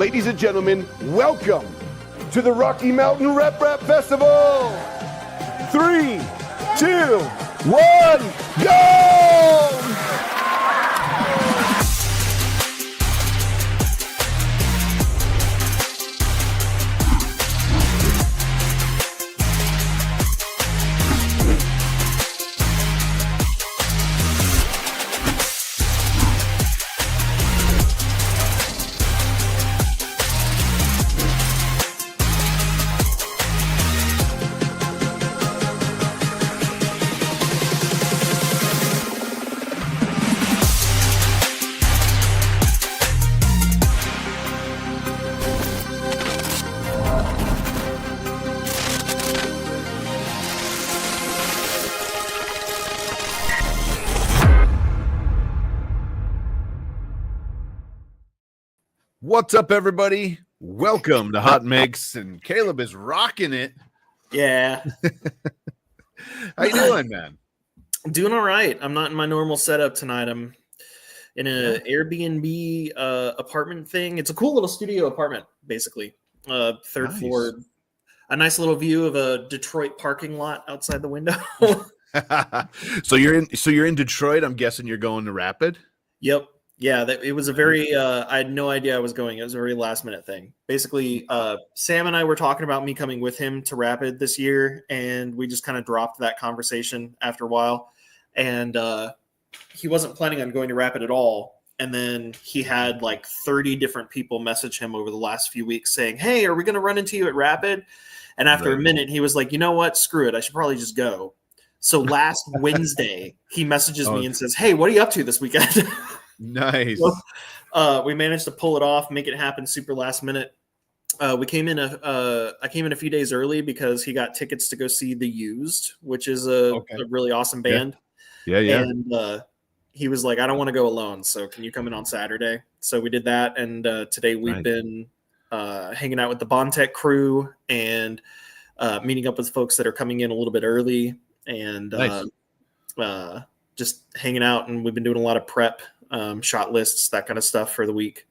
Ladies and gentlemen, welcome to the Rocky Mountain Rap Festival. 3, 2, 1, go! What's up, everybody? Welcome to HotMakes, and Caleb is rocking it. Yeah. How you doing, man? I'm doing all right. I'm not in my normal setup tonight. I'm in an Airbnb apartment thing. It's a cool little studio apartment, basically. Third floor. A nice little view of a Detroit parking lot outside the window. So you're in Detroit. I'm guessing you're going to Rapid. Yep. Yeah, it was a very, I had no idea I was going. It was a very last minute thing. Basically, Sam and I were talking about me coming with him to Rapid this year, and we just kind of dropped that conversation after a while. And he wasn't planning on going to Rapid at all. And then he had like 30 different people message him over the last few weeks saying, "Hey, are we going to run into you at Rapid?" And after a minute, he was like, "You know what? Screw it. I should probably just go." So last Wednesday, he messages me and says, "Hey, what are you up to this weekend?" Nice. So, we managed to pull it off, make it happen super last minute. I came in a few days early because he got tickets to go see The Used, which is a really awesome band. Yeah. And he was like, "I don't want to go alone, so can you come in on Saturday?" So we did that, and today we've been hanging out with the Bontech crew and meeting up with folks that are coming in a little bit early, and just hanging out. And we've been doing a lot of prep. Shot lists, that kind of stuff for the week,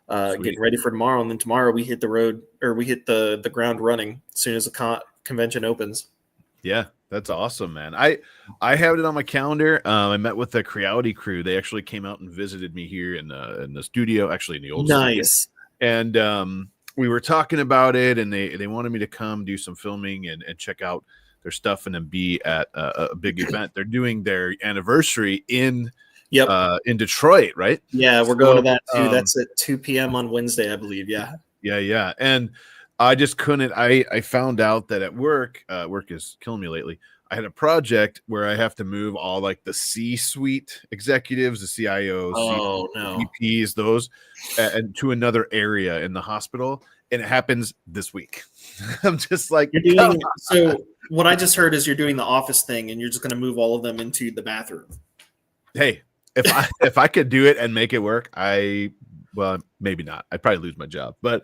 getting ready for tomorrow. And then tomorrow we hit the road, or we hit the ground running as soon as the convention opens. Yeah, that's awesome, man. I have it on my calendar. I met with the Creality crew. They actually came out and visited me here in the studio, actually in the old studio. And we were talking about it, and they wanted me to come do some filming and check out their stuff and then be at a big event. They're doing their anniversary in Detroit, right? Yeah, we're going to that too. That's at 2 p.m. on Wednesday, I believe. Yeah. And I just couldn't. I found out that at work is killing me lately. I had a project where I have to move all like the C-suite executives, the CIOs, VPs, those, and to another area in the hospital, and it happens this week. I'm just like, so what I just heard is you're doing the office thing, and you're just going to move all of them into the bathroom. Hey. If I could do it and make it work, well, maybe not. I'd probably lose my job, but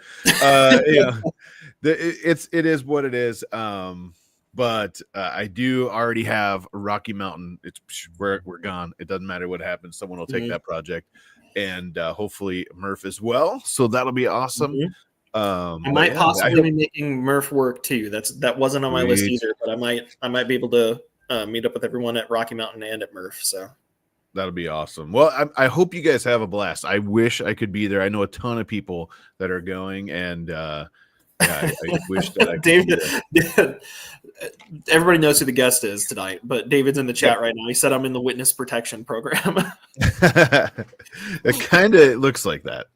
it is what it is. But I do already have Rocky Mountain. We're gone. It doesn't matter what happens. Someone will take that project, and hopefully Murph as well. So that'll be awesome. I might possibly be making Murph work too. That wasn't on my list either, but I might be able to meet up with everyone at Rocky Mountain and at Murph. So. That'll be awesome. Well, I hope you guys have a blast. I wish I could be there. I know a ton of people that are going, and I wish that I could. David, everybody knows who the guest is tonight, but David's in the chat right now. He said, "I'm in the witness protection program." It kind of looks like that.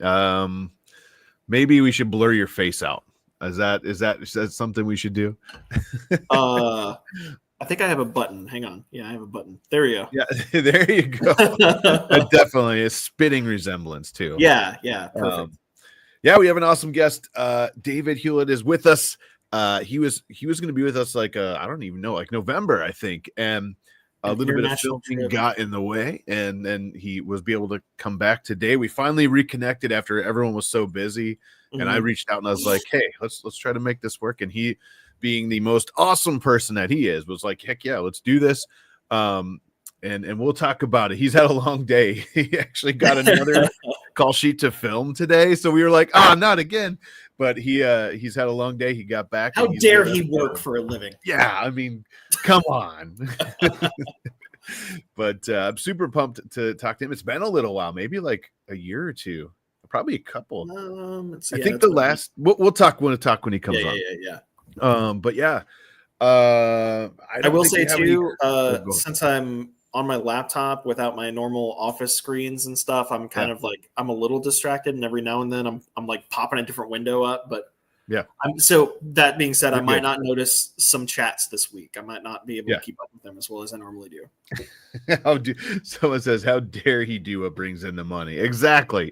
Maybe we should blur your face out. Is that something we should do? I think I have a button. Hang on. Yeah, I have a button. There you go. Yeah, there you go. Definitely a spitting resemblance too. Yeah, perfect. We have an awesome guest. David Hewlett is with us. He was going to be with us like I don't even know, like November, I think, and a little bit of filming got in the way, and then he was able to come back today. We finally reconnected after everyone was so busy, and I reached out and I was like, "Hey, let's try to make this work." And he, being the most awesome person that he is, was like, "Heck yeah, let's do this." And we'll talk about it. He's had a long day. He actually got another call sheet to film today, so we were like, not again. But he's had a long day. He got back. How dare he work for a living? Yeah, I mean, come on. But I'm super pumped to talk to him. It's been a little while, maybe like a year or two, probably a couple. I think the last we'll talk when he comes on. Yeah. But yeah, I will say too, since I'm on my laptop without my normal office screens and stuff, I'm kind of like I'm a little distracted, and every now and then I'm like popping a different window up. But yeah, so that being said, You're I might good. not notice some chats this week. I might not be able to keep up with them as well as I normally do. Someone says, "How dare he do what brings in the money?" Exactly.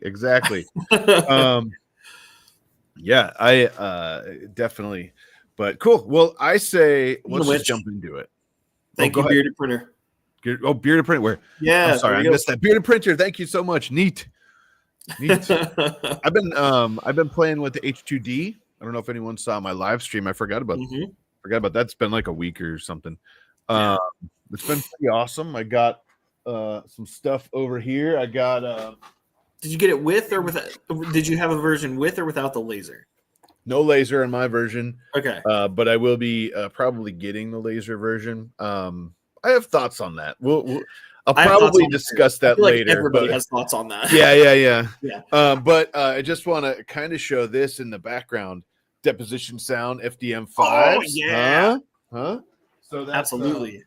Yeah, I definitely. But cool. Well, I say let's just jump into it. Thank you, Bearded Printer. Bearded Printer. Where? Yeah, I'm sorry, I missed that. Bearded Printer. Thank you so much. Neat. I've been playing with the H2D. I don't know if anyone saw my live stream. I forgot about that. It's been like a week or something. It's been pretty awesome. I got some stuff over here. I got. Did you get it with or without? Did you have a version with or without the laser? No laser in my version. Okay. But I will be probably getting the laser version. I have thoughts on that. I'll probably discuss that later. Everybody has thoughts on that. Yeah. But I just want to kind of show this in the background. Deposition sound, FDM5. Oh, yeah. Huh? So that's absolutely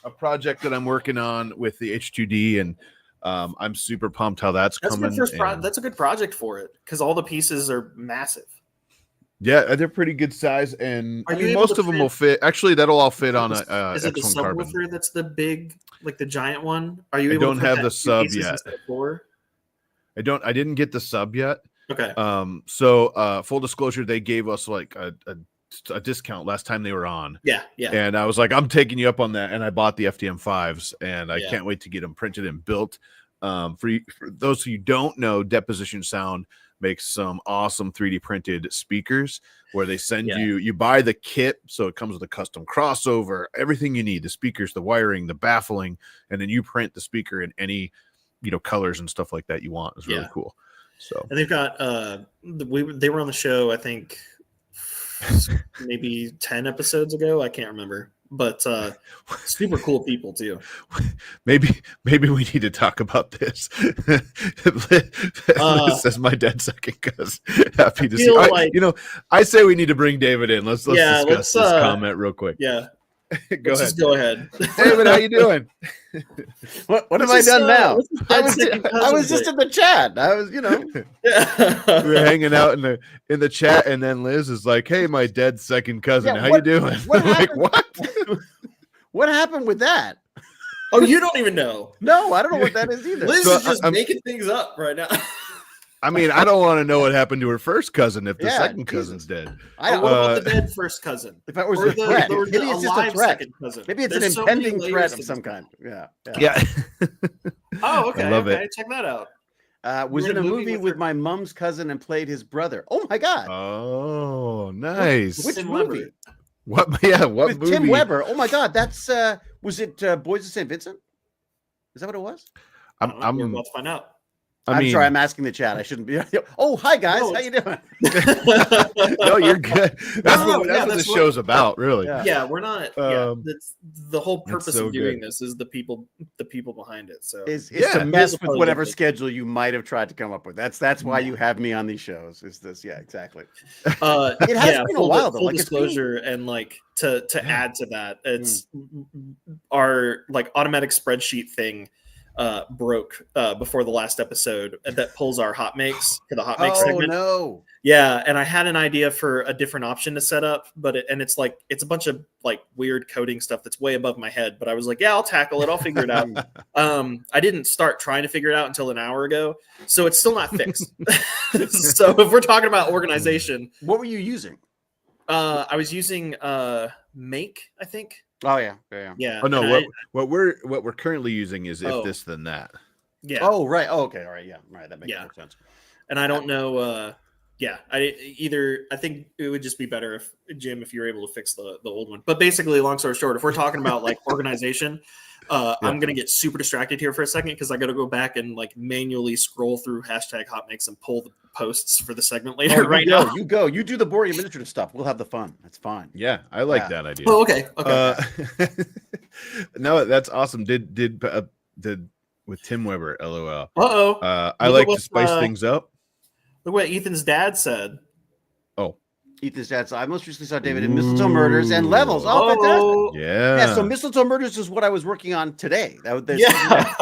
a project that I'm working on with the H2D, and I'm super pumped how that's coming. That's a good project for it because all the pieces are massive. Yeah, they're pretty good size, and I mean most of them will fit. Actually, that'll all fit on a. Is it the subwoofer that's the big, like the giant one? Are you? I don't have the sub yet. I didn't get the sub yet. Okay. So full disclosure, they gave us like a discount last time they were on. Yeah. And I was like, I'm taking you up on that, and I bought the FDM5s, and I can't wait to get them printed and built. For those who don't know, Deposition Sound makes some awesome 3D printed speakers where they send you buy the kit, so it comes with a custom crossover, everything you need, the speakers, the wiring, the baffling, and then you print the speaker in any colors and stuff like that you want. It's really cool. So, and they've got they were on the show, I think maybe 10 episodes ago, I can't remember, but super cool people too. Maybe we need to talk about this. This is my dead second cousin. Happy to see. I say we need to bring David in. Let's discuss this comment real quick. Yeah. Go ahead. Just go ahead. David, how you doing? What have I done now? I was just in the chat. I was, we were hanging out in the chat, and then Liz is like, "Hey, my dead second cousin, how you doing?" Like, what? What happened with that? Oh, you don't even know? No, I don't know what that is either. Liz is just making things up right now. I mean, I don't want to know what happened to her first cousin if the second cousin's dead. What about the dead first cousin? If it was a threat, maybe it's just a threat. Maybe it's an impending threat of some kind. Yeah. Oh, okay. I love it. Check that out. Was in a movie with my mom's cousin and played his brother. Oh my god! Oh, nice. Which movie? What? Yeah, what with movie? Tim Weber. Oh my god, that's was it Boys of St. Vincent? Is that what it was? I'm about to find out. I'm sorry, I'm asking the chat. I shouldn't be. Oh, hi guys, how you doing? No, you're good. That's what this show's about, really. Yeah, we're not. That's the whole purpose of doing this is the people behind it. So it's to mess with whatever schedule you might have tried to come up with. That's why you have me on these shows. Is this? Yeah, exactly. It has been a while though. Full disclosure, and like to add to that, it's our like automatic spreadsheet thing. Broke before the last episode that pulls our HotMakes to the HotMakes segment. No. Yeah, and I had an idea for a different option to set up, but it's a bunch of like weird coding stuff that's way above my head. But I was like, yeah, I'll tackle it. I'll figure it out. I didn't start trying to figure it out until an hour ago, so it's still not fixed. So if we're talking about organization, what were you using? I was using Make, I think. Oh yeah. Oh no, what we're currently using is if this then that. Yeah. Oh right. Oh, okay. All right. Yeah. Right. That makes more sense. And I don't know. Yeah, I think it would just be better if Jim, if you're able to fix the old one. But basically, long story short, if we're talking about like organization, I'm gonna get super distracted here for a second because I got to go back and like manually scroll through #HotMakes and pull the posts for for later. Now, you do the boring administrative stuff. We'll have the fun. That's fine. Yeah, I like that idea. Oh, okay. No, that's awesome. Did with Tim Weber? LOL. I Look like what, to spice things up. Look what Ethan's dad said. Oh, Ethan's dad. So I most recently saw David in Mistletoe Murders and Levels. Oh, fantastic! Yeah. So Mistletoe Murders is what I was working on today. That was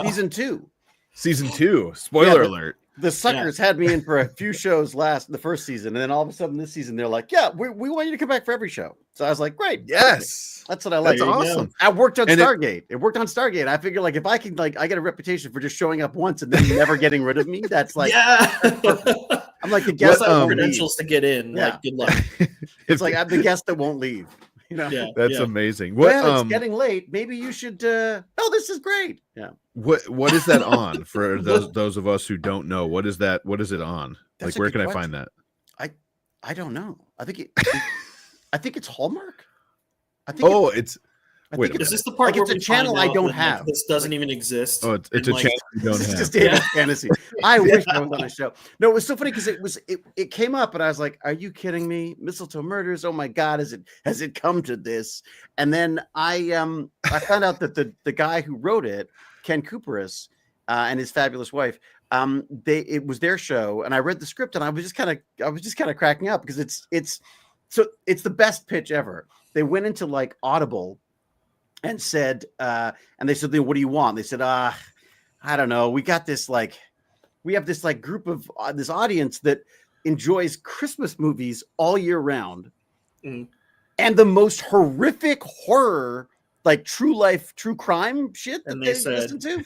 season 2. Season 2. Spoiler alert. The suckers had me in for a few shows the first season, and then all of a sudden this season they're like, "Yeah, we want you to come back for every show." So I was like, "Great, yes, that's what I like." That's awesome. I worked on Stargate. It worked on Stargate. I figure like if I can I get a reputation for just showing up once and then never getting rid of me. That's like I'm like the guest credentials to get in. Yeah. Like good luck. It's like I'm the guest that won't leave. You know, that's amazing. Well, it's getting late. Maybe you should. This is great. Yeah. What is that on for those of us who don't know? What is that? What is it on? Like, where can I find that? I don't know. I think it's Hallmark. Is this the part where it's a channel I don't have? This doesn't even exist. Oh, it's a channel you don't have. It's just David fantasy. I wish I was on a show. No, it was so funny because it came up and I was like, "Are you kidding me? Mistletoe Murders? Oh my God, has it come to this?" And then I found out that the guy who wrote it, Ken Cooperis, and his fabulous wife, it was their show, and I read the script and I was just kind of cracking up because it's the best pitch ever. They went into like Audible and said, and they said, "What do you want?" They said, "I don't know. We have this group of this audience that enjoys Christmas movies all year round, and the most horrific horror, like true crime shit that they listen to."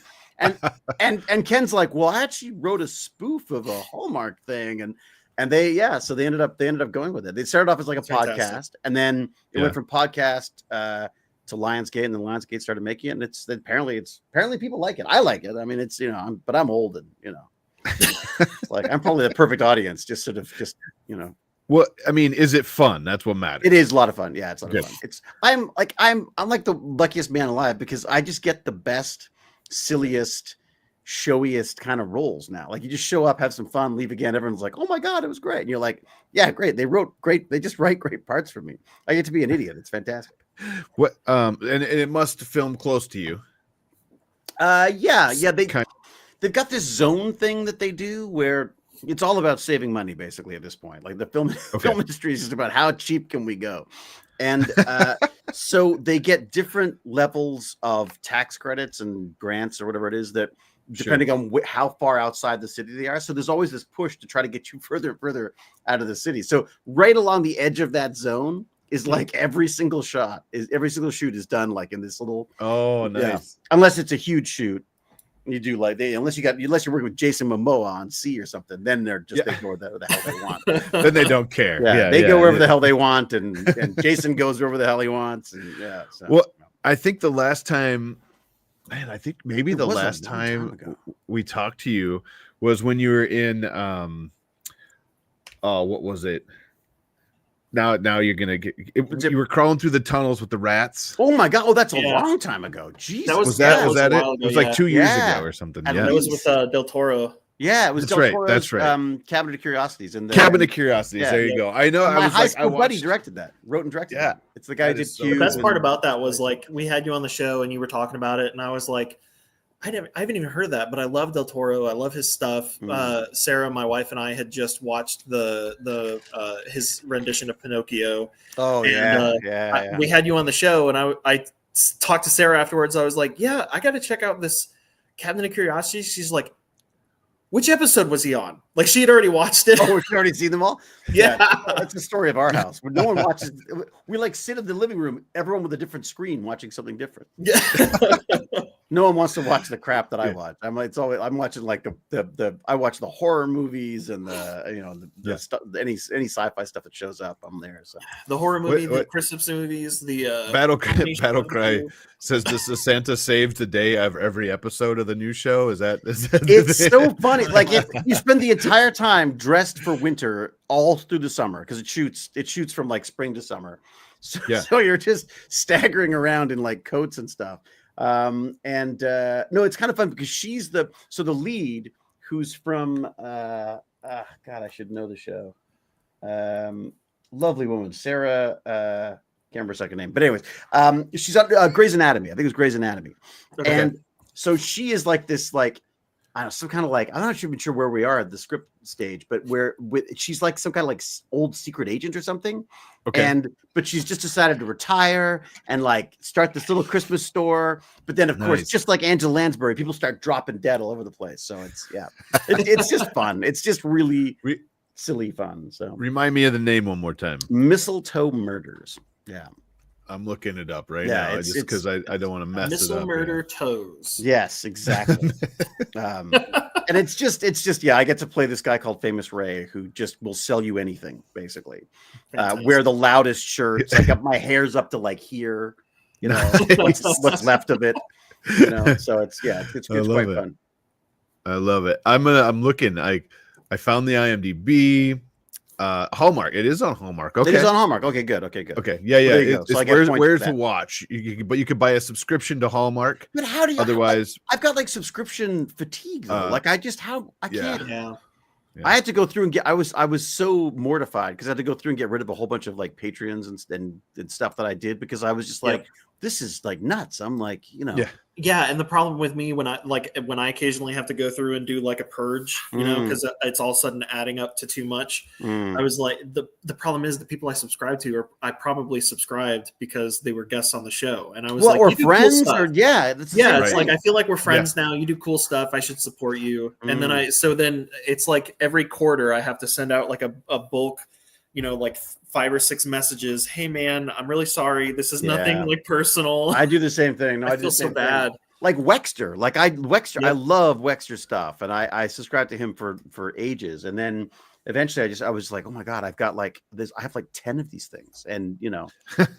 And Ken's like, "Well, I actually wrote a spoof of a Hallmark thing," and so they ended up going with it. They started off as like a podcast, and then it went from podcast to Lionsgate, and then Lionsgate started making it, and it's apparently people like it. I like it. I mean, it's but I'm old, and it's like I'm probably the perfect audience. Just What I mean, is it fun? That's what matters. It is a lot of fun. Yeah, it's a lot of fun. I'm like the luckiest man alive because I just get the best, silliest, showiest kind of roles now. Like you just show up, have some fun, leave again. Everyone's like, "Oh my God, it was great." And you're like, "Yeah, great. They just write great parts for me. I get to be an idiot. It's fantastic." What and it must film close to you. They've got this zone thing that they do where it's all about saving money basically at this point. Like the film industry is just about how cheap can we go. And so they get different levels of tax credits and grants or whatever it is that depending on how far outside the city they are. So there's always this push to try to get you further and further out of the city. So right along the edge of that zone is like every single shoot is done like in this little. Oh, nice. Yeah. Unless it's a huge shoot. You do like unless you're working with Jason Momoa on C or something, then they're just ignore the hell they want. Then they don't care. They go wherever the hell they want, and Jason goes wherever the hell he wants. And I think the last time, I think maybe the last time we talked to you was when you were in what was it? Now you're gonna get. You were crawling through the tunnels with the rats. Oh my God! Oh, that's a long time ago. Jesus, was that it? It was like 2 years ago or something. It was with Del Toro. Yeah, it was Del Toro's, that's right. Cabinet of Curiosities. Cabinet of Curiosities. There you go. I know. My high school buddy directed that. Wrote and directed. Yeah, it's the guy who did. The best part about that was like we had you on the show and you were talking about it, and I was like, I haven't even heard of that, but I love Del Toro. I love his stuff. Sarah, my wife, and I had just watched his rendition of Pinocchio. Oh, and, we had you on the show, and I talked to Sarah afterwards. I was like, "Yeah, I got to check out this Cabinet of Curiosities." She's like, "Which episode was he on?" Like she had already watched it. Oh, she already seen them all. Yeah. That's the story of our house. When no one watches, we like sit in the living room, everyone with a different screen watching something different. Yeah. No one wants to watch the crap that I watch. I'm watching like the I watch the horror movies and the stuff, any sci-fi stuff that shows up. I'm there. So the horror movie, the Christmas movies, the Battle Cry says, "Does the Santa save the day of every episode of the new show?" Is that it's so funny. Like if you spend the entire time dressed for winter all through the summer because it shoots from like spring to summer. So you're just staggering around in like coats and stuff. No, it's kind of fun because she's the lead who's from God, I should know the show. Lovely woman, Sarah. Can't remember her second name, but anyways, she's on Grey's Anatomy. I think it was Grey's Anatomy, and so she is like this, like I don't know, some kind of like I'm not even sure where we are at the script stage, but she's like some kind of like old secret agent or something. But she's just decided to retire and like start this little Christmas store. But then, of course, just like Angela Lansbury, people start dropping dead all over the place. So it's just fun. It's just really silly fun. So remind me of the name one more time. Mistletoe Murders. Yeah. I'm looking it up now, just because I don't want to mess it up. Murder Toes. Yes, exactly. And it's just I get to play this guy called Famous Ray who just will sell you anything basically. Wear the loudest shirts, like my hair's up to like here, what's left of it, So it's quite fun. I love it. I'm looking. I found the IMDb. Hallmark. It is on Hallmark. Okay. It is on Hallmark. Okay, good. Okay. Yeah. Where's to watch? But you could buy a subscription to Hallmark. But how do you? Otherwise, I've got like subscription fatigue though. I can't. Yeah. I had to go through and get. I was so mortified because I had to go through and get rid of a whole bunch of like Patreons and stuff that I did because I was just like, this is like nuts. I'm like, Yeah, and the problem with me when I occasionally have to go through and do like a purge, because it's all of a sudden adding up to too much. I was like, the problem is the people I subscribe to I probably subscribed because they were guests on the show, and I was like, or friends, cool it's like I feel like we're friends now. You do cool stuff. I should support you, and then then it's like every quarter I have to send out like a bulk, like 5 or 6 messages. Hey man, I'm really sorry. This is nothing like personal. I do the same thing. No, I feel so bad. Like Wexter, I love Wexter stuff, and I subscribed to him for ages, and then eventually I was like, oh my god, I've got like this. I have like 10 of these things, and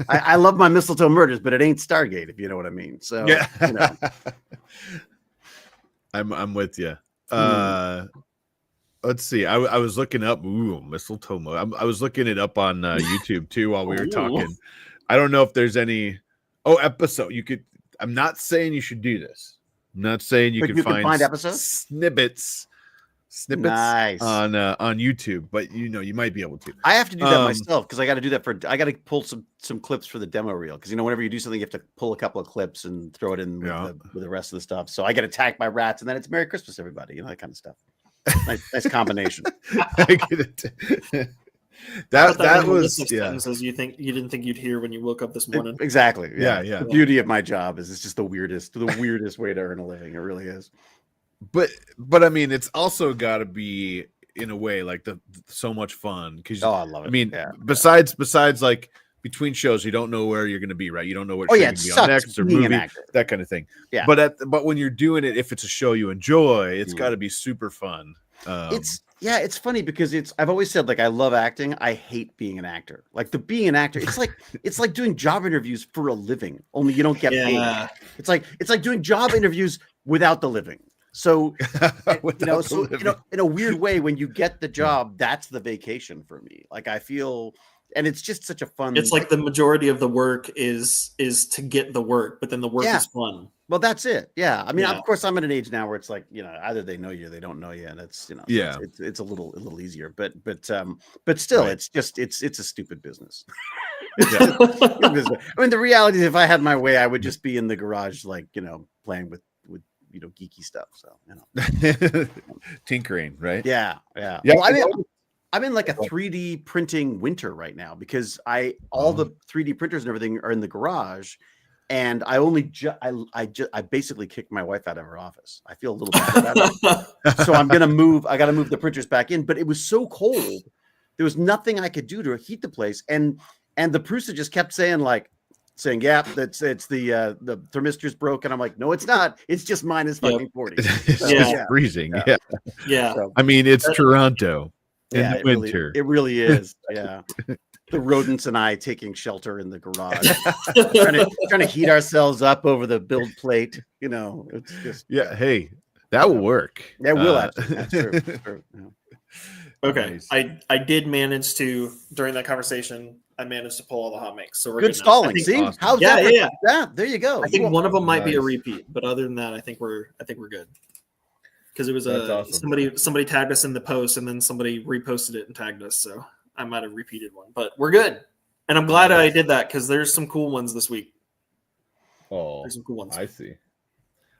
I love my Mistletoe Murders, but it ain't Stargate, if you know what I mean. So I'm with you. Let's see. I was looking up mistletoe. I was looking it up on YouTube too while we were talking. I don't know if there's any episode you could. I'm not saying you should do this. I'm not saying you can find episodes, snippets nice. on YouTube, but you might be able to. I have to do that myself because I got to do that I got to pull some clips for the demo reel because whenever you do something, you have to pull a couple of clips and throw it in with the rest of the stuff. So I get attacked by rats, and then it's Merry Christmas, everybody. That kind of stuff. Nice combination. I get it. that was sentences you didn't think you'd hear when you woke up this morning. Exactly. Yeah. The beauty of my job is it's just the weirdest way to earn a living. It really is. But I mean, it's also got to be in a way like so much fun because I love it. I mean, besides like between shows, you don't know where you're going to be, right? You don't know what you're going to be on next or movie, that kind of thing. Yeah. But when you're doing it, if it's a show you enjoy, it's got to be super fun. It's funny because I've always said like I love acting. I hate being an actor. Like being an actor, it's like doing job interviews for a living. Only you don't get paid. It's like doing job interviews without the living. So in a weird way, when you get the job, that's the vacation for me. Like I feel. And it's just such a fun. It's like the majority of the work is to get the work, but then the work is fun. Well, that's it. Yeah. I mean, of course, I'm at an age now where it's like either they know you, or they don't know you, and it's it's a little easier. But still, it's a stupid business. I mean, the reality is, if I had my way, I would just be in the garage, like playing with geeky stuff. So tinkering, right? Yeah. Well, I'm in like a 3D printing winter right now because all the 3D printers and everything are in the garage, and I I basically kicked my wife out of her office. I feel a little bad about it. So I got to move the printers back in, but it was so cold. There was nothing I could do to heat the place. And the Prusa just kept saying like, saying, "Yeah, it's the thermistor's broken." I'm like, "No, it's not. It's just minus fucking 40." It's So, just freezing. Yeah. So, I mean, it's Toronto in the it winter. really is. Yeah. The rodents and I taking shelter in the garage, trying to heat ourselves up over the build plate. It's just Hey, that will work. That will actually. That's true. Yeah. Okay, Nice. I did manage to during that conversation. I managed to pull all the HotMakes, so we're Good good now. stalling. I think- See, awesome. how's Yeah, that? yeah. There you go. I think one of them might be a Nice. repeat, but other than that, I think we're good. Because it was That's awesome. somebody tagged us in the post, and then somebody reposted it and tagged us, so I might have repeated one, but we're good. And I'm glad I did that because there's some cool ones this week. Oh, There's some cool ones. I see.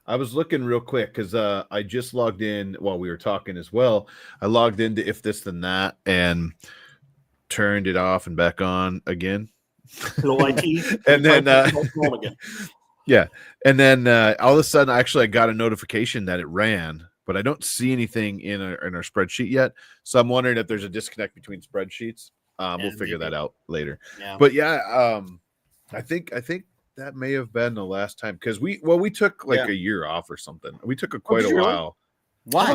I was looking real quick because I just logged in while we were talking as well. I logged into If This Then That and turned it off and back on again. Little IT, And then again. yeah, and then all of a sudden, actually, I got a notification that it ran, but I don't see anything in our spreadsheet yet. So I'm wondering if there's a disconnect between spreadsheets. We'll figure that out later. Yeah. But I think that may have been the last time because we took like a year off or something. We took quite a while. Why?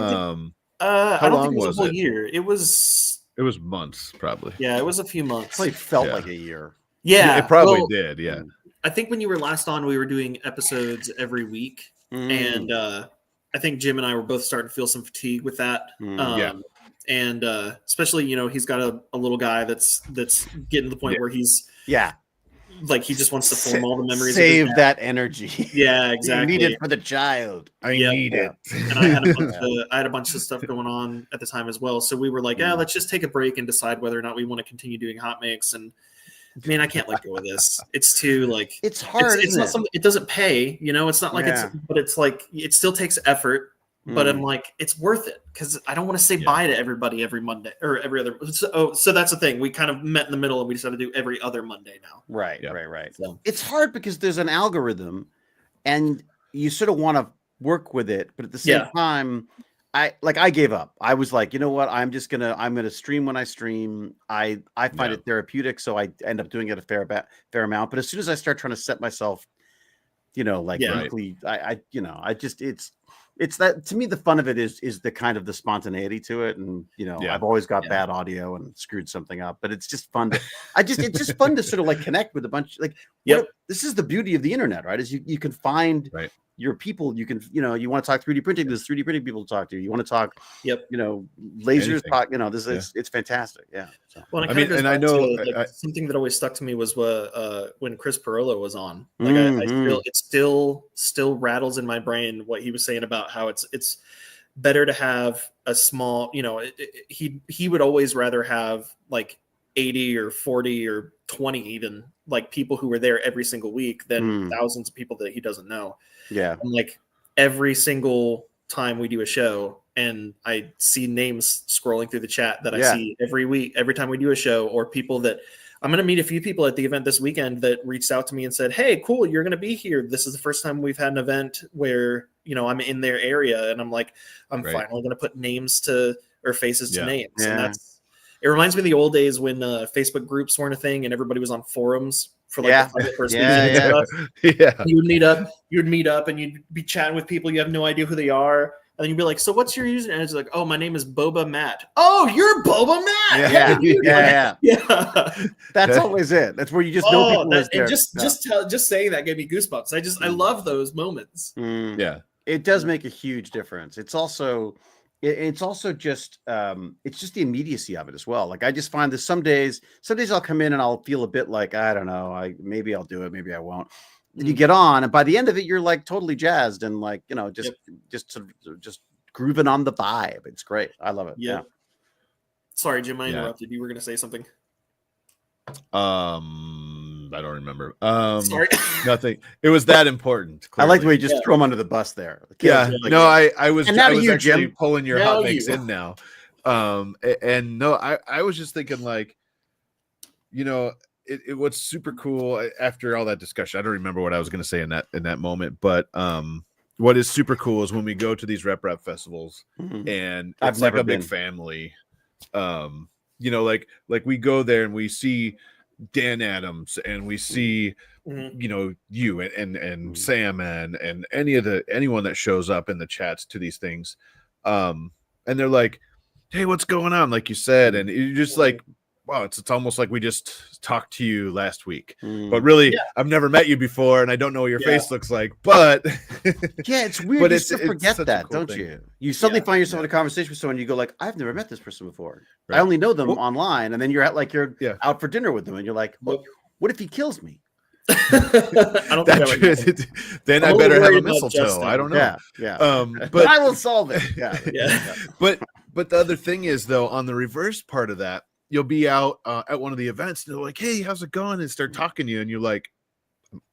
I don't long think it was was a whole it? year. It was months, probably. Yeah, it was a few months. It felt Yeah. like a year. Yeah, It probably well, did. Yeah. I think when you were last on, we were doing episodes every week, and I think Jim and I were both starting to feel some fatigue with that. Yeah. And especially, he's got a little guy that's getting to the point where he's like he just wants to form all the memories. Save that energy. Yeah, exactly. You need it for the child. I need it. And I had a bunch of stuff going on at the time as well. So we were like, let's just take a break and decide whether or not we want to continue doing HotMakes. And man, I can't let go of this. It's too it's hard. It's not something. It doesn't pay. It's not like but it's like it still takes effort. But I'm like, it's worth it because I don't want to say bye to everybody every Monday or every other. So that's the thing. We kind of met in the middle and we decided to do every other Monday now. Right. So. It's hard because there's an algorithm and you sort of want to work with it. But at the same time, I gave up. I was like, you know what? I'm going to stream when I stream. I find it therapeutic. So I end up doing it a fair amount. But as soon as I start trying to set myself, weekly, it's that to me, the fun of it is the kind of the spontaneity to it. And, I've always got bad audio and screwed something up, but it's just fun. It's just fun to sort of like connect with a bunch. This is the beauty of the internet, right? Is you can find your people. You can, you want to talk 3D printing. There's 3D printing people to talk to. You want to talk, lasers, talk, this is, it's fantastic. Yeah. So. Well, and I know something that always stuck to me was when Chris Perillo was on. Like it still rattles in my brain what he was saying about how it's better to have a small, he would always rather have like 80 or 40 or 20 even like people who were there every single week than thousands of people that he doesn't know. Yeah. And like every single time we do a show and I see names scrolling through the chat that I see every week, every time we do a show, or people that I'm going to meet a few people at the event this weekend that reached out to me and said, "Hey, cool, you're going to be here. This is the first time we've had an event where, I'm in their area." And I'm like, I'm finally going to put names to or faces to names. Yeah. And it reminds me of the old days when Facebook groups weren't a thing and everybody was on forums for like the first weekend and stuff. Yeah. You would meet up and you'd be chatting with people. You have no idea who they are. And then you'd be like, "So what's your username?" And it's like, "Oh, my name is Boba Matt." "Oh, you're Boba Matt." Yeah. That's always it. That's where you just know people. And just saying that gave me goosebumps. I love those moments. Yeah. It does make a huge difference. It's also just it's just the immediacy of it as well. Like I just find that some days I'll come in and I'll feel a bit like, I don't know, maybe I'll do it, maybe I won't. Then you get on, and by the end of it, you're like totally jazzed and like, just grooving on the vibe. It's great. I love it. Yeah. Sorry, Jim, I interrupted. You were going to say something. I don't remember. Sorry. Nothing. It was that important. Clearly. I like the way you just throw them under the bus there. I was actually Jim. pulling your HotMakes in now. And no, I was just thinking like, it was super cool after all that discussion. I don't remember what I was going to say in that moment, but what is super cool is when we go to these rep festivals and it's like a big family. Like we go there and we see Dan Adams, and we see you know, you and Sam and anyone that shows up in the chats to these things, and they're like, hey, what's going on, like you said, and you're just like, wow, it's almost like we just talked to you last week, but really I've never met you before and I don't know what your face looks like, but it's weird. But you it's still forget such a that, cool don't thing. you? You suddenly find yourself in a conversation with someone, you go like, I've never met this person before. Right. I only know them online, and then you're out for dinner with them, and you're like, what if he kills me? I don't think then I better have a mistletoe. I don't know. But I will solve it. But the other thing is, though, on the reverse part of that, you'll be out at one of the events and they're like, hey, how's it going? And start talking to you. And you're like,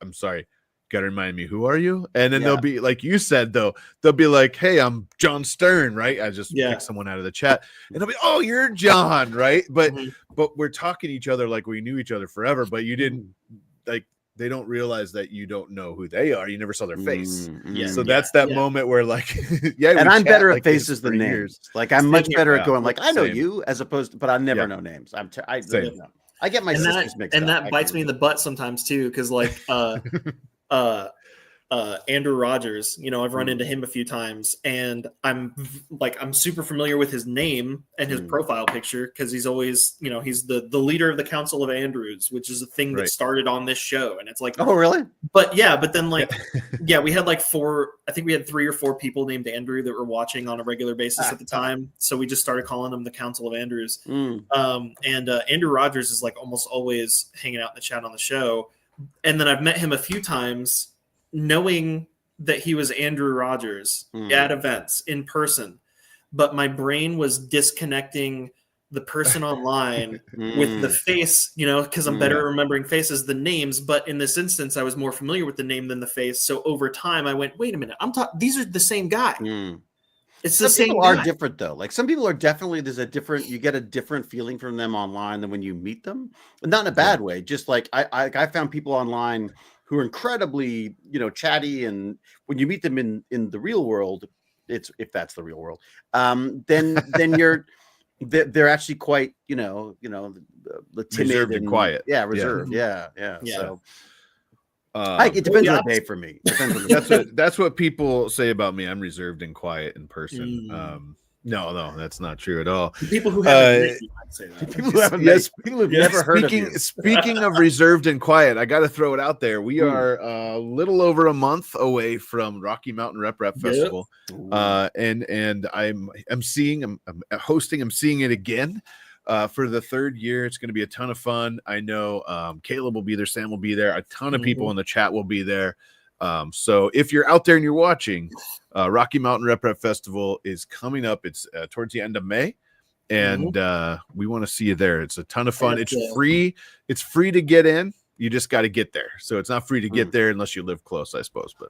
I'm sorry, got to remind me, who are you? And then they'll be like, you said, though, they'll be like, hey, I'm John Stern, right? I just picked someone out of the chat. And they'll be, oh, you're John, right? But we're talking to each other like we knew each other forever, but you didn't, like, they don't realize that you don't know who they are. You never saw their face. So that's that moment where, like, and I'm better at faces than names. Years. Like, I'm much better at going, like, I know you, as opposed to, but I never know names. I really don't. I get my sisters mixed up. And that bites me in the butt sometimes too, because like Andrew Rogers, you know, I've run into him a few times, and I'm super familiar with his name and his profile picture because he's always, you know, he's the leader of the Council of Andrews, which is a thing that started on this show, and it's like, oh really? But then like we had like I think we had 3 or 4 people named Andrew that were watching on a regular basis at the time, so we just started calling them the Council of Andrews. And Andrew Rogers is like almost always hanging out in the chat on the show, and then I've met him a few times knowing that he was Andrew Rogers at events in person, but my brain was disconnecting the person online with the face, you know, because I'm better at remembering faces than names. But in this instance, I was more familiar with the name than the face. So over time, I went, wait a minute, these are the same guy. It's the same. People are different though. Like some people are definitely, you get a different feeling from them online than when you meet them, but not in a bad way. Just like I found people online who are incredibly, you know, chatty, and when you meet them in the real world, if that's the real world, then they're actually quite, you know, the timid reserved and quiet. Reserved. Yeah. So it depends on the day for me. That's what people say about me. I'm reserved and quiet in person. No, that's not true at all. People who haven't say that. People who've never heard of you. Speaking of reserved and quiet, I got to throw it out there. We are a little over a month away from Rocky Mountain Rep Festival, and I'm hosting. I'm seeing it again for the 3rd year. It's going to be a ton of fun. I know Caleb will be there, Sam will be there, a ton of people in the chat will be there. So if you're out there and you're watching, Rocky Mountain Rep Festival is coming up. It's towards the end of May, and we want to see you there. It's a ton of fun. It's free. It's free to get in. You just got to get there. So it's not free to get there unless you live close, I suppose. But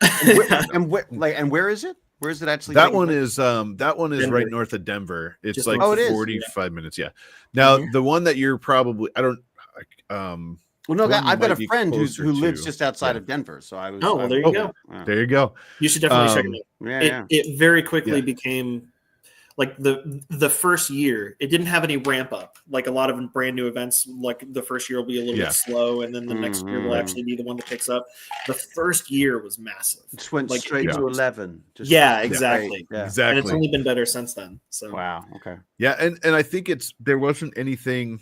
where is it? Where is it actually? That one is Denver. Right north of Denver. It's just like 45 minutes. Yeah. Now the one that you're probably well, no, I've got a friend who lives just outside of Denver, so I was. Oh, well, there you go. There you go. You should definitely check it out. It very quickly became like the first year. It didn't have any ramp up like a lot of brand new events. Like the first year will be a little bit slow, and then the next year will actually be the one that picks up. The first year was massive. It went like straight to 11. Exactly. Exactly. And it's only been better since then. So wow. Okay. Yeah, and I think there wasn't anything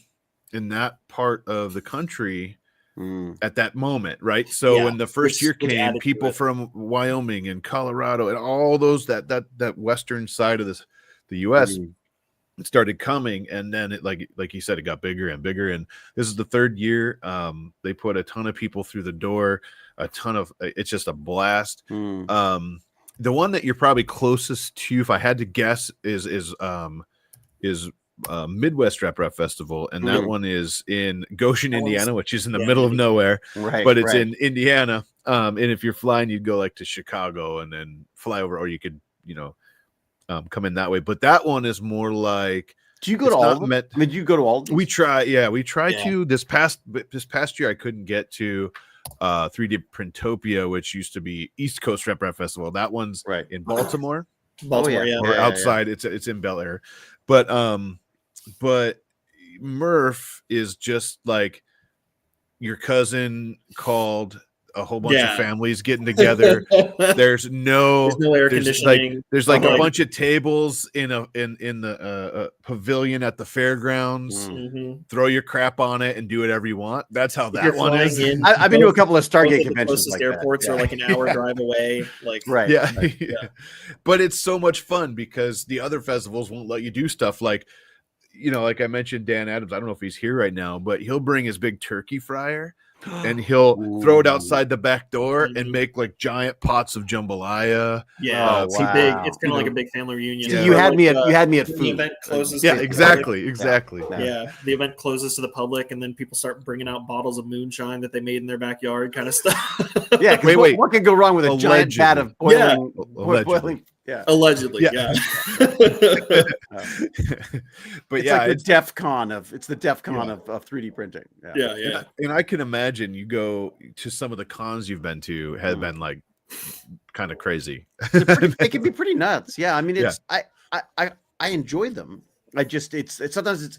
in that part of the country at that moment, right? So when the first year came, people from Wyoming and Colorado and all those that western side of the U.S. started coming, and then it like you said, it got bigger and bigger. And this is the 3rd year. They put a ton of people through the door. It's just a blast. The one that you're probably closest to, if I had to guess, is Midwest Rep Festival, and that one is in Goshen, Indiana, which is in the middle of nowhere, but it's in Indiana. And if you're flying, you'd go like to Chicago and then fly over, or you could, come in that way. But that one is more like. Do you go to all of them? Did you go to all of them? We try to. This past year, I couldn't get to 3D Printopia, which used to be East Coast Rep Festival. That one's in Baltimore. Or outside. It's in Bel Air, but Murph is just like your cousin called a whole bunch of families getting together. There's no air conditioning. There's like a bunch of tables in the pavilion at the fairgrounds. Mm-hmm. Throw your crap on it and do whatever you want. That's how that one is. I've been to a couple of Stargate conventions. Closest like airports are like an hour drive away. Like right. Yeah. But it's so much fun because the other festivals won't let you do stuff like, like I mentioned, Dan Adams. I don't know if he's here right now, but he'll bring his big turkey fryer. And he'll throw it outside the back door and make like giant pots of jambalaya. Yeah, it's big. It's kind of like a big family reunion. So you had me at food. The event closes. Yeah, exactly. Yeah, the event closes to the public, and then people start bringing out bottles of moonshine that they made in their backyard, kind of stuff. Yeah, wait. What could go wrong with a giant vat of boiling? Boiling. Yeah, allegedly. Yeah. But it's like the DEF CON of 3D printing. Yeah. And I can imagine you go to some of the cons you've been to have been like kind of crazy. It can be pretty nuts. Yeah, I mean, I enjoy them. Sometimes it's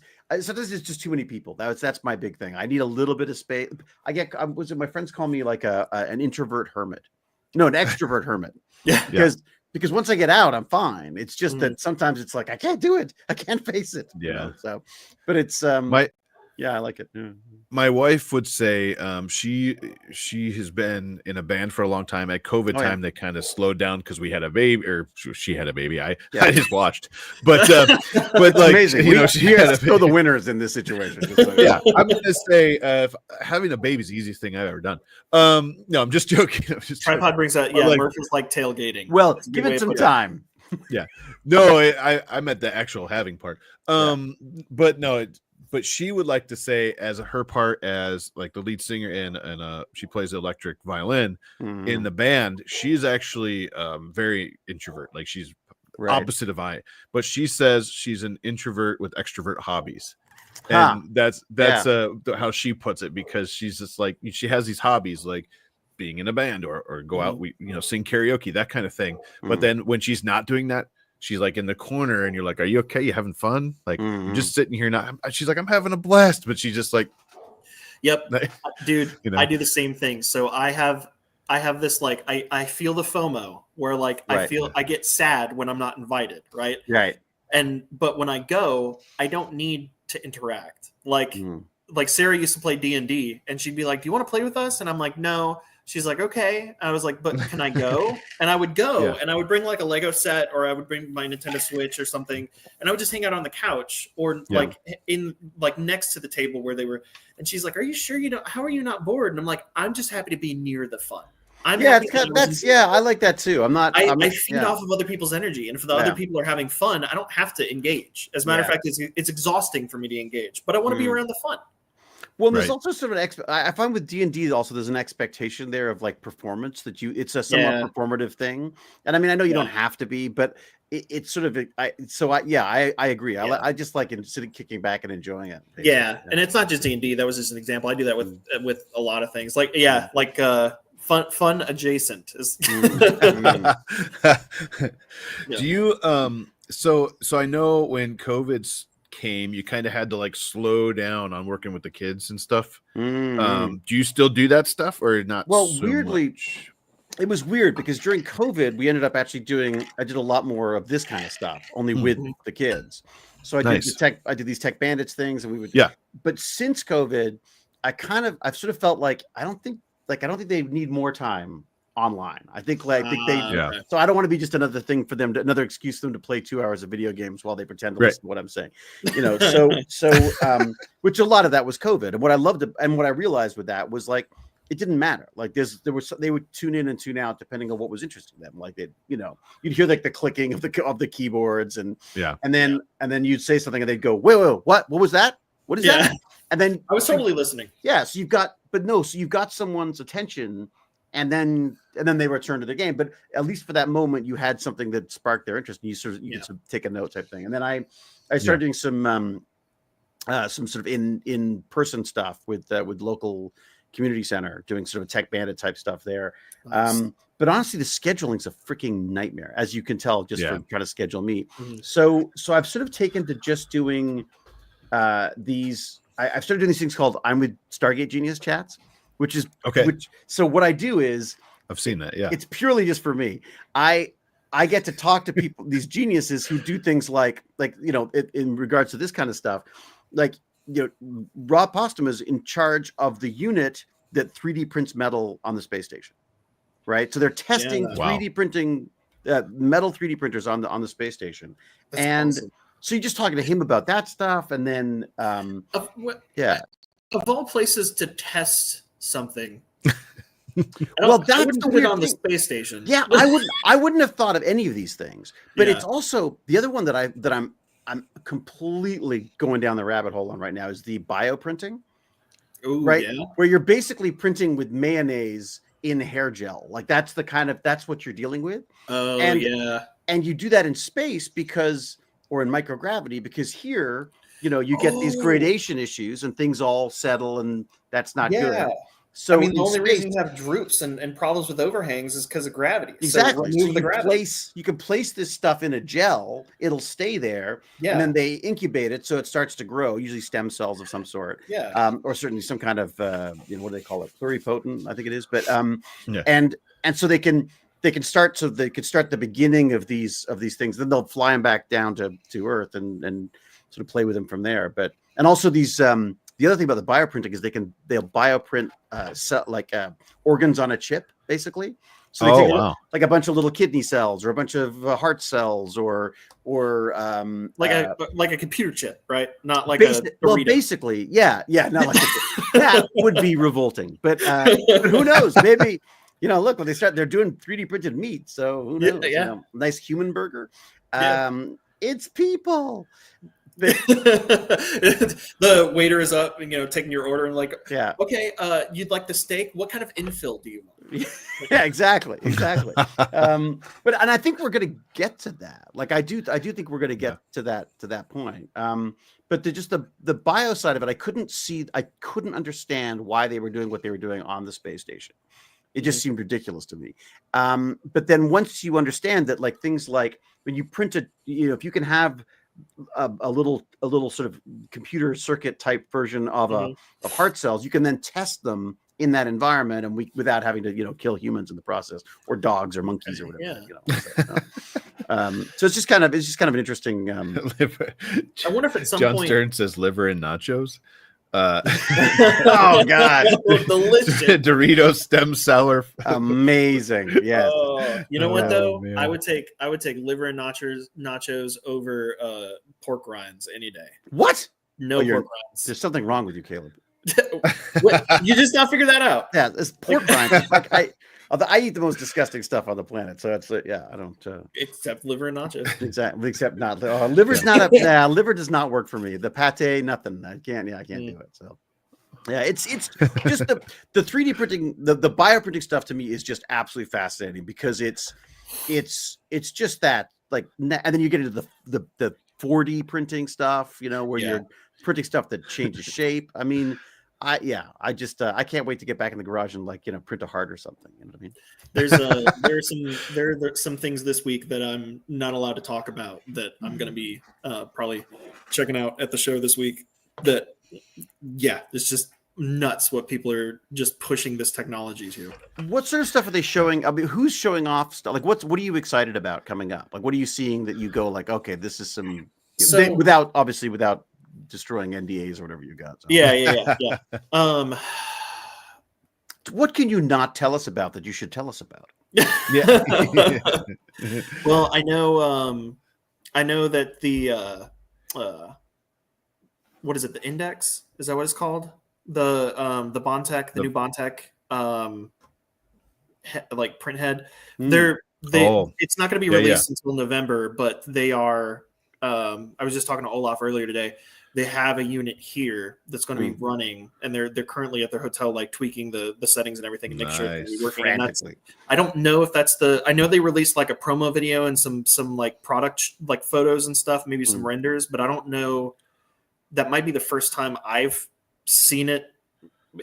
just too many people. That's my big thing. I need a little bit of space. My friends call me like an introvert hermit. No, an extrovert hermit. Yeah. Because once I get out, I'm fine. It's just that sometimes it's like I can't do it. I can't face it. Yeah. So, but it's I like it. Yeah. My wife would say she has been in a band for a long time. At COVID time, they kind of slowed down because we had a baby, or she had a baby. I just watched, but like amazing. She had to the winners in this situation. Yeah, I'm gonna say having a baby is the easiest thing I've ever done. No, I'm just joking. Tripod brings out Murph is like tailgating. Well, give it some time. Yeah, no, I meant the actual having part. But no. But she would like to say, as her part as like the lead singer and she plays electric violin in the band, she's actually very introvert. Like she's opposite of I. But she says she's an introvert with extrovert hobbies, and that's how she puts it, because she's just like, she has these hobbies like being in a band or go out, sing karaoke, that kind of thing. But then when she's not doing that, she's like in the corner and you're like, are you okay? You having fun? Like I'm just sitting here now. She's like, I'm having a blast, but she's just like, yep, dude, I do the same thing. So I have this, like, I feel the FOMO where like, I get sad when I'm not invited. Right. But when I go, I don't need to interact. Like Sarah used to play D&D and she'd be like, do you want to play with us? And I'm like, no. She's like, okay. I was like, but can I go? And I would go and I would bring like a Lego set, or I would bring my Nintendo Switch or something. And I would just hang out on the couch or like in like next to the table where they were. And she's like, are you sure how are you not bored? And I'm like, I'm just happy to be near the fun. I like that too. I feed off of other people's energy. And if the other people are having fun, I don't have to engage. As a matter of fact, it's exhausting for me to engage, but I want to be around the fun. Well, there's also sort of I find with D&D also there's an expectation there of like performance that it's a somewhat performative thing. And I mean, I know you don't have to be, but it's sort of I agree. I just like sitting, kicking back and enjoying it. Yeah, and it's not just D&D. That was just an example. I do that with a lot of things. Like fun adjacent is. Do you so I know when COVID's came, you kind of had to like slow down on working with the kids and stuff. Do you still do that stuff or not? Well, weirdly, it was weird because during COVID we ended up actually I did a lot more of this kind of stuff only with the kids. So I did these Tech Bandits things, and we would but since COVID I've sort of felt like I don't think they need more time online. So I don't want to be just another thing for them, another excuse for them to play 2 hours of video games while they pretend to listen to what I'm saying. So which a lot of that was COVID. And what I loved and what I realized with that was like it didn't matter. Like they would tune in and tune out depending on what was interesting to them. Like you'd hear like the clicking of the keyboards and then you'd say something and they'd go, wait, what was that? What is that? And then I was totally listening. Yeah, so you've got someone's attention. And then they return to the game. But at least for that moment, you had something that sparked their interest, and you sort of take a note type thing. And then I started doing some sort of in person stuff with local community center, doing sort of Tech Bandit type stuff there. Nice. But honestly, the scheduling's a freaking nightmare, as you can tell, just for trying to schedule me. So I've sort of taken to just doing I've started doing these things called I'm with Stargate Genius chats, which is okay. So what I do is I've seen that. Yeah, it's purely just for me. I get to talk to people, these geniuses who do things like in regards to this kind of stuff, like Rob Postum is in charge of the unit that 3D prints metal on the space station, right? So they're testing 3D printing metal 3D printers on the space station. That's and awesome. So you're just talking to him about that stuff, and then Of all places to test something. Well, that's the weird on the space station. Yeah, I wouldn't have thought of any of these things. But it's also the other one that I'm completely going down the rabbit hole on right now is the bioprinting. Ooh, right? Yeah. Where you're basically printing with mayonnaise in hair gel. Like that's what you're dealing with. Oh, And you do that in space or in microgravity, because here, you get these gradation issues and things all settle, and that's not good. So I mean, the only reason you have droops and problems with overhangs is because of gravity. Exactly. So you can place this stuff in a gel, it'll stay there, and then they incubate it so it starts to grow, usually stem cells of some sort. Yeah. Or certainly some kind of what do they call it? Pluripotent, I think it is. But and so they can start the beginning of these things, then they'll fly them back down to Earth and sort of play with them from there. But and also these the other thing about the bioprinting is they'll bioprint organs on a chip, basically. So they take like a bunch of little kidney cells or a bunch of heart cells or like a computer chip, right? Not like a Dorito. Well, basically, not like that would be revolting. But who knows? Maybe look, when they're doing 3D printed meat, so who knows? Yeah. Nice human burger. It's people. The waiter is up and taking your order and like, okay, you'd like the steak? What kind of infill do you want? Yeah, exactly. But I think we're going to get to that. Like I do think we're going to get to that point. But the bio side of it, I couldn't understand why they were doing what they were doing on the space station. It just seemed ridiculous to me. But then once you understand that, like things like when you print it, if you can have a little sort of computer circuit type version of of heart cells, you can then test them in that environment and without having to kill humans in the process, or dogs or monkeys or whatever. So it's just kind of an interesting liver. I wonder if at some John point Stern says liver and nachos. Oh God, delicious Doritos stem cell, amazing. Yeah. You know what though? Man. I would take liver and nachos over pork rinds any day. What? No pork rinds. There's something wrong with you, Caleb. What? You just now figured that out. Yeah, it's pork rinds. Like I eat the most disgusting stuff on the planet, so it's I don't except liver and nachos. Exactly, except not liver's not liver does not work for me. The pate, nothing. I can't do it. So yeah, it's just the 3D printing, the bioprinting stuff to me is just absolutely fascinating, because it's just that, like, and then you get into the 4D printing stuff, where you're printing stuff that changes shape. I mean, I can't wait to get back in the garage and print a heart or something. You know what I mean? There are some things this week that I'm not allowed to talk about that I'm going to be probably checking out at the show this week. That it's just nuts what people are just pushing this technology to. What sort of stuff are they showing? I mean, who's showing off stuff? Like, what are you excited about coming up? Like, what are you seeing that you go like, okay, this is some without destroying NDAs or whatever you got. So. Yeah. What can you not tell us about that you should tell us about? Yeah. Well, I know that the what is it? The Index? Is that what it's called? The Bondtech, the new Bondtech, like print head. It's not going to be released until November, but they are. I was just talking to Olaf earlier today. They have a unit here that's going to be running, and they're currently at their hotel, like tweaking the settings and everything, and make sure it's working. And I don't know if that's I know they released like a promo video and some like product like photos and stuff, maybe some renders, but I don't know. That might be the first time I've seen it.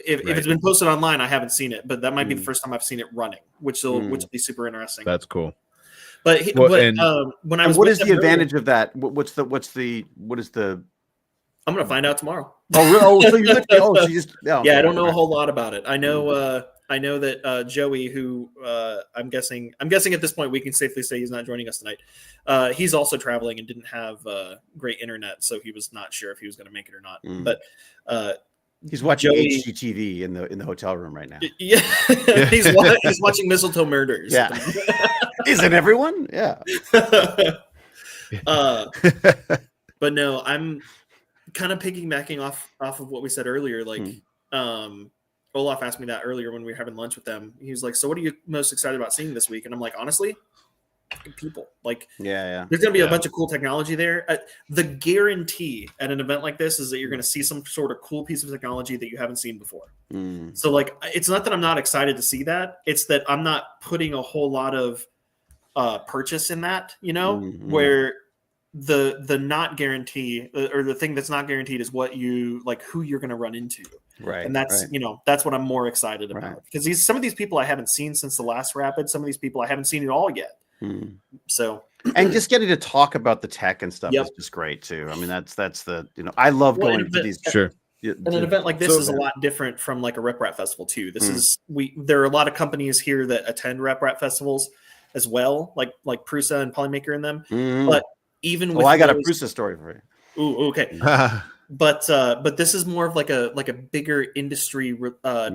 If it's been posted online, I haven't seen it, but that might be the first time I've seen it running, which will be super interesting. That's cool. But when I was, what is the advantage of that? What is the I'm gonna find out tomorrow. So you literally, so you just I don't know a whole lot about it. I know that Joey, who I'm guessing at this point we can safely say he's not joining us tonight. He's also traveling and didn't have great internet, so he was not sure if he was going to make it or not. But he's watching HGTV in the hotel room right now. Yeah, he's watching Mistletoe Murders. Yeah, isn't everyone? Yeah. But no, I'm kind of piggybacking off of what we said earlier. Like, Olaf asked me that earlier when we were having lunch with them. He was like, "So, what are you most excited about seeing this week?" And I'm like, honestly, people. Like, there's gonna be a bunch of cool technology there. The guarantee at an event like this is that you're gonna see some sort of cool piece of technology that you haven't seen before. So, like, it's not that I'm not excited to see that; it's that I'm not putting a whole lot of purchase in that. Where the not guarantee or the thing that's not guaranteed is what you like, who you're going to run into, right? And that's that's what I'm more excited about, because some of these people I haven't seen since the last rapid, some of these people I haven't seen at all yet. So, and just getting to talk about the tech and stuff is just great too. I mean, that's the I love going to these. Sure. And an event like this is a lot different from like a Rep Rap festival too. This is there are a lot of companies here that attend Rep Rap festivals as well, like Prusa and Polymaker in them, but even with I got a Prusa story for you. Ooh, okay. But this is more of like a bigger industry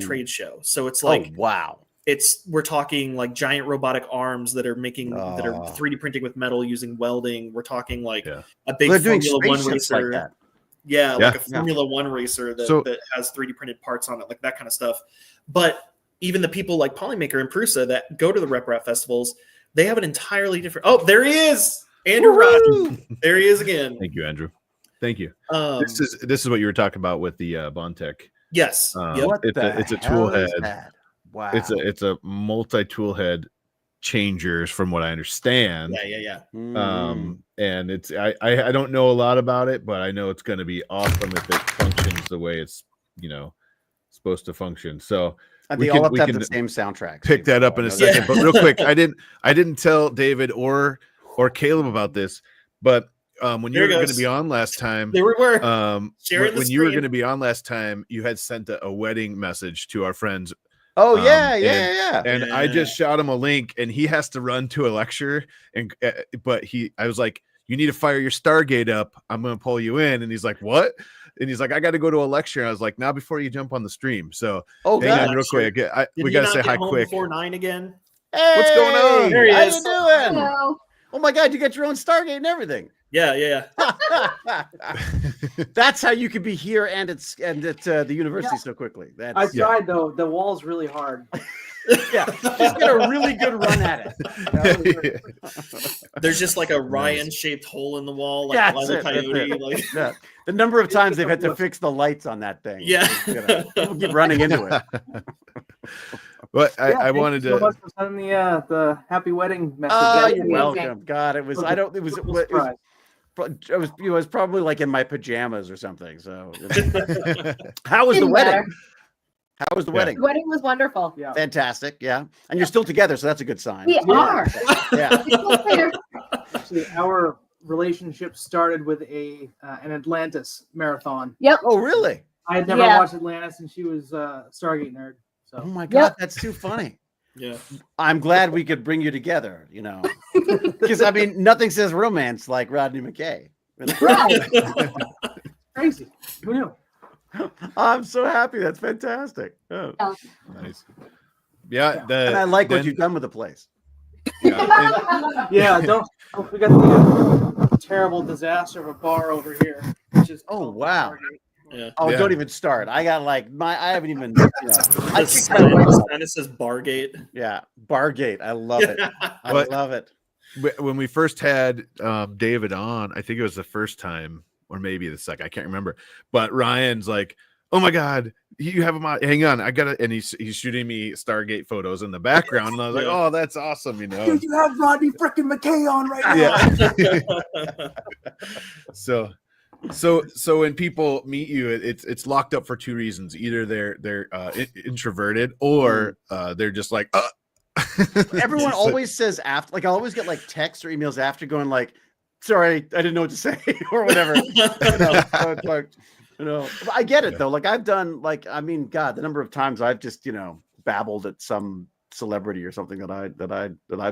trade show. So it's like, we're talking like giant robotic arms that are making that are 3D printing with metal using welding. We're talking like a big Formula One racer. Like that. Like a Formula One racer that has 3D printed parts on it, like that kind of stuff. But even the people like Polymaker and Prusa that go to the Rep Rap festivals, they have an entirely different. Oh, there he is. Andrew Rogers. There he is again. Thank you, Andrew. Thank you. This is what you were talking about with the Bondtech. Yes. It's a tool head. Wow. It's a multi-tool head changers from what I understand. Yeah. And it's I don't know a lot about it, but I know it's going to be awesome if it functions the way it's supposed to function. So they all have to have the same soundtrack. Pick that up in a second. But real quick, I didn't tell David or Caleb about this, but when you were going to be on last time, there we were. When you were going to be on last time, you had sent a wedding message to our friends. Oh yeah. And I just shot him a link, and he has to run to a lecture, but I was like, "You need to fire your Stargate up. I'm going to pull you in." And he's like, "What?" And he's like, "I got to go to a lecture." And I was like, "Now before you jump on the stream." So hang on real quick. We got to say hi quick. Before 9 again. Hey, what's going on? There he is. How you doing? Hello. Oh my God, you got your own Stargate and everything. Yeah. That's how you could be here and at the university so quickly. I tried though. The wall's really hard. Just get a really good run at it. There's just like a Ryan-shaped hole in the wall, like a coyote. The number of times they've had to fix the lights on that thing. Yeah, people keep running into it. But I wanted to. So much for sending the happy wedding message. You're welcome. God, it was. It was probably like in my pajamas or something. So, how was the wedding? How was the wedding? The wedding was wonderful. Yeah. Fantastic. Yeah. And you're still together, so that's a good sign. We are. Yeah. Actually, our relationship started with an Atlantis marathon. Yep. Oh, really? I had never watched Atlantis, and she was a Stargate nerd. So. Oh my God, that's too funny. Yeah. I'm glad we could bring you together, because I mean, nothing says romance like Rodney McKay. Right. Crazy. Who knew? I'm so happy. That's fantastic. Oh. Nice. Yeah. And I like what you've done with the place. Yeah. Don't forget the terrible disaster of a bar over here. Which is wow. Yeah. Oh, don't even start. I got I haven't even. I kind of says Bargate. Yeah, Bargate. I love it. I love it. When we first had David on, I think it was the first time, or maybe the second. I can't remember. But Ryan's like, "Oh my God, you have him on. Hang on, I gotta." And he's shooting me Stargate photos in the background, and I was like, "Oh, that's awesome!" Dude, you have Rodney freaking McKay on right now. Yeah. So when people meet you, it's locked up for two reasons. Either they're introverted, or they're just like, Everyone always says after, I always get texts or emails after going like, sorry, I didn't know what to say or whatever. So it's like, but I get it though. Like I've done, like, I mean, God, the number of times I've just, babbled at some celebrity or something that I've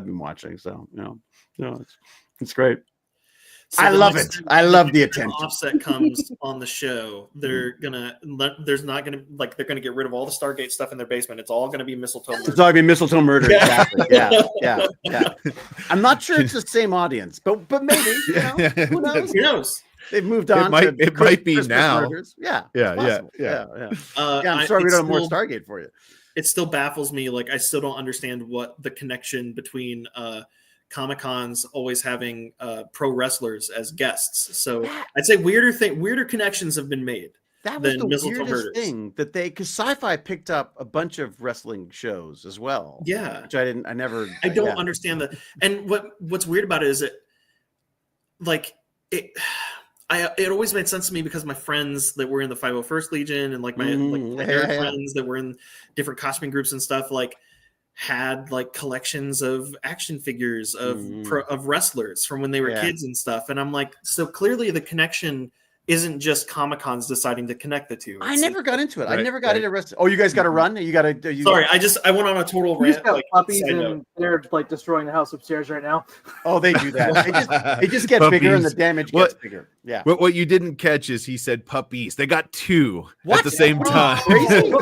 been watching. So, it's great. So I love it. I love the attention. Offset comes on the show. They're gonna get rid of all the Stargate stuff in their basement. It's all gonna be mistletoe murder. It's all gonna be mistletoe murder. Exactly. Yeah. I'm not sure it's the same audience, but maybe. Who knows? Who knows? They've moved on. It might be Christmas now. Murders. Yeah. Yeah. I'm sorry we don't have more Stargate for you. It still baffles me. Like I still don't understand what the connection between Comic-Cons always having pro wrestlers as guests. So I'd say weirder connections have been made. That was the weirdest thing that because Sci-Fi picked up a bunch of wrestling shows as well. Yeah, which I don't understand that. And what's weird about it is it always made sense to me because my friends that were in the 501st Legion and my friends that were in different costuming groups and stuff had like collections of action figures of wrestlers from when they were kids and stuff. And I'm like, so clearly the connection isn't just Comic-Cons deciding to connect the two. I never got into it. I never got into wrestling. Oh, you guys got to run? Sorry, I went on a total rant. Puppies and they're like destroying the house upstairs right now. Oh, they do that. It just gets bigger and the damage gets bigger. Yeah. What you didn't catch is he said puppies. They got two at the same time. Crazy.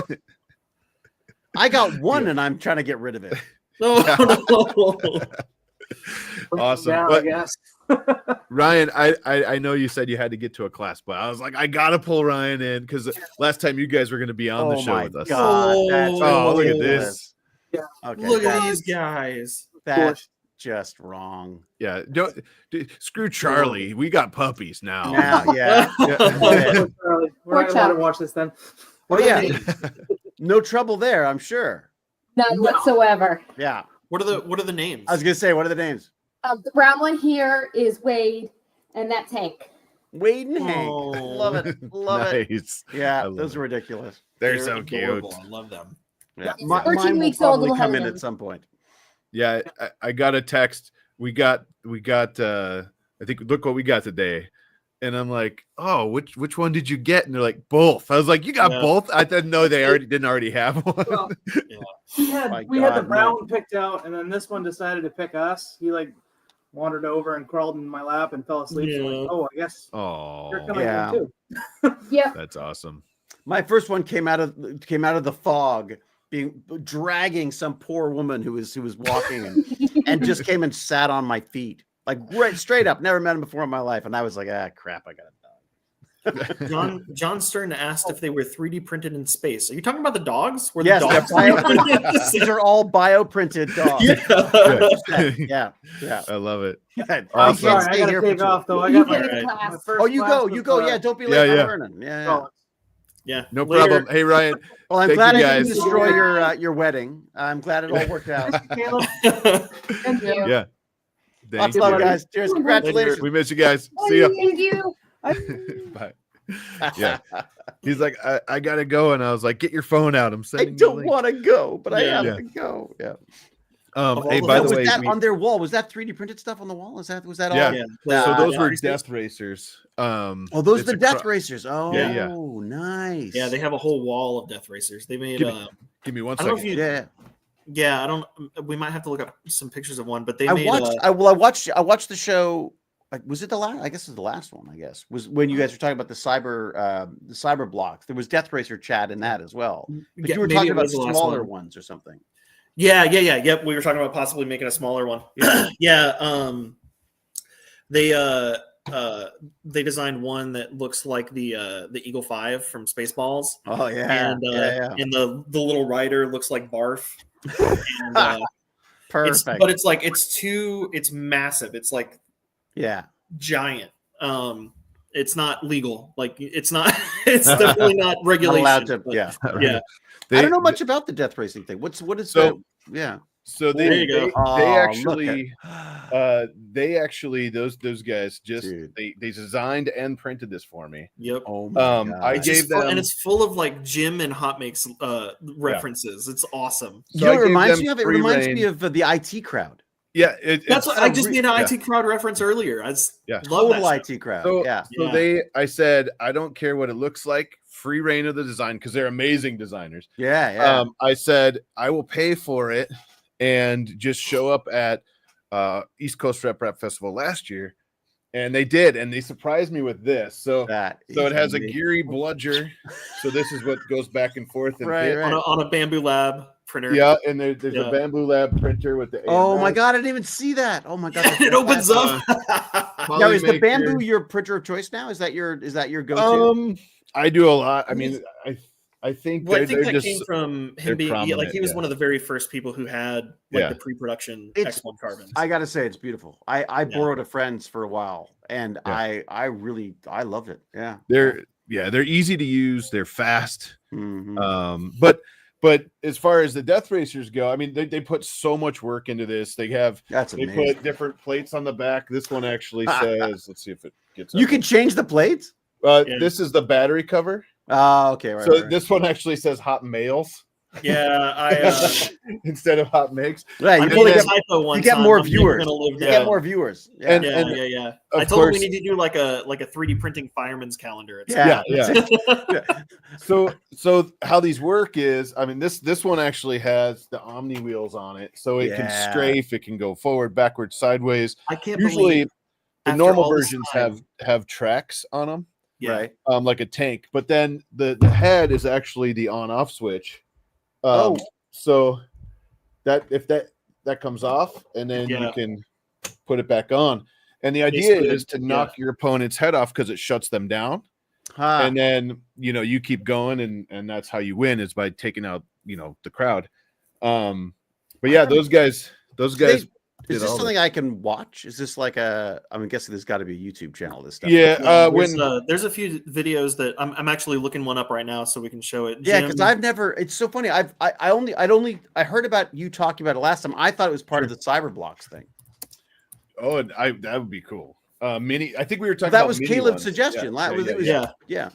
I got one and I'm trying to get rid of it. No. Awesome. Down, I guess. Ryan, I know you said you had to get to a class, but I was like, I gotta pull Ryan in because last time you guys were going to be on the show with us. God, look at this. Yeah. Okay, look at these guys. That's just wrong. Yeah, screw Charlie. We got puppies now. Yeah. We're not allowed to watch this then. Oh yeah. No trouble there, I'm sure. None whatsoever. Yeah. What are the names? I was gonna say, what are the names? The brown one here is Wade, and that's Hank. Wade and Hank. Love it. Love nice. it. Yeah, those are ridiculous. They're so adorable. Cute. I love them. Yeah. 13 mine weeks will old, probably little come in Helen. at some point. Yeah, I got a text. We got I think look what we got today. And I'm like, oh, which one did you get? And they're like, both. I was like, you got both? I didn't know they didn't already have one. Well, we had the brown one picked out, and then this one decided to pick us. He wandered over and crawled in my lap and fell asleep. Yeah. So I guess you're coming in too. Yep. That's awesome. My first one came out of the fog, dragging some poor woman who was walking and just came and sat on my feet. Like right straight up, never met him before in my life, and I was like, crap, I got a dog. John Stern asked if they were 3D printed in space. Are you talking about the dogs? Yes, the dogs bioprinted. These are all bioprinted dogs. Yeah. I love it. I'm sorry, I gotta take off though. I got my first you go. Yeah, don't be late. Yeah. Learning. Yeah. No problem. Hey, Ryan. Well, I'm glad I didn't destroy your wedding. I'm glad it all worked out. Thank you. Yeah. Lots of love, guys. Cheers. Congratulations. We miss you guys. See ya. Thank you. Bye. Yeah. He's like, I gotta go, and I was like, get your phone out. I'm I sending. don't want to go, but I have to go. Yeah. Hey, by the way, was that on their wall? Was that 3D printed stuff on the wall? Was that all? So those were death racers. Those are the death racers. Oh, yeah. Nice. Yeah, they have a whole wall of death racers. They made. Give me 1 I don't second. know if Yeah, I don't. We might have to look up some pictures of one, but I watched the show. Was it the last? I guess it was the last one. I guess was when you guys were talking about the cyber blocks. There was Death Racer chat in that as well. But you were talking about smaller ones or something. Yeah. Yep. We were talking about possibly making a smaller one. They designed one that looks like the Eagle 5 from Spaceballs. Oh yeah, and the little rider looks like Barf. And, perfect. But it's massive. It's like giant. It's not legal. Like it's definitely not regulation. Not allowed to, yeah. I don't know much about the death racing thing. What is that? Yeah. So there you go. They actually those guys just they designed and printed this for me. Yep. Oh my God. I gave them, and it's full of like Jim and HotMakes references. It's awesome. So it reminds me of the IT crowd. Yeah, That's what I just made an yeah. IT crowd reference earlier. I just love Total that IT crowd. So, yeah. so I said, I don't care what it looks like, free reign of the design, because they're amazing designers. Yeah. I said, I will pay for it and just show up at East Coast Rep Festival last year. And they did, and they surprised me with this. So it has a Geary bludger. So this is what goes back and forth and right. on a Bamboo Lab printer. Yeah, and there's a Bamboo Lab printer with the Oh my god, I didn't even see that. Oh my god, it opens up. Now is the Bamboo your printer of choice now? Is that your go-to? I do a lot. I mean, I think I think that just came from him being like he was one of the very first people who had the pre-production X1 carbons. I gotta say, it's beautiful. I borrowed a friend's for a while, and I loved it. Yeah, they're easy to use. They're fast. Mm-hmm. But as far as the Death Racers go, I mean, they put so much work into this. They put different plates on the back. This one actually says, let's see if it gets. You can change the plates. This is the battery cover. Oh, okay. Right. So this one actually says Hot Males. Yeah, instead of HotMakes. Right, you get more viewers. You get more viewers. Yeah. I told him we need to do like a 3D printing fireman's calendar. Yeah. So how these work is, I mean, this one actually has the Omni wheels on it, so it can strafe, it can go forward, backwards, sideways. I can't usually believe the normal versions have tracks on them. Yeah. Right. Like a tank, but then the head is actually the on-off switch. So that if that comes off, and then you can put it back on. And the idea is to knock your opponent's head off because it shuts them down. And then you keep going, and that's how you win, is by taking out the crowd. But yeah, those guys. Is this something I can watch? Is this like I'm guessing there's got to be a YouTube channel. This stuff. Yeah. There's a few videos that I'm actually looking one up right now so we can show it. Yeah, because I've never. It's so funny. I heard about you talking about it last time. I thought it was part of the Cyberblocks thing. Oh, that would be cool. Mini. I think we were talking. That about was mini Caleb's ones. suggestion. Yeah.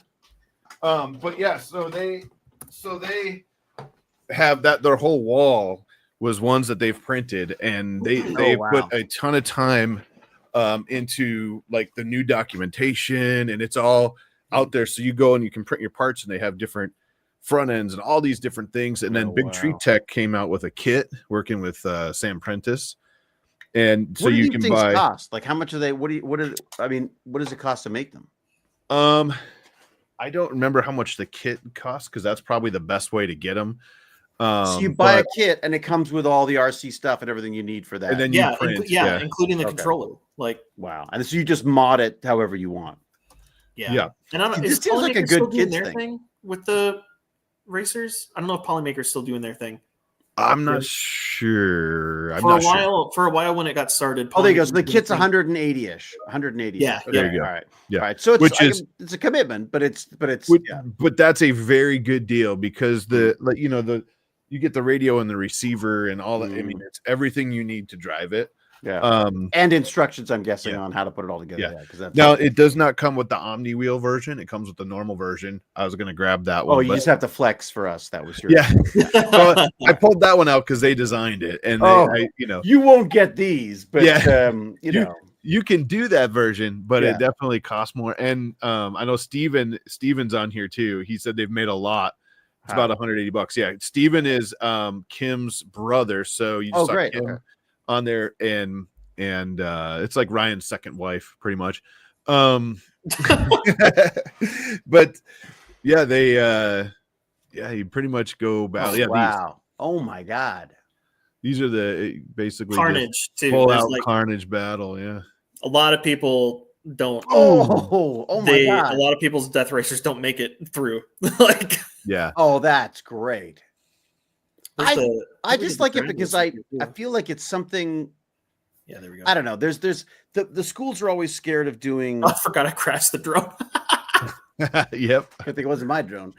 But yeah, so they have that. Their whole wall was ones that they've printed, and they put a ton of time into like the new documentation, and it's all out there. So you go and you can print your parts, and they have different front ends and all these different things. And then Big Tree Tech came out with a kit working with Sam Prentice. And so you can buy cost. Like how much are they? What does it cost to make them? I don't remember how much the kit costs, because that's probably the best way to get them. So you buy a kit and it comes with all the RC stuff and everything you need for that. And then you print, including the controller. Like and so you just mod it however you want. Yeah. And I don't know, this seems like a good kids thing with the racers. I don't know if Polymaker's still doing their thing. I'm not sure. For a while when it got started. Oh, there you go. So the kit's 180-ish. 180. Yeah. There you go. All right. Yeah. All right. So it's a commitment, but it's but that's a very good deal, because you get the radio and the receiver and all that. I mean, it's everything you need to drive it. Yeah. And instructions, I'm guessing, on how to put it all together. Yeah. Now it does not come with the Omni wheel version. It comes with the normal version. I was going to grab that one. Oh, you just have to flex for us. That was your. Yeah. Well, I pulled that one out because they designed it, and you won't get these, but you can do that version, but it definitely costs more. And I know Steven's on here too. He said they've made a lot. It's about $180. Yeah. Steven is Kim's brother. So you just saw Kim on there, and it's like Ryan's second wife, pretty much. But yeah, they you pretty much go about wow. Oh my god. These are the basically Carnage too. Full out Carnage battle, A lot of people don't. Oh my god! A lot of people's Death Racers don't make it through. Oh, that's great. I just like it because I feel like it's something. Yeah, there we go. I don't know. There's the schools are always scared of doing. Oh, I forgot I crashed the drone. Yep. I think it wasn't my drone.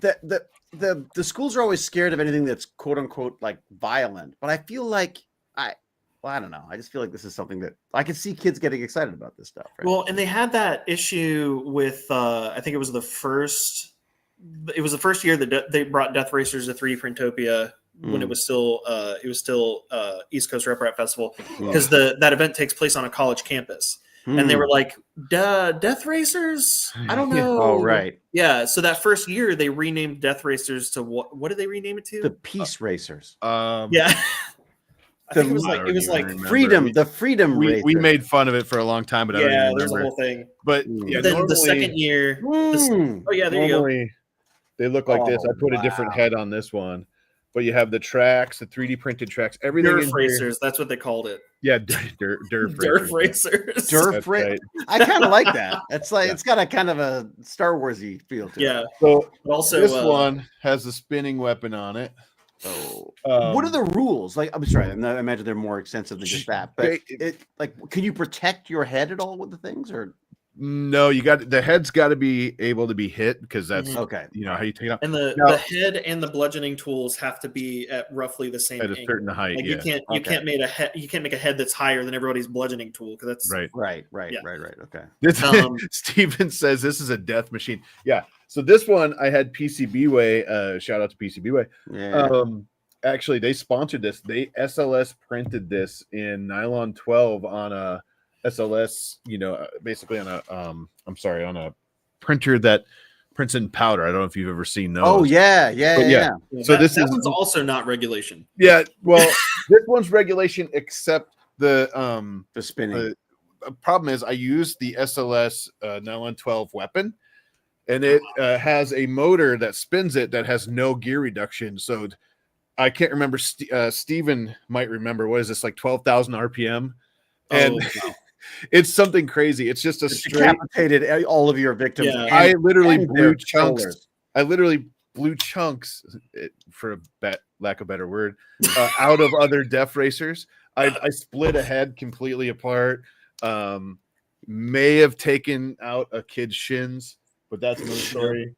The schools are always scared of anything that's quote unquote like violent, but I feel like I don't know. I just feel like this is something that I can see kids getting excited about this stuff. Right? Well, and they had that issue with I think it was the first year that they brought Death Racers to 3D Printopia when it was still East Coast Rep Rap Festival, because that event takes place on a college campus. And they were like, Death Racers? I don't know. Oh, right. Yeah. So that first year, they renamed Death Racers to what did they rename it to? The Peace Racers. Yeah. I think it was like Freedom. The Freedom Racers. We made fun of it for a long time, but I don't even there's a remember. whole thing. But then the second year, there you go. They look like this. I put a different head on this one. But you have the tracks, the 3D printed tracks, everything. Derf Racers, that's what they called it. Yeah, Derf Racers. Derf Racers. I kind of like that. It's like it's got a kind of a Star Warsy feel to it. Yeah. So also, this one has a spinning weapon on it. Oh, what are the rules? Like, I'm sorry, I imagine they're more extensive than just that. But can you protect your head at all with the things, or? No, the head's got to be able to be hit because that's okay. You know how you take it out. And the head and the bludgeoning tools have to be at roughly the same at a certain height. Like you can't make a head that's higher than everybody's bludgeoning tool because that's right. Okay. Steven says this is a death machine. Yeah. So this one I had PCBWay. Shout out to PCBWay. Yeah. Actually, they sponsored this. They SLS printed this in nylon 12 on a SLS, basically on a on a printer that prints in powder. I don't know if you've ever seen those. Oh yeah. So this one's also not regulation. Yeah, well, this one's regulation except the spinning. The problem is I used the SLS nylon 12 weapon, and it has a motor that spins it that has no gear reduction. So I can't remember. Steven might remember. What is this, like 12,000 RPM? And it's something crazy. It's just decapitated all of your victims. Yeah. I literally blew chunks. I literally blew chunks, for lack of a better word, out of other Death Racers. I split a head completely apart. May have taken out a kid's shins, but that's another story.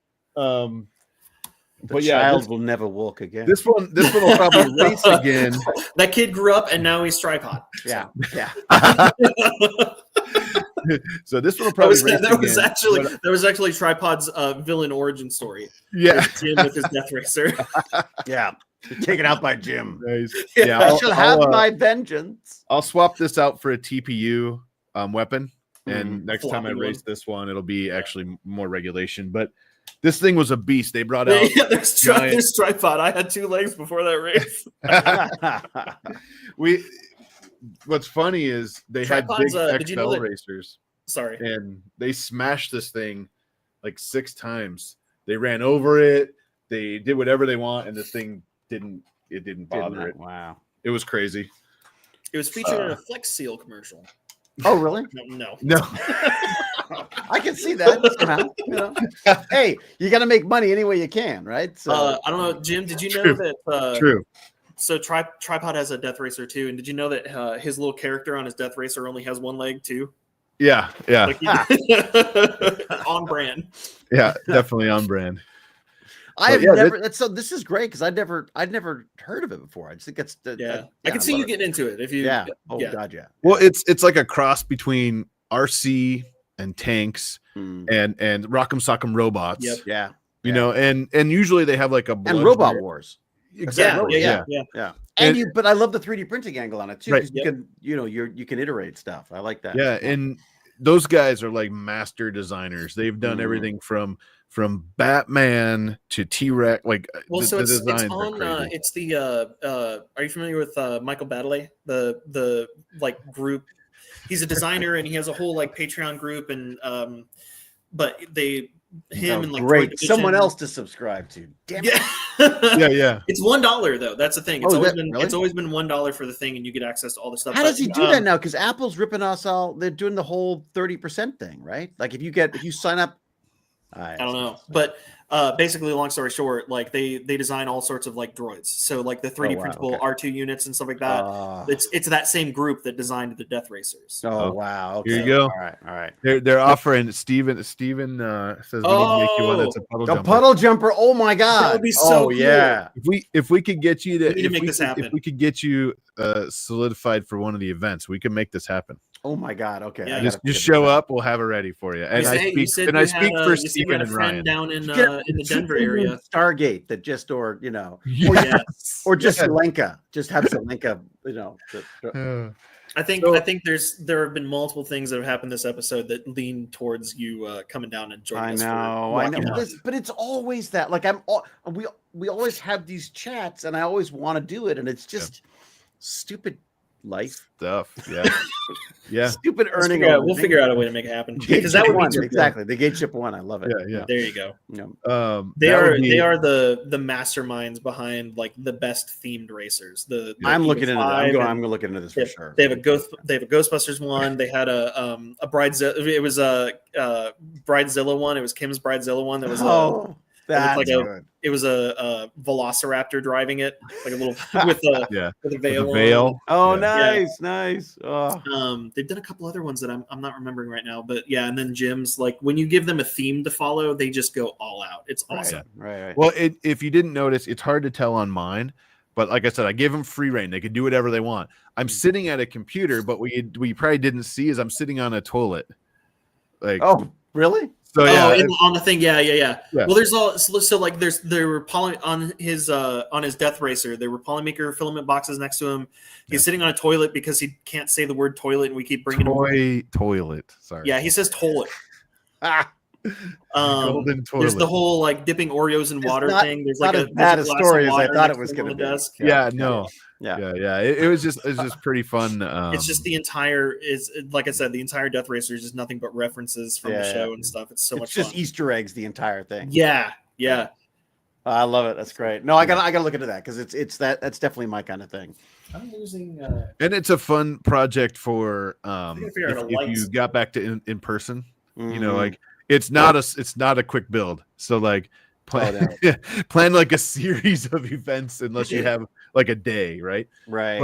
The child will never walk again. This one will probably race again. That kid grew up and now he's tripod. Yeah. So this one will probably race that again. was actually Tripod's villain origin story. Yeah, Jim with his Death Racer. Yeah, taken out by Jim. Nice. Yeah, I shall have my vengeance. I'll swap this out for a TPU weapon, and next time I race this one, it'll be actually more regulation. But this thing was a beast. They brought out there's Tripod. I had 2 legs before that race. What's funny is they Tripod's, had big did you know racers. Sorry. And they smashed this thing like 6 times. They ran over it. They did whatever they want, and this thing didn't bother it. Wow. It was crazy. It was featured in a Flex Seal commercial. Oh, really? No. I can see that somehow. Hey, you got to make money any way you can, right? So I don't know, Jim. Did you know that? True. So Tripod has a Death Racer too, and did you know that his little character on his Death Racer only has 1 leg too? Yeah. On brand. Yeah, definitely on brand. This is great because I'd never heard of it before. I just think it's I can see you getting into it if you. Yeah. Oh God, yeah. Well, it's like a cross between RC and tanks and Rock'em Sock'em Robots. Yep. Yeah. You know, and usually they have like a and Robot Wars. Exactly. Yeah. But I love the 3D printing angle on it too. Right. You can iterate stuff. I like that. Yeah, and those guys are like master designers. They've done everything from Batman to T-Rex. Like, well, so it's on. Are Are you familiar with Michael Baddeley, the like group? He's a designer and he has a whole like Patreon group, and but great someone else to subscribe to. Damn it. Yeah. It's $1 though. That's the thing. It's really? always been $1 for the thing, and you get access to all the stuff. How does he do that now? Because Apple's ripping us all. They're doing the whole 30% thing, right? Like if you sign up. I don't know, but basically, long story short, like they design all sorts of like droids. So like the 3D printable R2 units and stuff like that. It's that same group that designed the Death Racers. Oh wow! Okay. Here you go. All right. They're offering. Steven says we can make you one that's a puddle jumper. Puddle jumper. Oh my God! That would be so cool. Yeah. If we could get you to make this happen. If we could get you solidified for one of the events, we can make this happen. Oh my God! Okay, Yeah. Just show up. We'll have it ready for you. And You said I you speak had for you said you Stephen had a and friend Ryan. down in the Denver area. Stargate that just, or you know, Yes. or just Yes. Zelenka. Just have Zelenka. You know. I think there have been multiple things that have happened this episode that lean towards you coming down and joining us. I know, but it's always that. Like we always have these chats, and I always want to do it, and it's just stupid life stuff. Yeah, yeah. Stupid earning. We'll figure out a way to make it happen because that would be exactly the gate ship one. I love it. Yeah. There you go. Yeah. They are the masterminds behind like the best themed racers. I'm looking into that. I'm going to look into this for sure. They have a Ghostbusters one. They had a Bridezilla. It was a Bridezilla one. It was Kim's Bridezilla one. That was it was a Velociraptor driving it, like a little with a veil. Oh, nice. Oh. They've done a couple other ones that I'm not remembering right now, but yeah. And then Jim's like when you give them a theme to follow, they just go all out. It's awesome. Right. Well, if you didn't notice, it's hard to tell on mine, but like I said, I gave them free reign. They could do whatever they want. I'm sitting at a computer, but what you probably didn't see is I'm sitting on a toilet. Like, oh, really? So on the thing, yeah. Well, there's all so like they were on his death racer. There were Polymaker filament boxes next to him. He's sitting on a toilet because he can't say the word toilet, and we keep bringing him toilet. Sorry. Yeah, he says toilet. Golden toilet. There's the whole like dipping Oreos in water thing. There's like not as bad a story as I thought it was going to be. Desk. Yeah, no. Yeah. It was just pretty fun. It's just the entire like I said, the entire Death Racer is just nothing but references from the show and stuff. It's much just fun. Easter eggs, the entire thing. Yeah. I love it. That's great. No, I gotta look into that because that's definitely my kind of thing. I'm losing. And it's a fun project for if you got back to in person. Mm-hmm. You know, like it's not a quick build. So like plan like a series of events unless you have like a day, right? Right.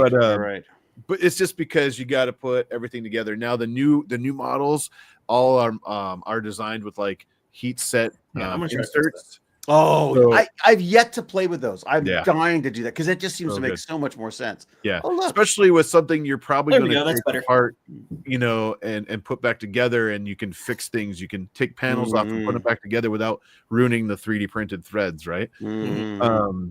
But it's just because you got to put everything together. Now the new models all are designed with like heat set inserts. Oh, so, I've yet to play with those. I'm dying to do that because it just seems to make good. So much more sense. Yeah, especially with something you're probably going to take apart, you know, and put back together, and you can fix things. You can take panels off and put them back together without ruining the 3D printed threads, right? Mm-hmm.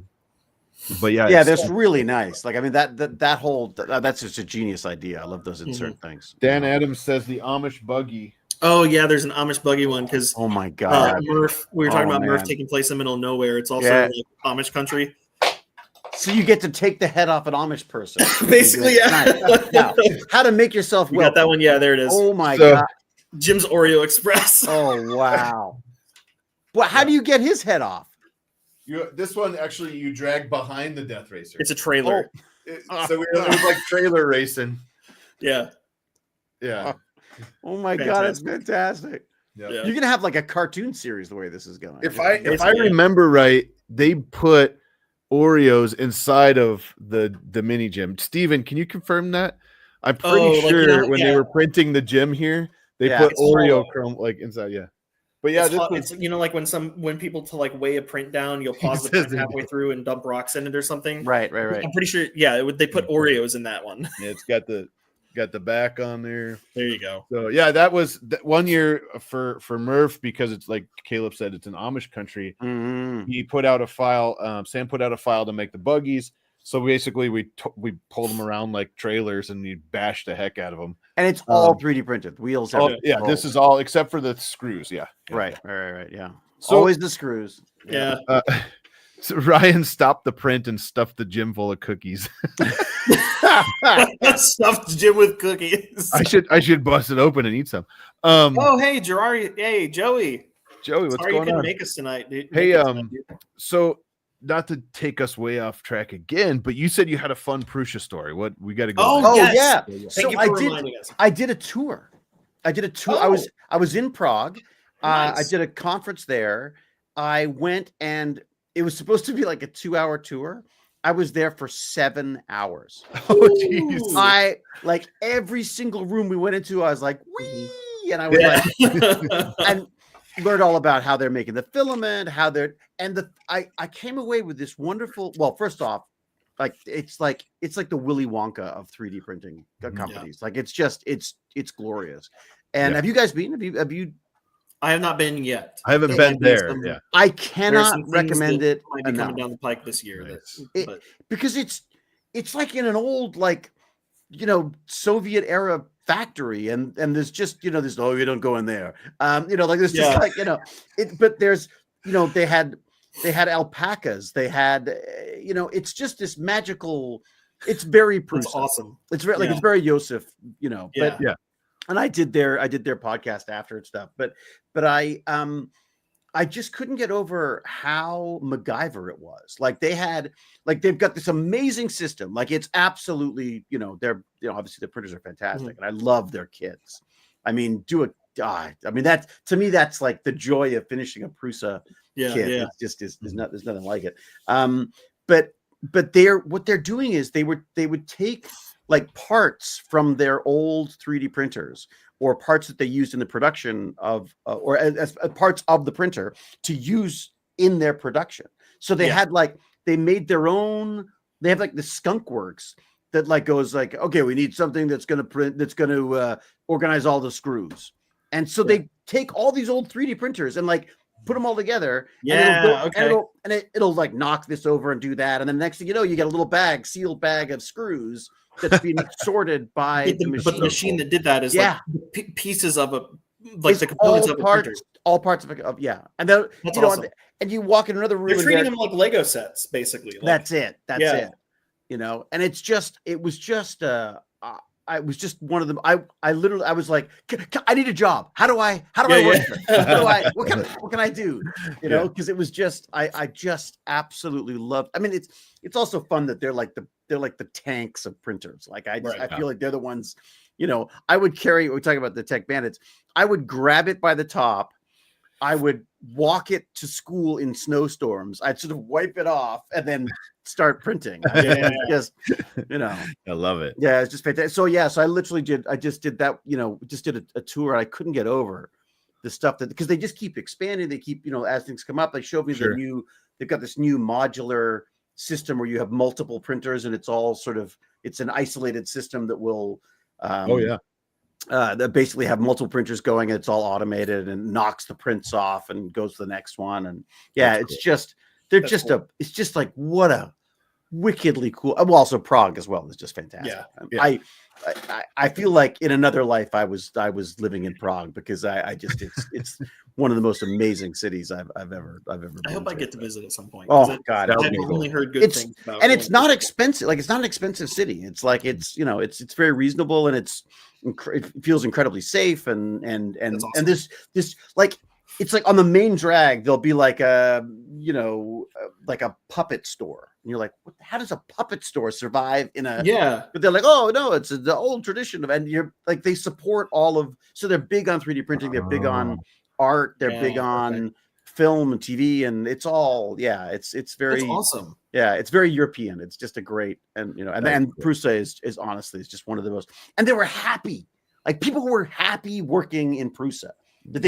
But yeah, that's really nice. Like, I mean, that's just a genius idea. I love those insert things. Dan Adams says the Amish buggy. Oh yeah, there's an Amish buggy one because oh my god, Murph. We were talking about Murph taking place in the middle of nowhere. It's also like Amish country. So you get to take the head off an Amish person. Basically, Now, how to make yourself got that one? Yeah, there it is. Oh my god, Jim's Oreo Express. Oh wow. Well, how do you get his head off? This one actually you drag behind the Death Racer. It's a trailer. So it was like trailer racing. Yeah. Oh my god, it's fantastic. Yeah. You're gonna have like a cartoon series the way this is going. If I remember right, they put Oreos inside of the mini gym. Steven, can you confirm that? I'm pretty sure when they were printing the gym here, they put Oreo chrome like inside. Yeah. But yeah, it's like when people to like weigh a print down, you'll pause the print halfway through and dump rocks in it or something. Right. I'm pretty sure. Yeah, they put Oreos in that one. Yeah, it's got the back on there. There you go. So yeah, that was 1 year for Murph because it's like Caleb said, it's an Amish country. Mm-hmm. He put out a file. Sam put out a file to make the buggies. So basically, we pulled them around like trailers and we bashed the heck out of them. And it's all 3D printed wheels. This is all except for the screws. Yeah. Right. Yeah. So, always the screws. Yeah. So Ryan stopped the print and stuffed the gym full of cookies. Stuffed Jim with cookies. I should bust it open and eat some. Hey Gerard. Hey Joey, what's going on? You couldn't make us tonight, dude. Hey, so not to take us way off track again, but you said you had a fun Prusa story. What we got to go? Oh yes. Yeah. Thank you for reminding us. I did a tour. I was in Prague. Nice. I did a conference there. I went and it was supposed to be like a 2-hour tour. I was there for 7 hours. Oh, geez. I like every single room we went into. I was like, wee, and I was like, and learned all about how they're making the filament, I came away with this wonderful. Well, first off, like it's like the Willy Wonka of 3D printing companies. Like it's just it's glorious. And have you guys been? Have you? I have not been yet. I haven't been there. I cannot recommend it. Might be coming down the pike this year. Nice. Because it's like in an old Soviet era factory, and there's just you don't go in there. Like there's just like but there's they had alpacas. They had it's just this magical. It's very Prusa. That's awesome. It's very it's very Joseph. But and I did their podcast after and stuff, but I just couldn't get over how MacGyver it was. Like they've got this amazing system. Like it's absolutely, they're obviously the printers are fantastic, and I love their kits. I mean, that to me that's like the joy of finishing a Prusa kit. It's just there's nothing like it. But what they're doing is they would take like parts from their old 3D printers or parts that they used in the production of, or as parts of the printer to use in their production. So they had they made their own. They have like the Skunk Works that like goes like, okay, we need something that's going to print, that's going to organize all the screws, and so they take all these old 3D printers and like put them all together. And it'll like knock this over and do that, and then next thing you know, you get a little sealed bag of screws that's being sorted by the machine. But the machine that did that is like pieces of the components of all parts of and then that's awesome. And you walk in another room. They're treating them like Lego sets, basically. That's it. And it was just I was just one of them. I literally was like, I need a job. How do I work here? What can I do? Because it was just I just absolutely loved. I mean, it's also fun that they're like the tanks of printers. Like I feel like they're the ones. I would carry. We talk about the tech bandits. I would grab it by the top. I would walk it to school in snowstorms. I'd sort of wipe it off and then start printing. I love it. Yeah, it's just fantastic. So I literally did that, just did a tour. I couldn't get over the stuff because they just keep expanding. They keep, as things come up, they showed me they've got this new modular system where you have multiple printers and it's all it's an isolated system that will, that basically have multiple printers going. And it's all automated and knocks the prints off and goes to the next one. And it's just like, what a wickedly cool. Well, also Prague as well is just fantastic. I feel like in another life I was living in Prague because I just it's one of the most amazing cities I've ever been. I hope I get to visit at some point. Oh God, I've only heard good things about. And it's not expensive. Like it's not an expensive city. It's like it's very reasonable and it feels incredibly safe and awesome. And this like. It's like on the main drag, there'll be like a puppet store. And you're like, how does a puppet store survive in a, but they're like, oh no, it's the old tradition of, and you're like, they support so they're big on 3D printing. They're big on art. They're big on film and TV. And it's all, it's very awesome. Yeah. It's very European. It's just a great, and Prusa is honestly, it's just one of the most, and they were happy. Like people were happy working in Prusa. That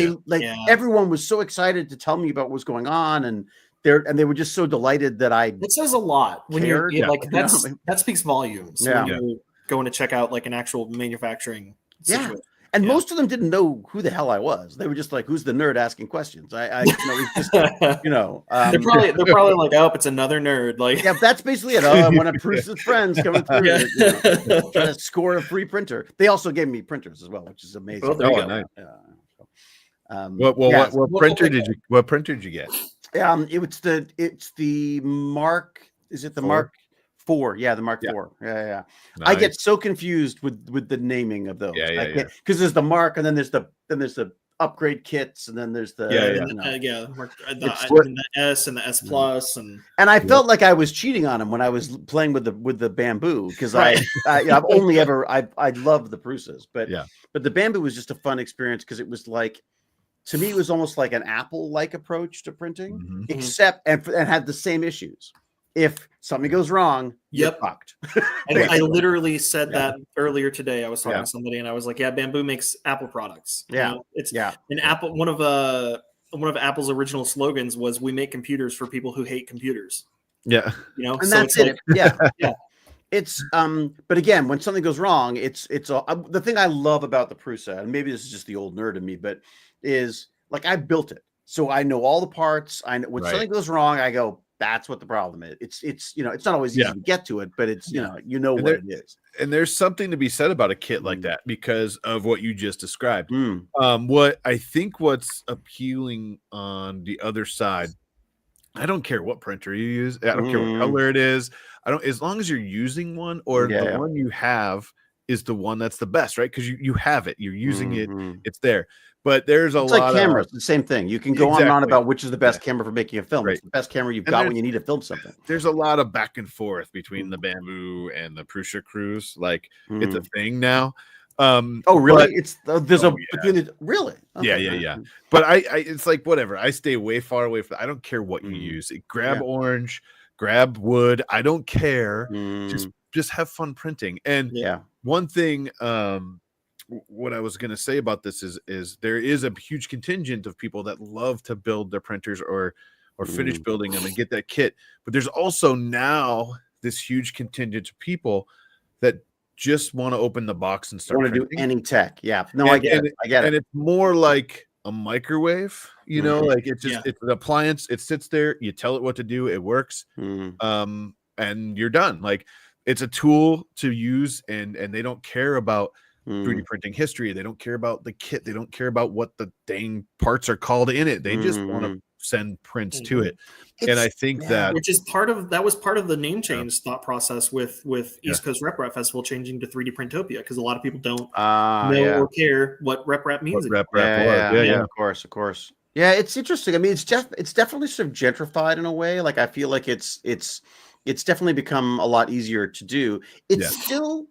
everyone was so excited to tell me about what was going on, and they were just so delighted that It says a lot when you're like that speaks volumes. When you're going to check out like an actual manufacturing situation. And most of them didn't know who the hell I was. They were just like, "Who's the nerd asking questions?" They're probably like, "Oh, it's another nerd." Like, that's basically it. Oh, I'm one of Prusa's friends coming through, trying to score a free printer. They also gave me printers as well, which is amazing. Oh, there you go. Nice. What printer did you get? It's the Mark. Is it the Mark IV? Yeah, the Mark IV. Yeah. Nice. I get so confused with the naming of those. Because there's the Mark, and then there's the upgrade kits, and then there's the the S and the S Plus, and I felt like I was cheating on him when I was playing with the Bamboo because I've only ever I love the Prusas, but the Bamboo was just a fun experience because it was like. To me, it was almost like an Apple-like approach to printing, except and had the same issues. If something goes wrong, you're fucked. I literally said that earlier today. I was talking to somebody, and I was like, "Yeah, Bamboo makes Apple products. It's an Apple. One of Apple's original slogans was, "We make computers for people who hate computers." Yeah. You know, And so that's it's it. Yeah. yeah. It's but again, when something goes wrong, it's all the thing I love about the Prusa, and maybe this is just the old nerd in me, but is like I built it, so I know all the parts. I know when Right. something goes wrong, I go, that's what the problem is. It's you know, it's not always easy Yeah. to get to it, but it's Yeah. you know And what it is. And there's something to be said about a kit like that because of what you just described. Mm. What I think what's appealing on the other side, I don't care what printer you use. I don't care what color it is. I don't, as long as you're using one or the one you have is the one that's the best, right? Because you have it, you're using it, it's there. But there's a It's lot like cameras, of the same thing. You can go on and on about which is the best camera for making a film. Right. It's the best camera you've And got when you need to film something. there's a lot of back and forth between the Bamboo and the Prusa Cruise. Like it's a thing now. Oh, really? There's a really? Okay. Yeah. But I it's like whatever. I stay way far away from. I don't care what you use. Grab orange, grab wood. I don't care. Just have fun printing. And one thing, what I was going to say about this is there is a huge contingent of people that love to build their printers or finish building them and get that kit. But there's also now this huge contingent of people that just want to open the box and start want to do any tech. Yeah. No, I get it. And it's more like a microwave, you know, like it's just it's an appliance. It sits there, you tell it what to do, it works. And you're done. Like it's a tool to use, and they don't care about 3D printing history. They don't care about the kit. They don't care about what the dang parts are called in it. They just want to send prints to it. And I think that which is part of the name change thought process with East Coast Rep Rap Festival changing to 3D Printopia, because a lot of people don't know or care what Rep Rap means. Of course. Yeah, it's interesting. I mean, it's definitely sort of gentrified in a way. Like I feel like it's definitely become a lot easier to do. It's still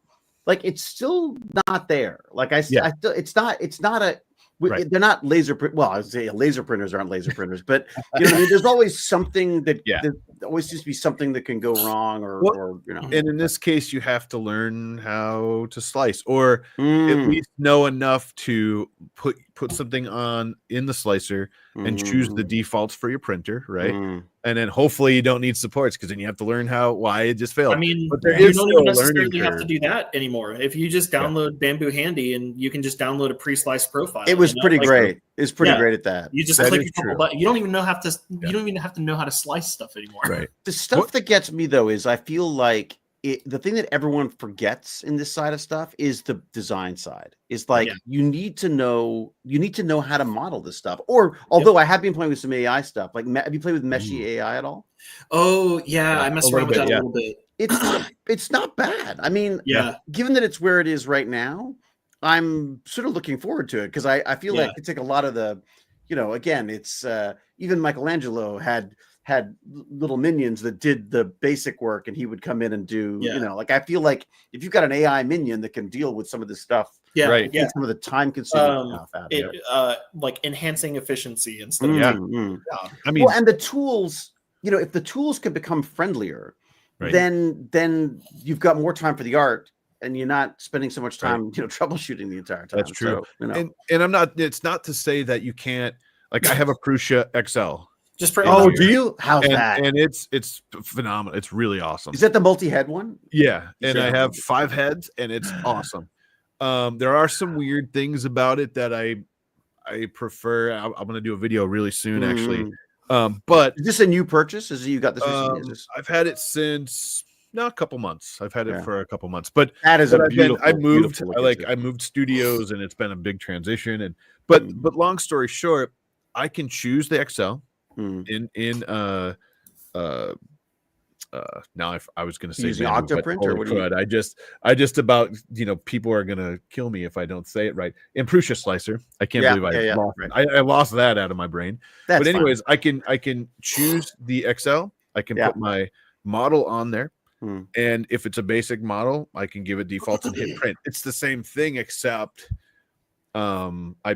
like it's still not there. Like I still it's not a they're not laser print. Well, I would say laser printers aren't laser printers, but you know, I mean, there's always something that there always seems to be something that can go wrong, or you know. And in this case, you have to learn how to slice, or at least know enough to put something on in the slicer and choose the defaults for your printer, right? And then hopefully you don't need supports, because then you have to learn why it just failed. I mean, but there you is don't still even a learning necessarily have curve. to do that anymore. If you just download Bamboo Handy, and you can just download a pre-sliced profile. It was pretty great. It's pretty great at that. You just click a couple buttons. You don't even know you don't even have to know how to slice stuff anymore. Right. The stuff that gets me though is I feel like the thing that everyone forgets in this side of stuff is the design side. Is like you need to know how to model this stuff. Or although I have been playing with some AI stuff, like have you played with Meshy AI at all? Oh yeah, I messed around with that a little bit. It's not bad. I mean, given that it's where it is right now, I'm sort of looking forward to it, because I feel like it's like a lot of the, you know, again, it's even Michelangelo had little minions that did the basic work, and he would come in and do, you know, like I feel like if you've got an AI minion that can deal with some of this stuff, some of the time consuming stuff out there, like enhancing efficiency instead of I mean, well, and the tools, you know, if the tools could become friendlier, then you've got more time for the art, and you're not spending so much time, you know, troubleshooting the entire time. That's true. So, you know. And I'm not. It's not to say that you can't. Like I have a Prusa XL. Just print. Oh, do you? How's that? And it's phenomenal. It's really awesome. Is that the multi-head one? Yeah, and I have 5 heads, and it's awesome. There are some weird things about it that I prefer. I'm going to do a video really soon, actually. But is this a new purchase? Is it you got this recently? I've had it since a couple months. I've had it for a couple months. But that is beautiful. I moved studios, and it's been a big transition. And but long story short, I can choose the XL now I was going to say using Octoprint, or what do you? I just about, you know, people are going to kill me if I don't say it right. And Prusa Slicer, I can't believe I lost it. I lost that out of my brain. But anyways, fine. I can choose the XL. I can put my model on there, and if it's a basic model, I can give it defaults and hit print. It's the same thing, except I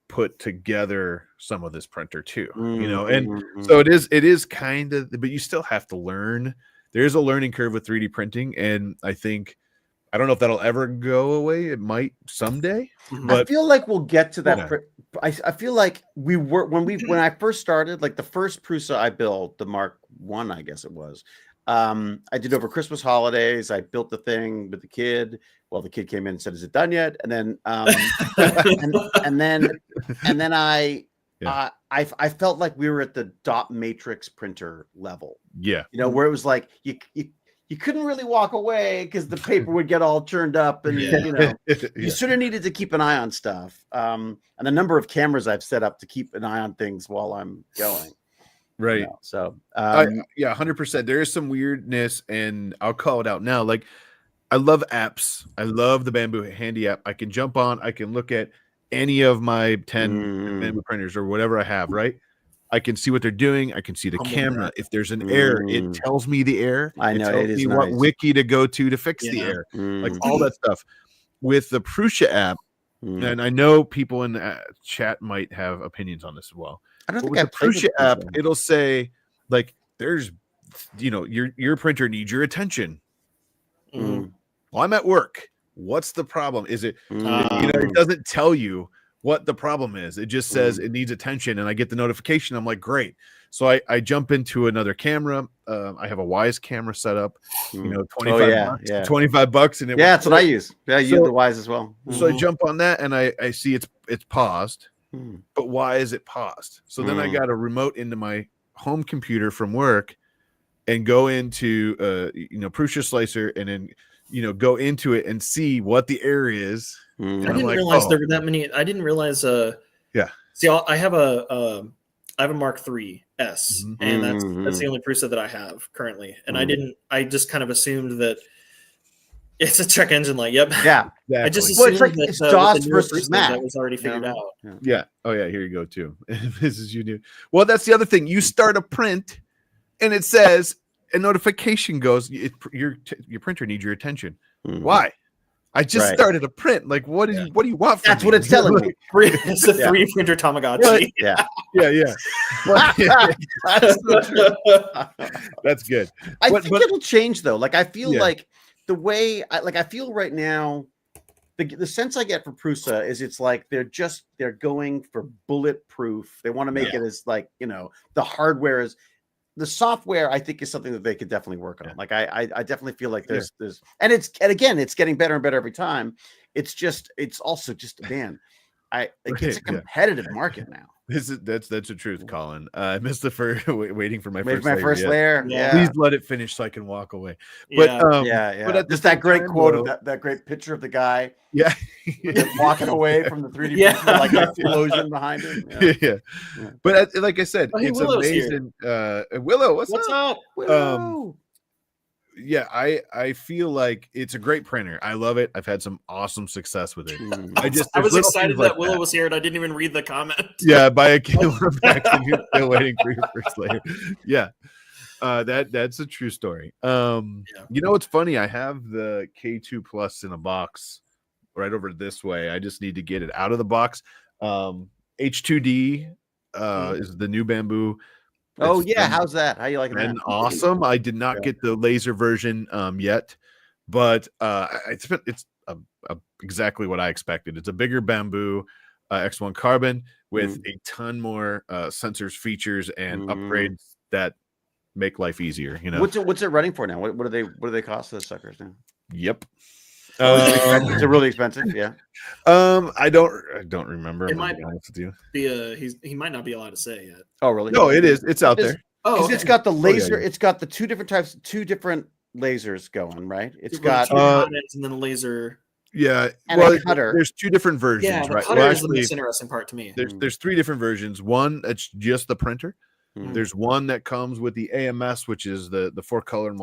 put together some of this printer too, you know, and so it is kind of, but you still have to learn. There's a learning curve with 3D printing, and I don't know if that'll ever go away. It might someday, but I feel like we'll get to that. I feel like we were when I first started, like the first Prusa I built, the Mark 21, I guess it was. I did over Christmas holidays. I built the thing with the kid. Well, the kid came in and said, "Is it done yet?" And then, and then I felt like we were at the dot matrix printer level. Yeah, where it was like you couldn't really walk away because the paper would get all churned up, and you sort of needed to keep an eye on stuff. And the number of cameras I've set up to keep an eye on things while I'm going. Right. So, 100%. There is some weirdness, and I'll call it out now. Like, I love apps. I love the Bamboo Handy app. I can jump on. I can look at any of my 10 Bamboo printers or whatever I have. Right. I can see what they're doing. I can see the camera. If there's an error, it tells me the error. I know it tells me what wiki to go to fix the error. Like all that stuff. With the Prusa app, and I know people in the chat might have opinions on this as well. I don't think with the Prusa app, it'll say like, "There's, your printer needs your attention." Well, I'm at work. What's the problem? Is it? It doesn't tell you what the problem is. It just says it needs attention, and I get the notification. I'm like, great. So I jump into another camera. I have a Wise camera set up. $25, and that's what I use. Yeah, I use the Wise as well. So I jump on that, and I see it's paused. But why is it paused? So then I got a remote into my home computer from work, and go into Prusa Slicer, and then go into it and see what the error is. I didn't realize there were that many. I didn't realize. See, I have a Mark III S, and that's the only Prusa that I have currently. And I just kind of assumed that it's a check engine light. Yep. Yeah. Exactly. I just assumed it's DOS versus Mac. That was already figured out. Yeah. Oh yeah. Here you go too. This is you new. Well, that's the other thing. You start a print, and it says a notification goes. Your printer needs your attention. Why? I just started a print. Like, what do you want from That's what it's telling me. It's a 3 printer Tamagotchi. Yeah. That's good. I think it'll change though. Like, I feel like the way I feel right now, the sense I get for Prusa is it's like they're going for bulletproof. They want to make it as like, the hardware is. The software, I think, is something that they could definitely work on. Like, I definitely feel like there's, and again, it's getting better and better every time. It's also just, man, it's a competitive market now. That's the truth, Colin. I missed the first waiting for my first layer. Yeah. Please let it finish so I can walk away. But But just that great quote of that great picture of the guy. Yeah. Walking away from the 3D picture, like an explosion behind him. Yeah. But like I said, it's Willow's amazing. Willow, what's up? Willow. I feel like it's a great printer. I love it. I've had some awesome success with it. I was excited that Willow was here, and I didn't even read the comment. Yeah, buy a killer back, and you're still waiting for your first layer. Yeah, that's a true story. What's funny? I have the K2 Plus in a box right over this way. I just need to get it out of the box. H2D is the new Bamboo. How's that? How you liking that? And awesome. I did not get the laser version yet, but it's exactly what I expected. It's a bigger Bamboo X1 carbon with a ton more sensors, features, and upgrades that make life easier. What's it running for now? What do they cost those suckers now? Yep. Is it really expensive? Yeah. I don't remember. It might be he might not be allowed to say yet. Oh, really? No, it is. It's out there. Oh, okay. It's got the laser. It's got the two different lasers going, right? It's got and then a laser. Yeah. And a cutter. There's two different versions, yeah, the right? cutter is the most interesting part to me. There's three different versions. One that's just the printer. There's one that comes with the AMS, which is the 4-color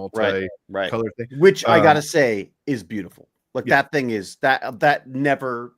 color thing, which I gotta say is beautiful. Like that thing is that never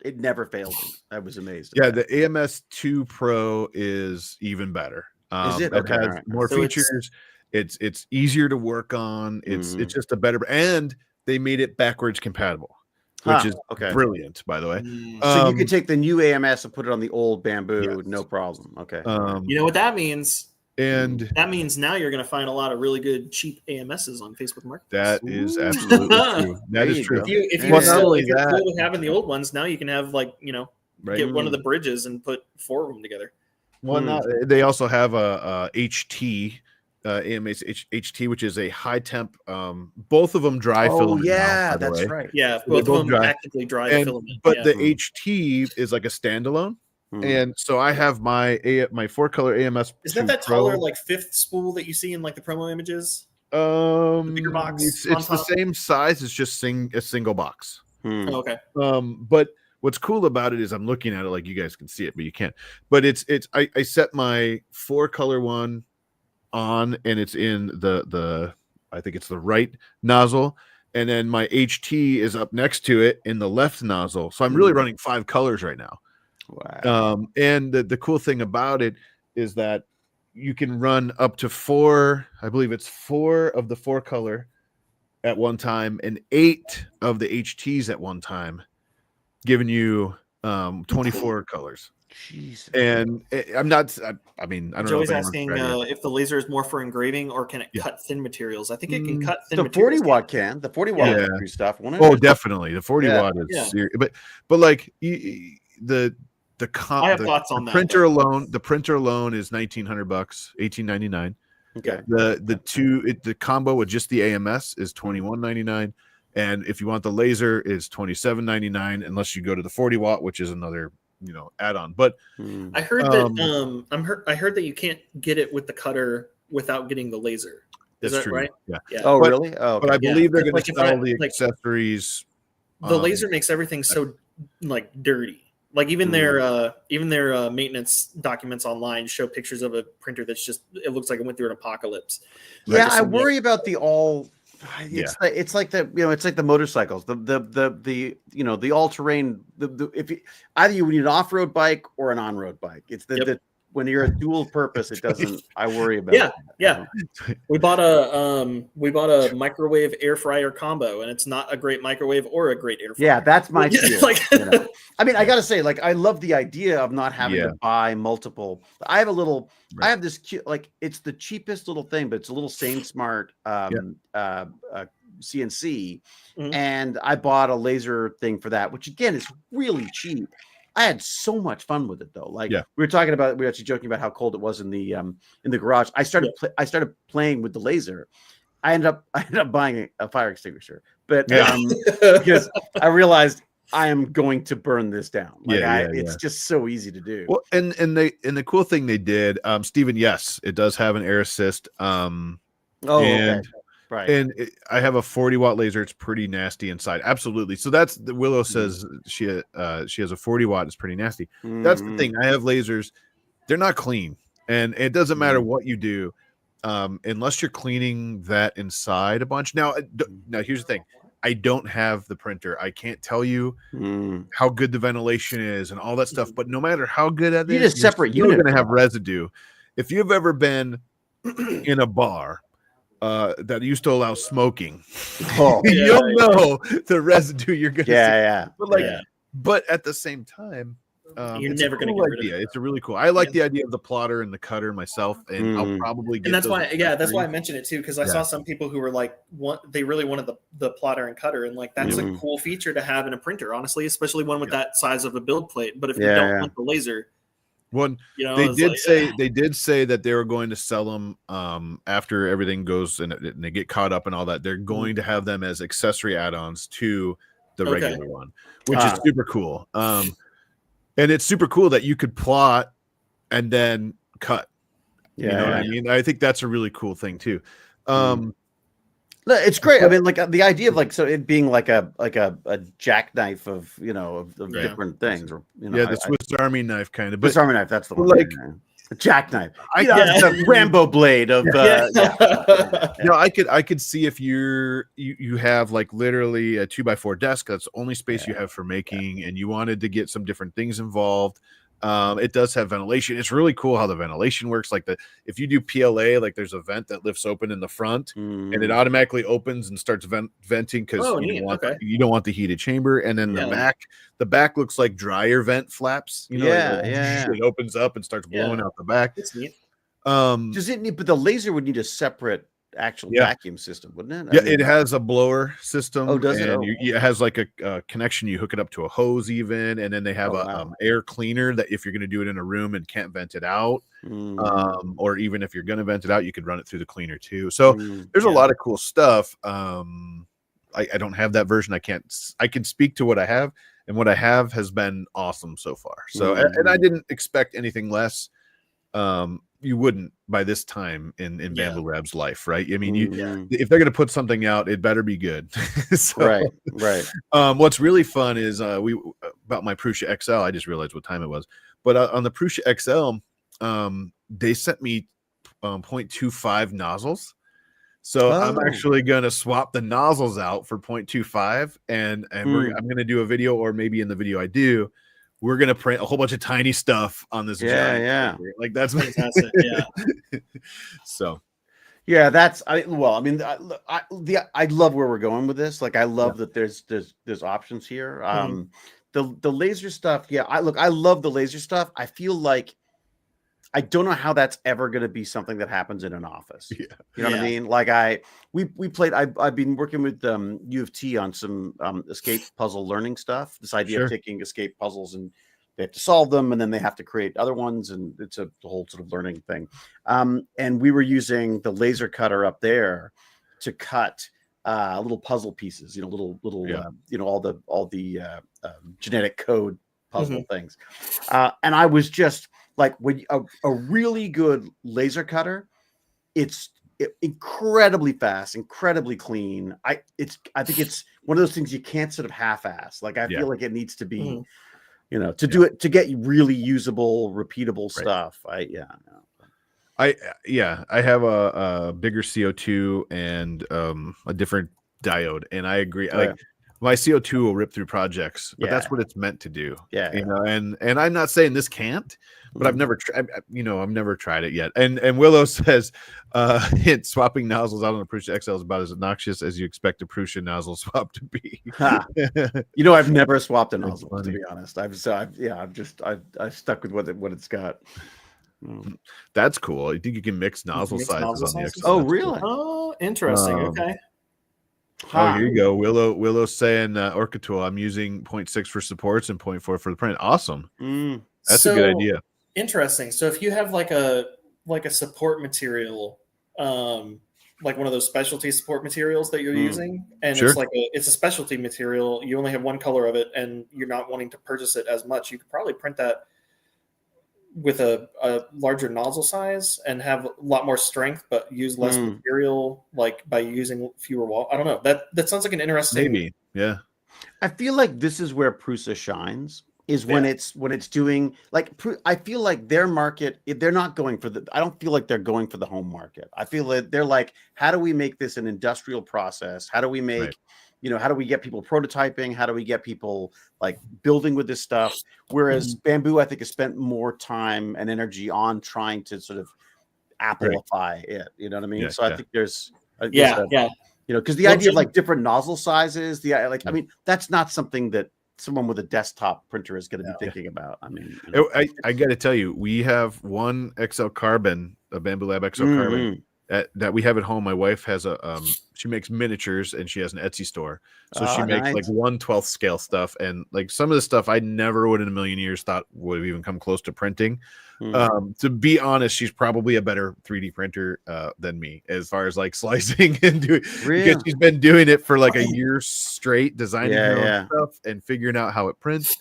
failed me. I was amazed. Yeah, the AMS 2 Pro is even better. Is it? It has more features. It's easier to work on. It's just a better, and they made it backwards compatible, which is brilliant, by the way. So you could take the new AMS and put it on the old Bamboo, no problem. Okay. You know what that means? And that means now you're going to find a lot of really good cheap AMSs on Facebook Marketplace. That is absolutely true. That is true. If you're cool with having the old ones, now you can have get one of the bridges and put 4 of them together. Well, they also have a HT AMS HT, which is a high temp. Both of them dry filament. Yeah, now, by the that's way. right. Yeah, They're both of them dry. actively dry the filament. But yeah. the HT is like a standalone. And so I have my 4-color AMS. Is that taller like fifth spool that you see in like the promo images? The bigger box. It's the same size. It's just a single box. Oh, okay. But what's cool about it is I'm looking at it like you guys can see it, but you can't. But I set my 4-color one on, and it's in the I think it's the right nozzle, and then my HT is up next to it in the left nozzle. So I'm really running 5 colors right now. Wow. And the cool thing about it is that you can run up to 4. I believe it's 4 of the 4-color at one time and 8 of the HTs at one time, giving you 24 colors. Jesus. And I'm not. I mean, I don't Joey's know. asking if the laser is more for engraving or can it cut thin materials? I think it can cut thin the materials. 40 watt can. The 40 watt can do stuff. Oh, definitely. The 40 watt is serious. But like the I have thoughts on that. Printer alone, the printer alone is $1,900, $1,899. Okay. The combo with just the AMS is $21.99. And if you want the laser, is $27.99, unless you go to the 40 watt, which is another add-on. But I heard that I heard that you can't get it with the cutter without getting the laser. Is that true, right? Yeah. Oh, really? Oh, okay. But I believe they're going Like to if sell the like, accessories. The laser makes everything so like dirty. Like even their maintenance documents online show pictures of a printer that's just, it looks like it went through an apocalypse. Yeah, I worry about the all. It's like the motorcycles, the all terrain. If either you need an off road bike or an on road bike, it's when you're a dual purpose, it doesn't. I worry about. Yeah. We bought a microwave air fryer combo, and it's not a great microwave or a great air fryer. Yeah, that's my fear. Like, I mean, I gotta say, like, I love the idea of not having to buy multiple. I have a little. Right. I have this cute, like, it's the cheapest little thing, but it's a little Sane Smart CNC, and I bought a laser thing for that, which again is really cheap. I had so much fun with it though. Like we were actually joking about how cold it was in the garage. I started playing with the laser. I ended up buying a fire extinguisher, but because I realized I am going to burn this down. Like it's just so easy to do. Well, and the cool thing they did, Steven, yes, it does have an air assist. Okay. Right. And I have a 40 watt laser. It's pretty nasty inside. Absolutely. So that's the Willow says she has a 40 watt. It's pretty nasty. That's the thing. I have lasers. They're not clean, and it doesn't matter what you do, unless you're cleaning that inside a bunch. Now here's the thing. I don't have the printer. I can't tell you how good the ventilation is and all that stuff. But no matter how good at it, you need a separate unit. You're going to have residue. If you've ever been in a bar that used to allow smoking, you'll know the residue you're going to see. But at the same time, you're never going to get rid of it. It's a really cool. I like the idea of the plotter and the cutter myself, and I'll probably get. And that's why I mentioned it too, because I saw some people who were like, they really wanted the plotter and cutter, and like that's a cool feature to have in a printer, honestly, especially one with that size of a build plate. But if you don't want the laser. They did say that they were going to sell them after everything goes and they get caught up and all that. They're going to have them as accessory add-ons to the regular one, which is super cool. And it's super cool that you could plot and then cut. You know what I mean? I think that's a really cool thing too. It's great. I mean, like the idea of it being like a jackknife of different things, or the Swiss Army knife kind of. Swiss Army knife, that's the one. Like a jackknife, the Rambo blade of. I could see if you have like literally a 2x4 desk. That's the only space you have for making, and you wanted to get some different things involved. It does have ventilation. It's really cool how the ventilation works. Like if you do PLA, like there's a vent that lifts open in the front and it automatically opens and starts venting because you don't want the heated chamber. And then the back looks like dryer vent flaps. It opens up and starts blowing out the back. It's neat. Does it need? But the laser would need a separate actual vacuum system, wouldn't it? Yeah, it has a blower system. Oh, does it? And it has like a connection. You hook it up to a hose even, and then they have air cleaner that if you're going to do it in a room and can't vent it out, or even if you're going to vent it out, you could run it through the cleaner too. So there's a lot of cool stuff. I don't have that version. I can speak to what I have, and what I have has been awesome so far. So, and I didn't expect anything less. You wouldn't by this time in Bamboo Lab's life, right? I mean, if they're going to put something out, it better be good. So, right. What's really fun is about my Prusa XL. I just realized what time it was, but on the Prusa XL, they sent me 0.25 nozzles. So I'm actually going to swap the nozzles out for 0.25, and I'm going to do a video, or maybe in the video I do, we're going to print a whole bunch of tiny stuff on this. Like that's fantastic. So that's I love where we're going with this. Like I love that there's options here. The laser stuff. I love the laser stuff. I feel like I don't know how that's ever going to be something that happens in an office. You know what I mean? Like I've been working with U of T on some escape puzzle learning stuff. This idea of taking escape puzzles and they have to solve them, and then they have to create other ones, and it's a whole sort of learning thing. And we were using the laser cutter up there to cut little puzzle pieces. Little all the genetic code puzzle things. And I was just like, when a really good laser cutter, it's incredibly fast, incredibly clean. I think it's one of those things you can't sort of half-ass. Like I feel like it needs to be, do it to get really usable, repeatable stuff. I have a bigger CO2 and a different diode, and I agree. My CO2 will rip through projects, but that's what it's meant to do. And I'm not saying this can't, but I've never tried. I've never tried it yet. And Willow says, hint: swapping nozzles out on a Prusa XL is about as obnoxious as you expect a Prusa nozzle swap to be. I've never swapped a nozzle, to be honest. I've stuck with what it's got. That's cool. I think you can mix nozzle sizes on the XL. Oh, really? Oh, interesting. Okay. Oh, here you go. Willow saying, Orcatul, I'm using 0.6 for supports and 0.4 for the print. Awesome. That's a good idea. Interesting. So if you have like a support material, like one of those specialty support materials that you're using, and it's a specialty material, you only have one color of it, and you're not wanting to purchase it as much, you could probably print that with a larger nozzle size and have a lot more strength, but use less material, like by using fewer wall. I don't know. That sounds like an interesting. Maybe. Yeah. I feel like this is where Prusa shines, is when it's doing like, I feel like their market, they're not going for I don't feel like they're going for the home market. I feel like they're like, how do we make this an industrial process? How do we make, how do we get people prototyping? How do we get people like building with this stuff? Whereas Bamboo, I think, has spent more time and energy on trying to sort of amplify it. You know what I mean? So I think there's because the idea of like different nozzle sizes, I mean, that's not something that someone with a desktop printer is going to be thinking about. I mean, I got to tell you, we have one XL Carbon, a Bamboo Lab XL Carbon. That we have at home. My wife has she makes miniatures, and she has an Etsy store. So she makes like 1/12 scale stuff, and like some of the stuff I never would in a million years thought would have even come close to printing. To be honest, she's probably a better 3D printer than me as far as like slicing and doing, because she's been doing it for like a year straight, designing her own stuff and figuring out how it prints.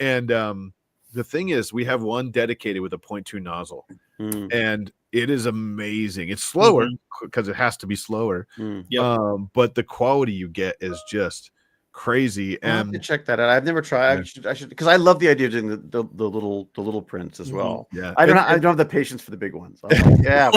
And the thing is, we have one dedicated with a 0.2 nozzle, and it is amazing. It's slower because it has to be slower. But the quality you get is just crazy. I have to check that out. I've never tried. I should because I love the idea of doing the little prints as well. I don't have the patience for the big ones. Like,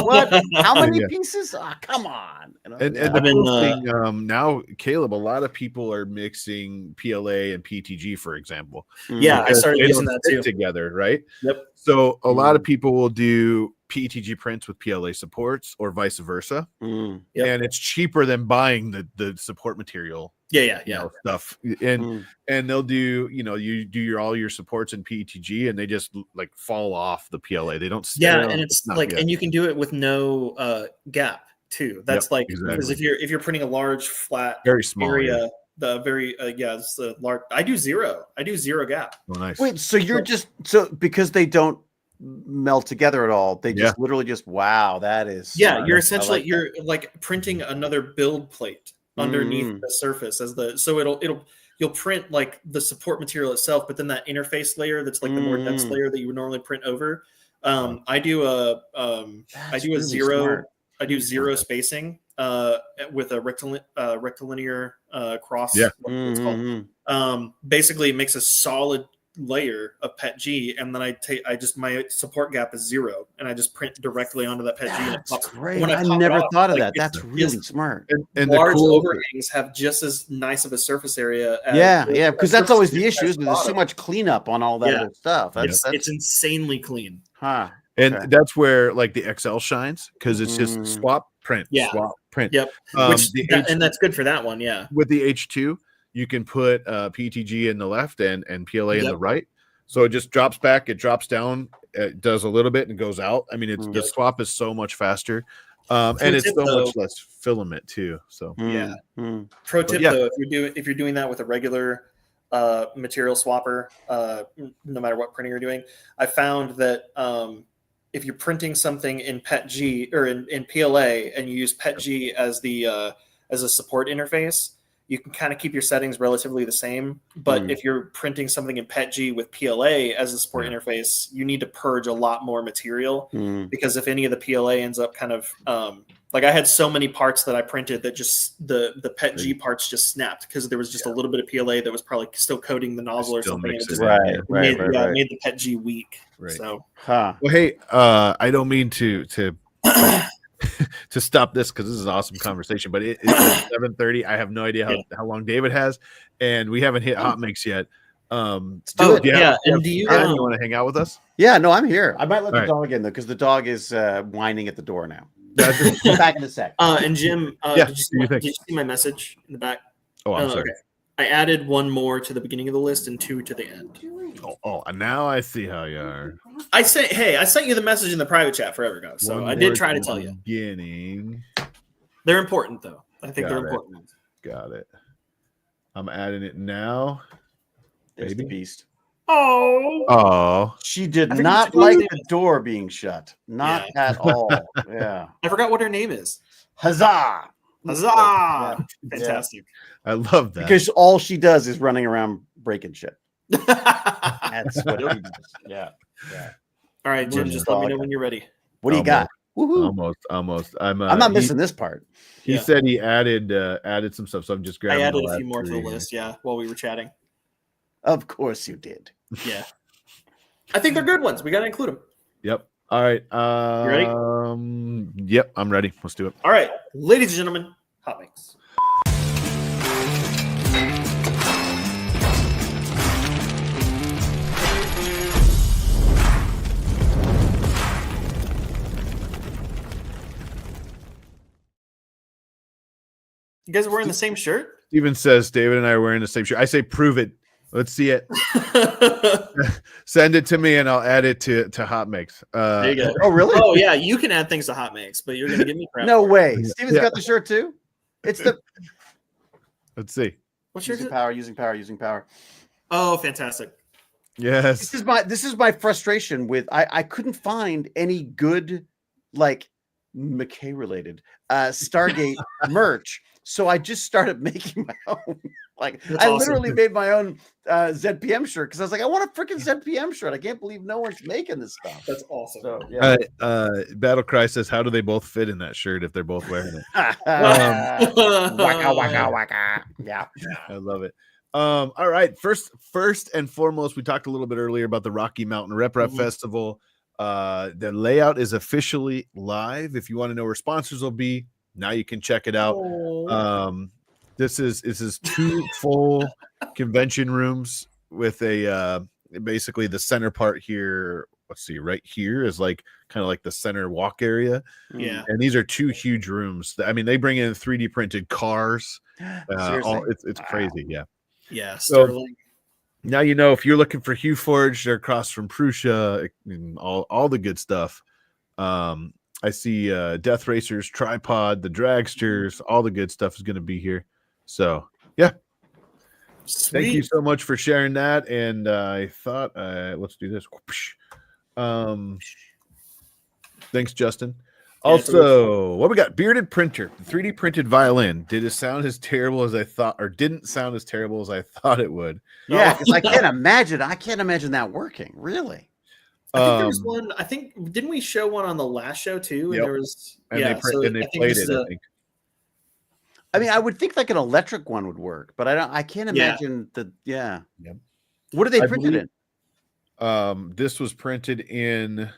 what? How many pieces? Come on. And the cool thing, now, Caleb, a lot of people are mixing PLA and PTG, for example. I started using that too together, right? Yep. So a lot of people will do PETG prints with PLA supports or vice versa. And it's cheaper than buying the support material. Stuff. And they'll do, you do all your supports in PETG, and they just like fall off the PLA. They don't and it's like, and you can do it with no gap. too. That's because if you're printing a large flat very small area, the very it's the large. I do zero gap. Oh, nice. Wait, so you're just because they don't melt together at all, they just literally just that is you're essentially you're like printing another build plate underneath the surface you'll print like the support material itself, but then that interface layer that's like the more dense layer that you would normally print over. I do zero spacing with a rectilinear cross. It's called. Basically, it makes a solid layer of PETG, and then my support gap is 0, and I just print directly onto that PETG. That's great. I never thought of that. That's really smart. And large overhangs have just as nice of a surface area. Because that's always the issue. There's so much cleanup on all that other stuff. It's insanely clean. And that's where like the XL shines, because it's just swap print. Swap print. Yep. And that's good for that one. Yeah. With the H2, you can put PTG in the left and PLA in the right. So it just drops back, it drops down, it does a little bit and goes out. I mean, the swap is so much faster. And it's so much less filament too. So Pro tip though, if you're doing that with a regular material swapper, no matter what printing you're doing, I found that if you're printing something in PETG or in PLA and you use PETG as a support interface, you can kind of keep your settings relatively the same. But if you're printing something in PETG with PLA as a support interface, you need to purge a lot more material, because if any of the PLA ends up kind of like I had so many parts that I printed that just the PETG parts just snapped because there was just a little bit of PLA that was probably still coating the nozzle or something. And it just made the PETG weak. Right. So, well, hey, I don't mean to to stop this because this is an awesome conversation, but it's 7:30. I have no idea how long David has, and we haven't hit HotMakes yet. Do you want to hang out with us? Yeah, no, I'm here. I might let the dog in though, because the dog is whining at the door now. Back in a sec. And Jim, did you see my message in the back? Oh, I'm sorry. Okay. I added one more to the beginning of the list and 2 to the end. Oh, and now I see how you are. I sent you the message in the private chat forever ago, so I did try to tell you. Beginning. They're important, though. I think they're important. Got it. I'm adding it now. There's the beast. Oh. She did not like the door being shut. Not at all. Yeah. I forgot what her name is. Huzzah! Huzzah! Fantastic. I love that. Because all she does is running around breaking shit. That's what it is. Yeah. All right, Jim, just let me know when you're ready. What do you got? Woohoo. Almost. I'm not missing this part. He said he added some stuff, so I'm just grabbing. I added a few more to the list, while we were chatting. Of course you did. Yeah. I think they're good ones. We got to include them. Yep. All right. You ready? Yep, I'm ready. Let's do it. All right. Ladies and gentlemen, HotMakes. You guys are wearing the same shirt? Steven says David and I are wearing the same shirt. I say prove it. Let's see it. Send it to me and I'll add it to HotMakes. There you go. Oh, really? Oh, yeah. You can add things to HotMakes, but you're going to give me crap. No way. Steven's got the shirt too? It's the. Let's see. What's your using power. Oh, fantastic. Yes. This is my frustration with I couldn't find any good like McKay related Stargate merch. So I just started making my own. That's awesome. Literally made my own ZPM shirt because I was like, I want a freaking ZPM shirt. I can't believe no one's making this stuff. That's awesome. So, Battle Cry says, how do they both fit in that shirt if they're both wearing it? Waka waka. Yeah. I love it. All right. First and foremost, we talked a little bit earlier about the Rocky Mountain Rep Festival. The layout is officially live. If you want to know where sponsors will be, now you can check it out. This is 2 full convention rooms with a basically the center part here. Let's see, right here is like kind of like the center walk area. Yeah, and these are 2 huge rooms. I mean, they bring in 3D printed cars. It's crazy. Yeah. So now you know if you're looking for Hugh Forge, they're across from Prusa and all the good stuff. I see Death Racers, Tripod, the Dragsters, all the good stuff is going to be here. So yeah, Sweet. thank you so much for sharing that. And I thought, let's do this. Thanks, Justin. Also, what we got? Bearded printer, 3D printed violin. Did it sound as terrible as I thought, or didn't sound as terrible as I thought it would? Yeah, because I can't imagine that working. Really. I think there was one. I think didn't we show one on the last show too? And there was and they played it. I think. I mean, I would think like an electric one would work, but I can't imagine the. Yeah. Yep. What are they printed in? This was printed in.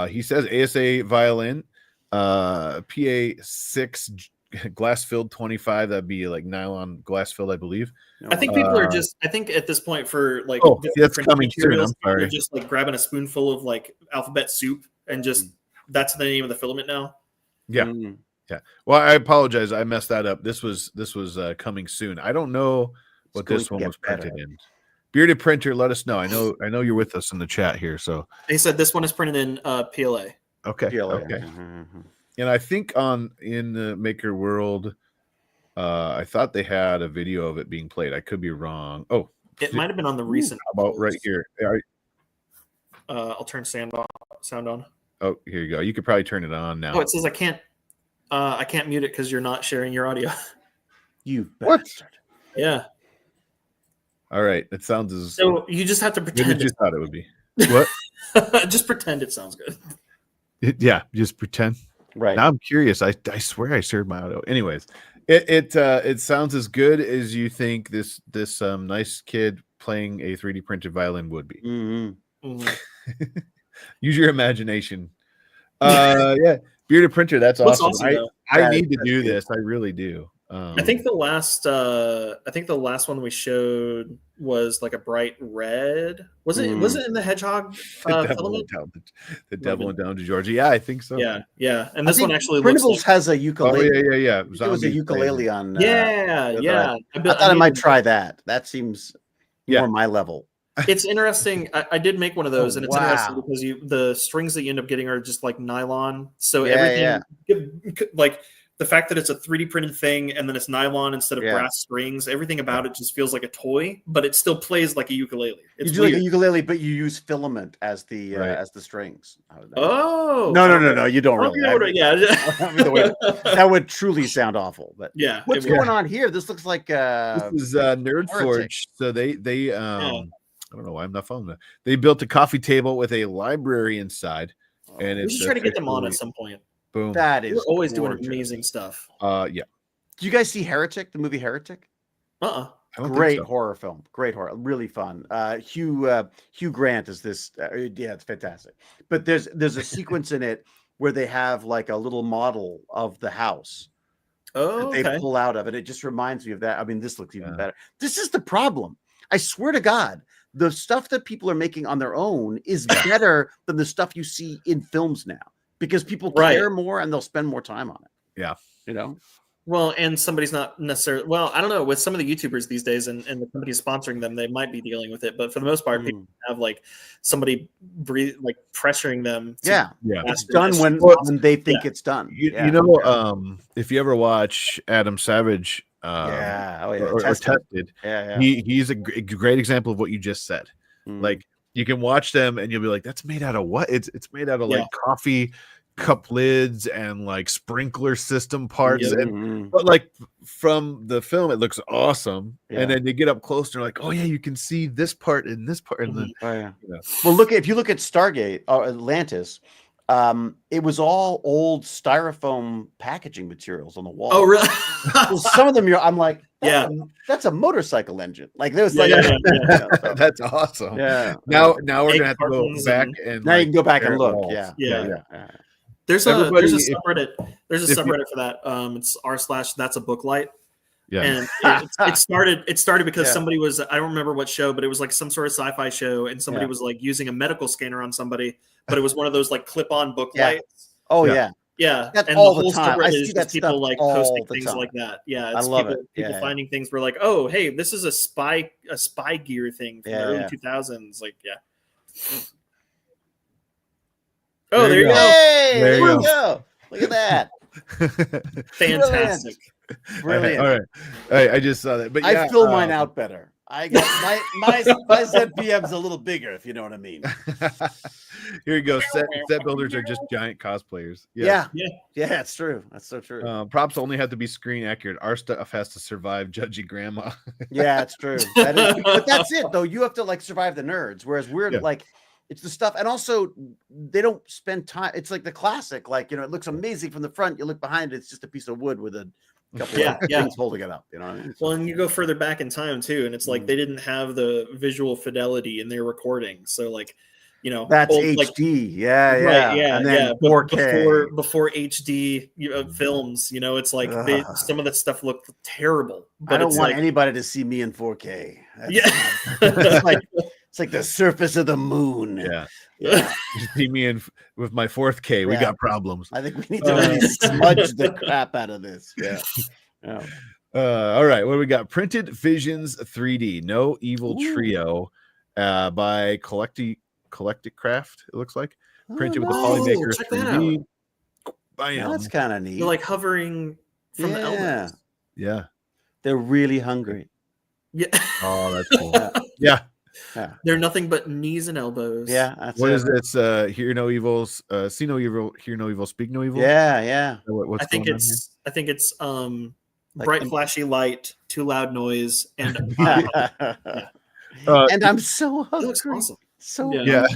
He says ASA violin, PA6 glass filled 25. That'd be like nylon glass filled, I believe. I think people are just. I think at this point for like that's coming soon. I'm sorry. They're just like grabbing a spoonful of like alphabet soup and just that's the name of the filament now. Yeah, yeah. Well, I apologize. I messed that up. This was coming soon. I don't know what this one was printed in. Bearded printer, let us know. I know you're with us in the chat here. So they said this one is printed in PLA. Okay. PLA. Okay. Mm-hmm. And I think in the Maker World, I thought they had a video of it being played. I could be wrong. Oh, it might have been on the recent. How about right here? I'll turn sound on. Oh, here you go. You could probably turn it on now. Oh, it says I can't mute it because you're not sharing your audio. You bastard. Yeah. All right. It sounds as so you just have to pretend. You just thought it would be what? Just pretend it sounds good. Yeah, just pretend. Right. Now I'm curious. I swear I shared my audio. Anyways, it sounds as good as you think this nice kid playing a 3D printed violin would be. Mm-hmm. Mm-hmm. Use your imagination. Yeah, bearded printer. That's awesome. I need to do this. I really do. I think the last one we showed was like a bright red. Was it in the hedgehog filament? The devil went down to Georgia. Yeah, I think so. Yeah. And this one actually Printables has a ukulele. Oh, yeah. It was a ukulele on. Yeah. I thought I might try that. That seems more my level. It's interesting. I did make one of those, and it's interesting because the strings that you end up getting are just like nylon. So everything, like the fact that it's a 3D printed thing and then it's nylon instead of brass strings, everything about it just feels like a toy, but it still plays like a ukulele. It's you do like a ukulele, but you use filament as the strings. Oh no, you don't really. That would truly sound awful. But what's going on here? This looks like this is Nerd Forge. So they I don't know why I'm not following that. They built a coffee table with a library inside, and we should try to get them on at some point. Boom! That is always doing amazing stuff. Yeah. Do you guys see Heretic, the movie Heretic? Great horror film. Great horror. Really fun. Hugh Grant is this. It's fantastic. But there's a sequence in it where they have like a little model of the house. Oh, that they pull out of it. It just reminds me of that. I mean, this looks even better. This is the problem. I swear to God, the stuff that people are making on their own is better than the stuff you see in films now because people care more and they'll spend more time on it. Yeah. You know? Well, and somebody's not necessarily, I don't know, with some of the YouTubers these days and the companies sponsoring them, they might be dealing with it. But for the most part, people have like somebody pressuring them. It's done when they think it's done. You know, if you ever watch Adam Savage, or Tested. He's a great example of what you just said. Like you can watch them and you'll be like, that's made out of what? It's made out of like coffee cup lids and like sprinkler system parts. But like from the film, it looks awesome. And then you get up close and you're like, oh yeah, you can see this part and this part. And then well, if you look at Stargate or Atlantis, it was all old styrofoam packaging materials on the wall. Oh, really? Well, some of them, I'm like, that's a motorcycle engine. Like there was that's awesome. Yeah. Now we're gonna have to go back and now you can go back and look. Yeah. There's a subreddit. There's a subreddit for that. It's r/that's a booklight. Yeah. And it started because somebody was, I don't remember what show, but it was like some sort of sci-fi show, and somebody was like using a medical scanner on somebody, but it was one of those like clip-on book lights. Oh yeah. That's and all the time. I see that people like posting things time. like that. Yeah, I love people finding things where like, oh, hey, this is a spy gear thing from the early 2000s. Like, Oh, there you go. Hey, There there you you go. Look at that. Fantastic. Brilliant. All right. I just saw that, but yeah, I fill mine out better. I got my ZPM's a little bigger, if you know what I mean. Here you go. Set builders are just giant cosplayers. Yeah, it's true. That's so true. Props only have to be screen accurate. Our stuff has to survive judgy grandma. Yeah, it's true. But that's it, though. You have to like survive the nerds, whereas we're like, it's the stuff, and also they don't spend time. It's like the classic, like it looks amazing from the front. You look behind it, it's just a piece of wood with a couple of things holding it up. You know what I mean? Well, and you go further back in time too, and it's like they didn't have the visual fidelity in their recording, so like. That's HD, like, and then 4K before HD films. It's like some of that stuff looked terrible. But I don't want anybody to see me in 4K. It's like the surface of the moon. Yeah. You see me with my 4K. We got problems. I think we need to really smudge the crap out of this. Yeah. All right. What do we got? Printed Visions 3D. No Evil Trio by Collectic Craft, it looks like. Printed with the Polymaker 3D. That's kind of neat. They're like hovering from the elbows. Yeah. They're really hungry. Yeah. Oh, that's cool. Yeah. They're nothing but knees and elbows. Yeah. That's what is it? It's hear no evils, see no evil, hear no evil, speak no evil. Yeah. What's I think it's bright flashy light, too loud noise, and and I'm so hungry. That looks awesome. So yeah.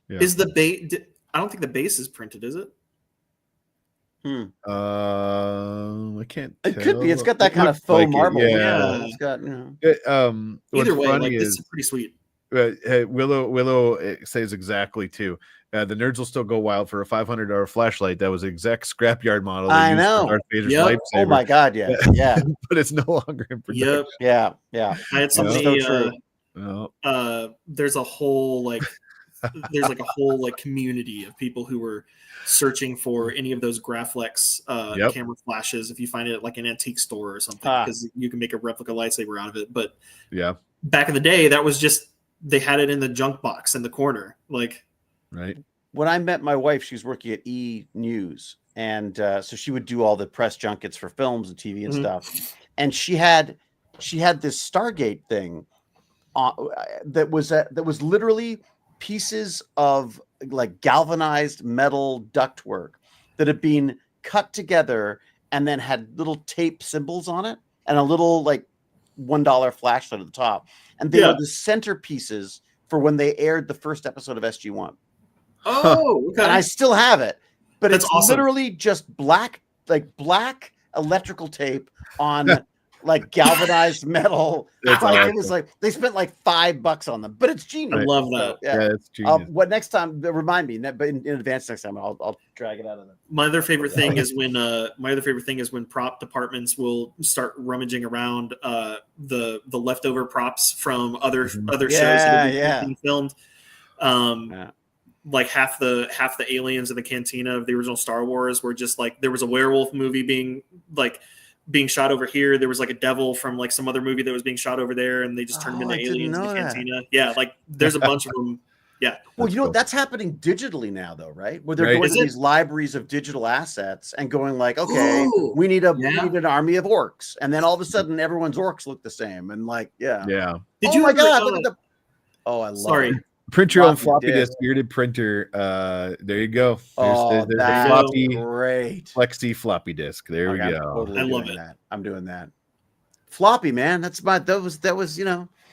Is the base? I don't think the base is printed, is it? I can't. It could be. It's got that kind of faux marble. Yeah. It's got. Either way, like this is pretty sweet. Willow says exactly too. The nerds will still go wild for a $500 flashlight that was exact scrapyard model. I know. Oh my god, yeah. But it's no longer in production. Yeah. I had somebody. There's a whole there's a whole community of people who were searching for any of those Graflex camera flashes. If you find it at like an antique store or something, because you can make a replica lightsaber out of it. But back in the day, that was just they had it in the junk box in the corner, right. When I met my wife, she was working at E! News, and so she would do all the press junkets for films and TV and stuff. And she had this Stargate thing that was literally pieces of like galvanized metal ductwork that had been cut together and then had little tape symbols on it and a little like $1 flashlight at the top, and they were the centerpieces for when they aired the first episode of SG-1. Oh, okay. And I still have it, but That's it's awesome. literally just black electrical tape on like galvanized metal. It was like they spent like $5 on them, but it's genius. I love that. Yeah, it's genius. What next time? Remind me, but in advance next time, I'll drag it out of there. My other favorite thing is when prop departments will start rummaging around the leftover props from other shows that have been filmed. Like half the aliens in the cantina of the original Star Wars were just like there was a werewolf movie being shot over here. There was like a devil from like some other movie that was being shot over there, and they just turned them into aliens in the cantina. Yeah, like there's a bunch of them. Yeah. Well, that's happening digitally now, though, right? Where they're going to these libraries of digital assets and going like, okay, we need an army of orcs, and then all of a sudden, everyone's orcs look the same, and like, yeah. Did you? Oh my god! Look at the. Oh, I love it. Print your own floppy disk, bearded printer. There you go. There's a floppy, great Flexi floppy disk. There we go. Totally I love it. I'm doing that. Floppy, man. That was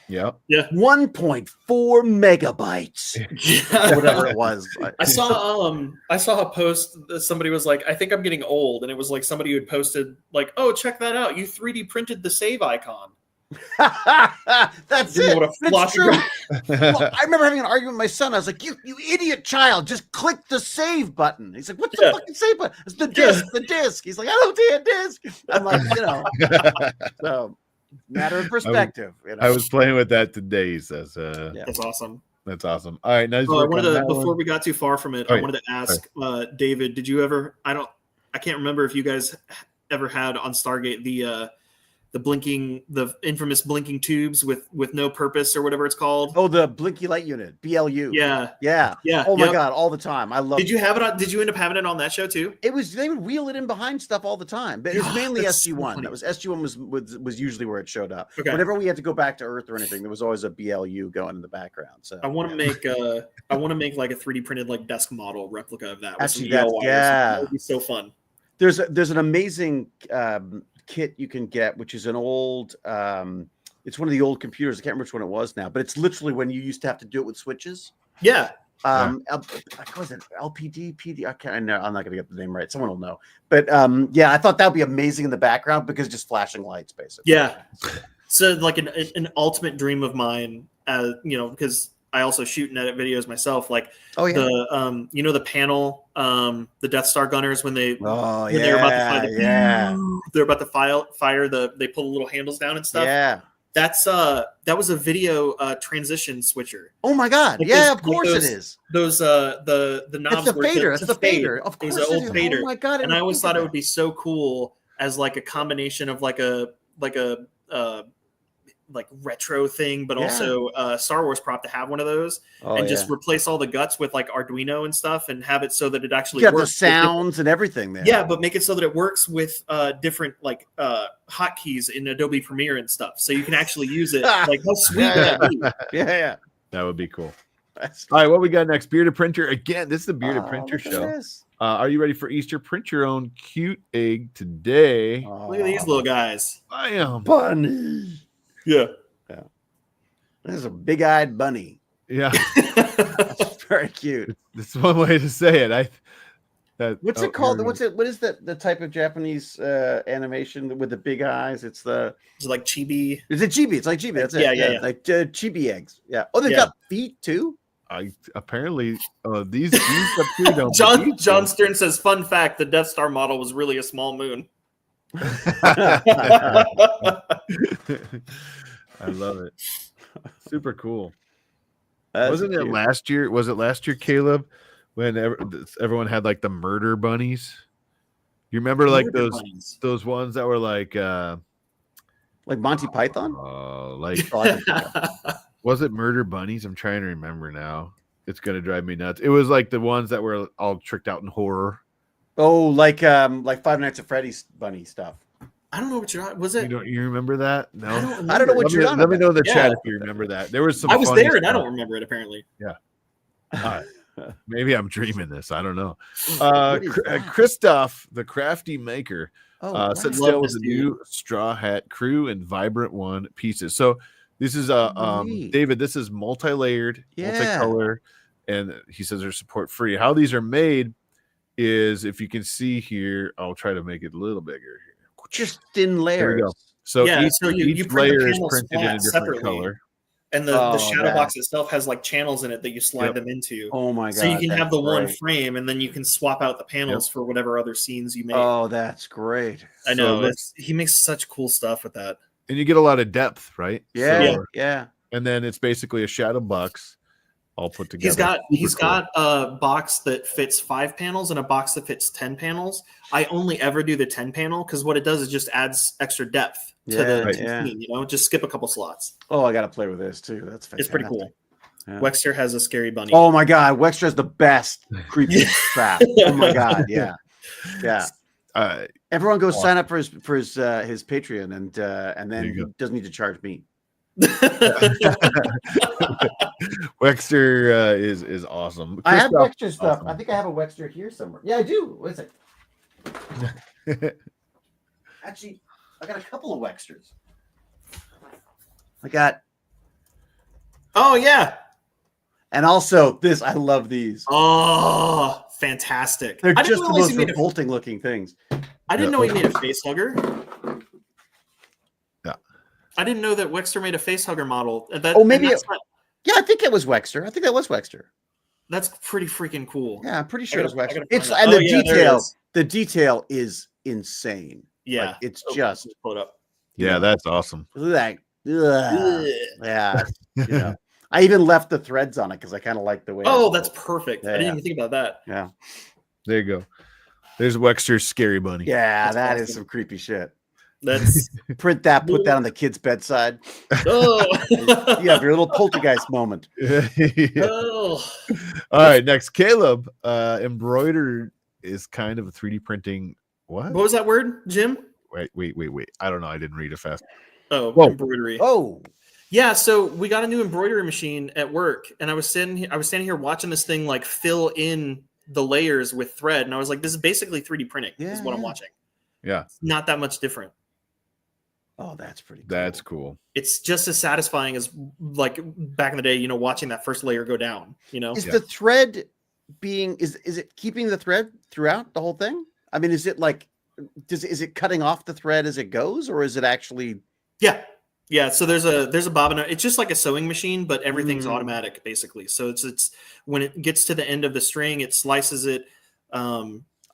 Yeah. 1.4 megabytes. Whatever it was. I saw a post that somebody was like, I think I'm getting old, and it was like somebody who had posted like, oh, check that out. You 3D printed the save icon. That's it. It's true. Well, I remember having an argument with my son. I was like, "You idiot child! Just click the save button." He's like, "What's the fucking save button? It's the disc. The disc." He's like, "I don't see a disc." I'm like, so matter of perspective. I was playing with that today. He says, "That's awesome. That's awesome." All right, nice. Before we got too far from it, I wanted to ask David, did you ever? I can't remember if you guys ever had on Stargate the infamous blinking tubes with no purpose or whatever it's called. Oh, the blinky light unit, BLU. Yeah. Oh my god, all the time. I love. Did you have it on? Did you end up having it on that show too? It was, they would wheel it in behind stuff all the time, but it was mainly SG1. That was SG1 was usually where it showed up. Okay. Whenever we had to go back to Earth or anything, there was always a BLU going in the background. So I want to make like a 3D printed like desk model replica of that. Actually, that would be so fun. There's an amazing kit you can get, which is an old it's one of the old computers. I can't remember which one it was now, but it's literally when you used to have to do it with switches. Yeah. What was it? LPD, PD? I'm not going to get the name right. Someone will know. But yeah, I thought that would be amazing in the background because just flashing lights, basically. Yeah. So like an ultimate dream of mine, because I also shoot and edit videos myself. Like the the panel, the Death Star gunners when they're about to fire they pull the little handles down and stuff. Yeah. That was a video transition switcher. Oh my god! Like of course it is. Those the knobs. It's the fader. It's the fader. Of course, it is. Fader. Oh my god! And I always thought it would be so cool as like a combination of like a retro thing, but also Star Wars prop to have one of those and just replace all the guts with like Arduino and stuff and have it so that it actually works. The sounds and everything there. Yeah, but make it so that it works with different like hotkeys in Adobe Premiere and stuff, so you can actually use it. Like how sweet would that be? Yeah, that would be cool. All right, what we got next? Bearded Printer again. This is the Bearded Printer show. Are you ready for Easter? Print your own cute egg today. Look at these little guys. I am bunny. Yeah. There's a big-eyed bunny. Yeah. That's very cute. That's one way to say it. What's it called? What is the type of Japanese animation with the big eyes? It's like chibi. Is it chibi? It's like chibi. That's it. Yeah. Like chibi eggs. Yeah. Oh, they've got feet too. Apparently these up here don't. John Stern says, "Fun fact: the Death Star model was really a small moon." I love it. Super cool. Wasn't it last year? Was it last year, Caleb, when everyone had like the murder bunnies? You remember like those ones that were like Monty Python? Was it murder bunnies? I'm trying to remember now. It's gonna drive me nuts. It was like the ones that were all tricked out in horror. Oh, like Five Nights at Freddy's bunny stuff. I don't know what you're. Was it? You remember that? No, I don't know what you're on. Let me know in the chat if you remember that. There was some. I was there and I don't remember it. Apparently. Yeah. Maybe I'm dreaming this. I don't know. Christoph, the crafty maker, set sail with a new straw hat crew and vibrant one pieces. So this is David. This is multi-layered, multicolor, and he says they're support free. How these are made is, if you can see here, I'll try to make it a little bigger here. Just thin layers. There we go. So each layer is printed in a different separately. Color. And the shadow box itself has like channels in it that you slide them into. Oh my god! So you can have the one frame, and then you can swap out the panels for whatever other scenes you make. Oh, that's great! I know. He makes such cool stuff with that. And you get a lot of depth, right? Yeah. And then it's basically a shadow box all put together. He's got a box that fits 5 panels and a box that fits 10 panels. I only ever do the 10 panel because what it does is just adds extra depth to the scene, just skip a couple slots. Oh, I got to play with this too. That's fantastic. It's pretty cool. Yeah. Wexter has a scary bunny. Oh my god, Wexter has the best creepy crap. Oh my god, yeah. Everyone go sign up for his Patreon and then he doesn't need to charge me. Wexter is awesome. I have Wexter stuff. I think I have a Wexter here somewhere. Yeah, I do. What is it? Actually, I got a couple of Wexters. I got. Oh yeah. And also this, I love these. Oh, fantastic! They're just the most revolting looking things. I didn't know he made a face hugger. I didn't know that Wexter made a face hugger model. Yeah, I think it was Wexter. I think that was Wexter. That's pretty freaking cool. Yeah, I'm pretty sure it was Wexter. The detail is insane. Yeah, like, it's just pull it up. Yeah, that's awesome. Like, yeah, I even left the threads on it because I kind of like the way. Oh, that's perfect. I didn't even think about that. Yeah, there you go. There's Wexter's scary bunny. Yeah, that's awesome. Is some creepy shit. That's Print that, put that on the kid's bedside. oh. You have your little poltergeist moment. Oh. All right, next, Caleb. Embroidered is kind of a 3D printing. What was that word, Jim? Wait. I don't know. I didn't read it fast. Oh, Whoa. embroidery. Oh, yeah. So we got a new embroidery machine at work, and I was standing here watching this thing like fill in the layers with thread, and I was like, "This is basically 3D printing." Is what I'm watching. Yeah, it's not that much different. Oh, that's pretty cool. That's cool. It's just as satisfying as like back in the day, watching that first layer go down, Is the thread is it keeping the thread throughout the whole thing? I mean, is it like, is it cutting off the thread as it goes, or is it actually? Yeah. So there's a bobbin. It's just like a sewing machine, but everything's automatic basically. So it's when it gets to the end of the string, it slices it.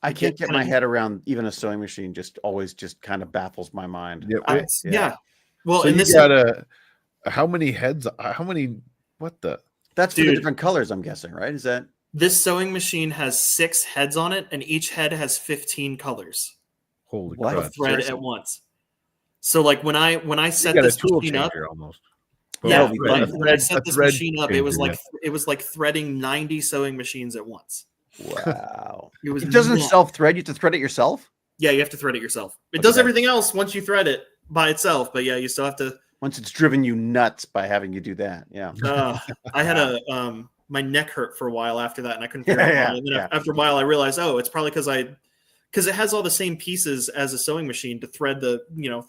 I can't get my head around even a sewing machine. Always kind of baffles my mind. Yeah. Well, so and you this got how many heads? How many? What the? That's for the different colors, I'm guessing, right? Is that this sewing machine has 6 heads on it, and each head has 15 colors. Holy crap! Of thread at once. So like when I set this machine up, almost. Yeah, when I set this machine up, it was like threading 90 sewing machines at once. Wow. It doesn't self-thread. You have to thread it yourself? Yeah, you have to thread it yourself. It does everything else once you thread it by itself, but yeah, you still have to. Once it's driven you nuts by having you do that. Yeah. I had my neck hurt for a while after that, and I couldn't figure out why. And then after a while, I realized, it's probably because it has all the same pieces as a sewing machine to thread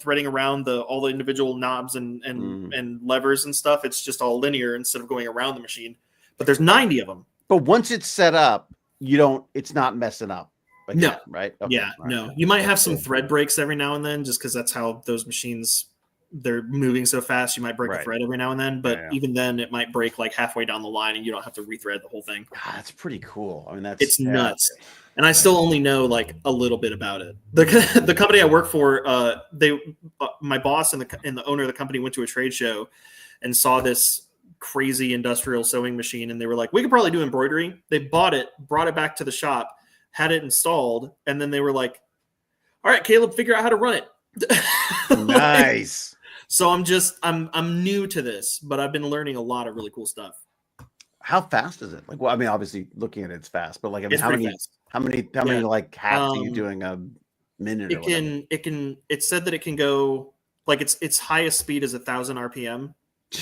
threading around all the individual knobs and levers and stuff. It's just all linear instead of going around the machine. But there's 90 of them. But once it's set up, it's not messing up. No. Right? Okay. Yeah, right. No. You might have some thread breaks every now and then just because that's how those machines, they're moving so fast. You might break a thread every now and then, but even then it might break like halfway down the line and you don't have to rethread the whole thing. That's pretty cool. I mean, it's nuts. And I still only know like a little bit about it. The company I work for, my boss and the owner of the company went to a trade show and saw this crazy industrial sewing machine, and they were like, "We could probably do embroidery." They bought it, brought it back to the shop, had it installed, and then they were like, "All right, Caleb, figure out how to run it." Nice. So I'm new to this, but I've been learning a lot of really cool stuff. How fast is it? Like, well, I mean, obviously looking at it's fast, but like, I mean, how many like hats are you doing a minute? It said that it can go like its highest speed is 1,000 RPM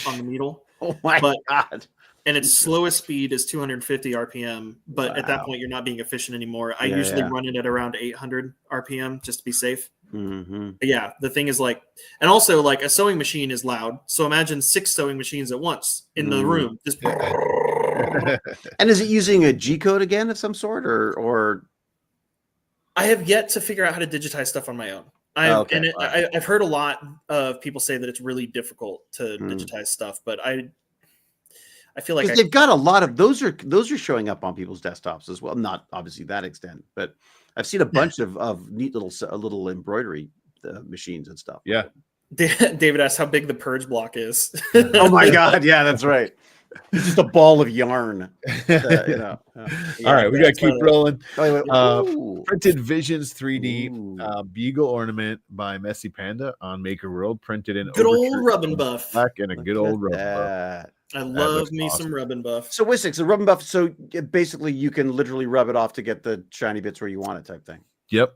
on the needle. Oh my God. And its slowest speed is 250 RPM. But at that point, you're not being efficient anymore. I usually run it at around 800 RPM just to be safe. Mm-hmm. But yeah, the thing is like, and also like a sewing machine is loud. So imagine 6 sewing machines at once in the room. Just And is it using a G code again of some sort or? I have yet to figure out how to digitize stuff on my own. I've heard a lot of people say that it's really difficult to digitize stuff, but I feel like they've got a lot of those are showing up on people's desktops as well. Not obviously that extent, but I've seen a bunch of neat little embroidery machines and stuff. Yeah. David asked how big the purge block is. Oh my God! Yeah, that's right. It's just a ball of yarn. All right, we got to keep rolling. Printed Visions 3D Beagle ornament by Messy Panda on Maker World, printed in good old rub and buff. Black and a good old rub buff. I love me some rub and buff. So Wissix, a rub and buff. So basically, you can literally rub it off to get the shiny bits where you want it, type thing. Yep.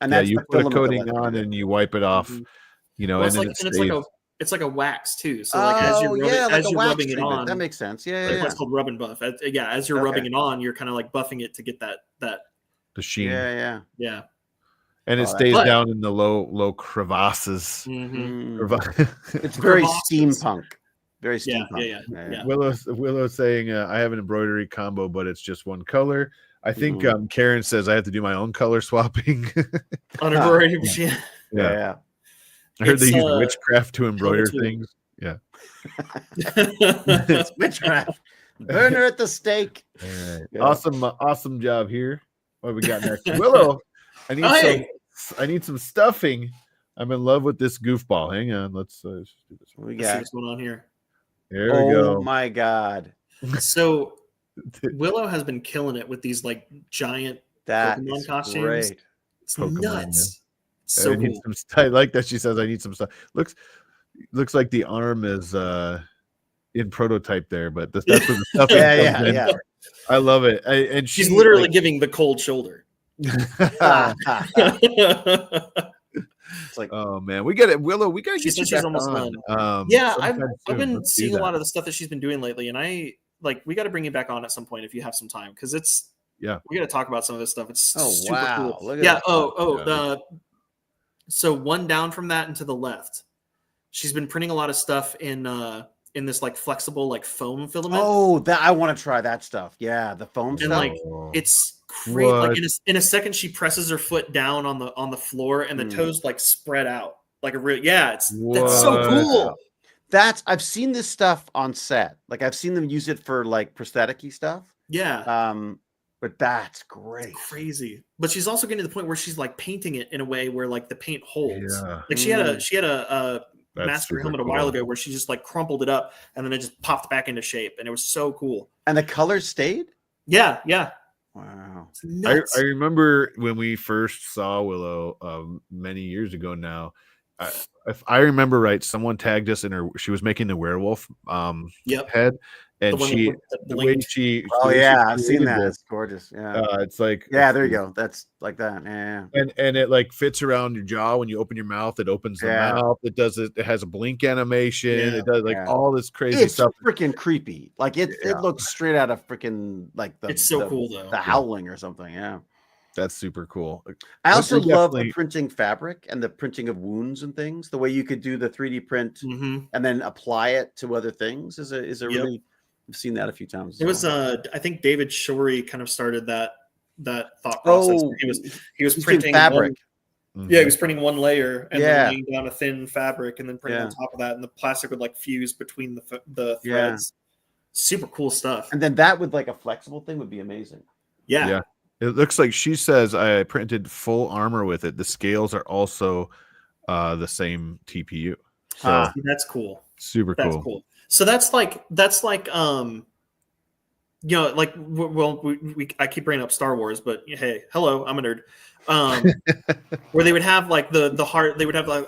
And that's you put a coating on and you wipe it off. Well, and then it's like a wax too. So like as you're rubbing it on, that makes sense. It's called rub and buff. As you're rubbing it on, you're kind of like buffing it to get that the sheen. Yeah. And it stays down in the low crevasses. Mm-hmm. It's very steampunk. Very steampunk. Yeah. Willow saying I have an embroidery combo, but it's just one color. I think Karen says I have to do my own color swapping on a embroidery machine. Yeah. I heard they use witchcraft to embroider things. Yeah. It's witchcraft. Burner at the stake. All right. Awesome job here. What we got next? Willow, I need some stuffing. I'm in love with this goofball. Hang on. Let's do this one. Let's see what's going on here. There we go. Oh my God. So Willow has been killing it with these like giant Pokemon costumes. Great. It's nuts. So I need cool. I like that she says I need some stuff. Looks like the arm is in prototype there, but that's where the stuff is. Yeah. I love it. And She's she, literally like, giving the cold shoulder. It's like, oh man, we got it, Willow. We gotta She get you said she's back almost on. done. Yeah, I've sometime been soon. Let's do seeing a that. lot of the stuff that she's been doing lately, and we got to bring you back on at some point if you have some time, because we got to talk about some of this stuff. It's super cool. Look at Yeah. that. So one down from that and to the left, she's been printing a lot of stuff in this like flexible like foam filament. Oh, that I want to try that stuff. Yeah, the foam and stuff. like it's great. What? Like in a second, she presses her foot down on the floor, and the toes like spread out like a real. Yeah, that's so cool. I've seen this stuff on set. Like I've seen them use it for like prosthetic-y stuff. Yeah. But that's great. It's crazy. But she's also getting to the point where she's like painting it in a way where like the paint holds. Yeah. Like she had a master helmet a while ago where she just like crumpled it up and then it just popped back into shape, and it was so cool. And the colors stayed? Yeah. Wow. I remember when we first saw Willow many years ago now. If I remember right, someone tagged us in her. She was making the werewolf head, and the way she. Oh yeah, I've seen that. It's gorgeous. Yeah, it's like there you go. That's like that. Yeah. And it like fits around your jaw when you open your mouth. It opens the mouth. It does it. It has a blink animation. Yeah. It does like all this crazy stuff. It's freaking creepy. Like it looks straight out of freaking like it's so cool though. The Howling or something. Yeah. That's super cool. I also love the printing fabric and the printing of wounds and things. The way you could do the 3D print and then apply it to other things is a really. I've seen that a few times. It was I think David Shorey kind of started that thought process. He was printing fabric. He was printing one layer and then laying down a thin fabric and then printing on top of that, and the plastic would like fuse between the threads. Super cool stuff. And then that with like a flexible thing would be amazing. Yeah. It looks like she says I printed full armor with it. The scales are also the same TPU. So that's cool. Super cool. That's cool. So that's like like I keep bringing up Star Wars, but hey, hello, I'm a nerd. Where they would have like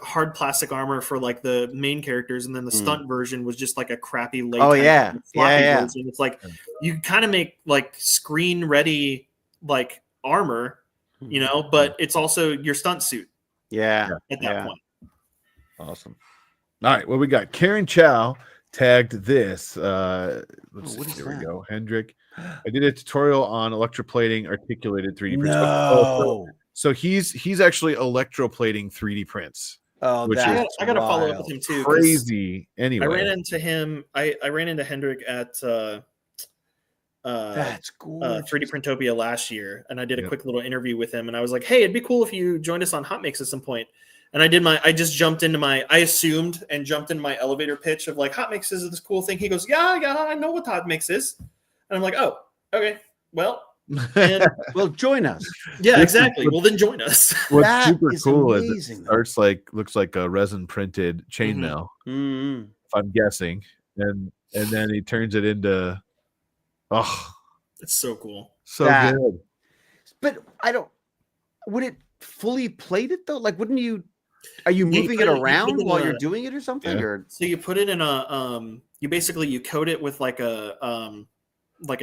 hard plastic armor for like the main characters, and then the stunt version was just like a crappy latex. Oh yeah. Version. It's like you kind of make like screen ready like armor, but it's also your stunt suit. Yeah. At that point. Awesome. All right, well, we got Karen Chow tagged this. Let's see. Here we go. Hendrick. I did a tutorial on electroplating articulated 3D prints. No. So he's actually electroplating 3D prints. Oh, which I got to follow up with him too. Crazy. Anyway, I ran into him. I ran into Hendrick at that's cool. 3D Printopia last year, and I did a quick little interview with him, and I was like, "Hey, it'd be cool if you joined us on HotMakes at some point." And I assumed and jumped in my elevator pitch of like, HotMakes is this cool thing. He goes, yeah, I know what HotMakes is. And I'm like, oh, okay, well. Well, join us. Yeah, exactly. Well, then join us. What's super cool is it starts looks like a resin printed chainmail, if I'm guessing, and then he turns it into. Oh, it's so cool. So good. But would it fully plate it though? Like, wouldn't you? Are you moving it around while you're doing it or something? Yeah. Or so you put it in you coat it with like a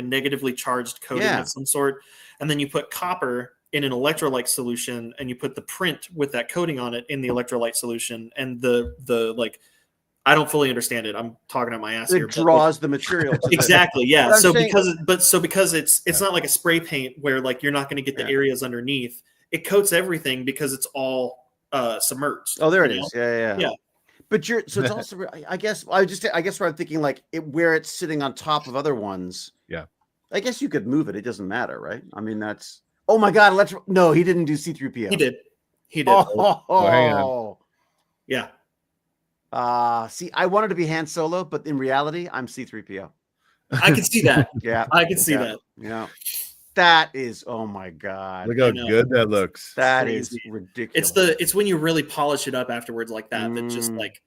negatively charged coating of some sort, and then you put copper in an electrolyte solution, and you put the print with that coating on it in the electrolyte solution, and the like. I don't fully understand it. I'm talking out my ass here. It draws the material. Exactly. Yeah. So because it's not like a spray paint where like you're not going to get the areas underneath. It coats everything because it's all submerged. Oh, there it is. Yeah. But it's also I guess where I'm thinking like where it's sitting on top of other ones. Yeah. I guess you could move it. It doesn't matter, right? I mean, that's. Oh my God! No, he didn't do C-3PO. He did. Hang on. Yeah. See, I wanted to be Han Solo, but in reality, I'm C-3PO. I can see that. Yeah, I can see that. Yeah, that is. Oh my God! Look how good that looks. That is ridiculous. It's when you really polish it up afterwards like that. That just like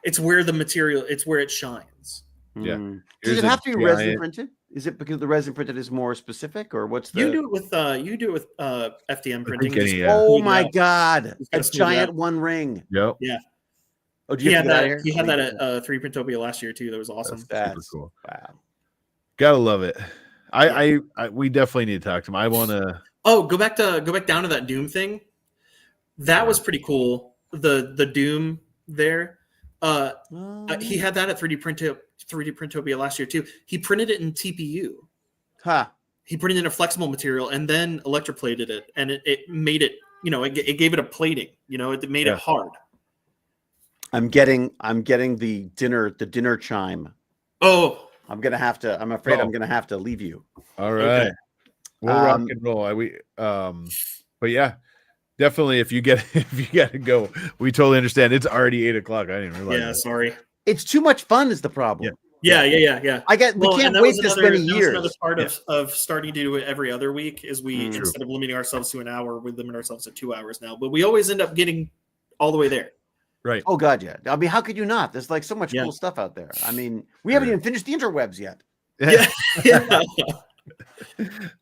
it's where the material. It's where it shines. Yeah. Does it have to be resin printed? Is it because the resin printed is more specific, or what's the? You do it with FDM printing. Oh my god, a Just giant one ring. Yep. Yeah. Oh, He had that. He had that at 3 Printopia last year too. That was awesome. That's super cool. Wow. Gotta love it. I we definitely need to talk to him. I want to. Oh, go back down to that Doom thing. That was pretty cool. The Doom there. He had that at 3D Printopia last year too. He printed it in TPU. Huh. He printed it in a flexible material and then electroplated it, and it made it. It gave it a plating. It made it hard. I'm getting the dinner chime. Oh, I'm afraid I'm gonna have to leave you. All right. Okay. We'll rock and roll. But yeah, definitely if you gotta go, we totally understand. It's already 8 o'clock. I didn't realize. Yeah, sorry. It's too much fun is the problem. Yeah. We can't wait this many years. Another part of starting to do it every other week is we instead of limiting ourselves to an hour, we limit ourselves to 2 hours now. But we always end up getting all the way there. Right. Oh god, yeah. I mean, how could you not? There's like so much cool stuff out there. I mean, we haven't even finished the interwebs yet. Yeah.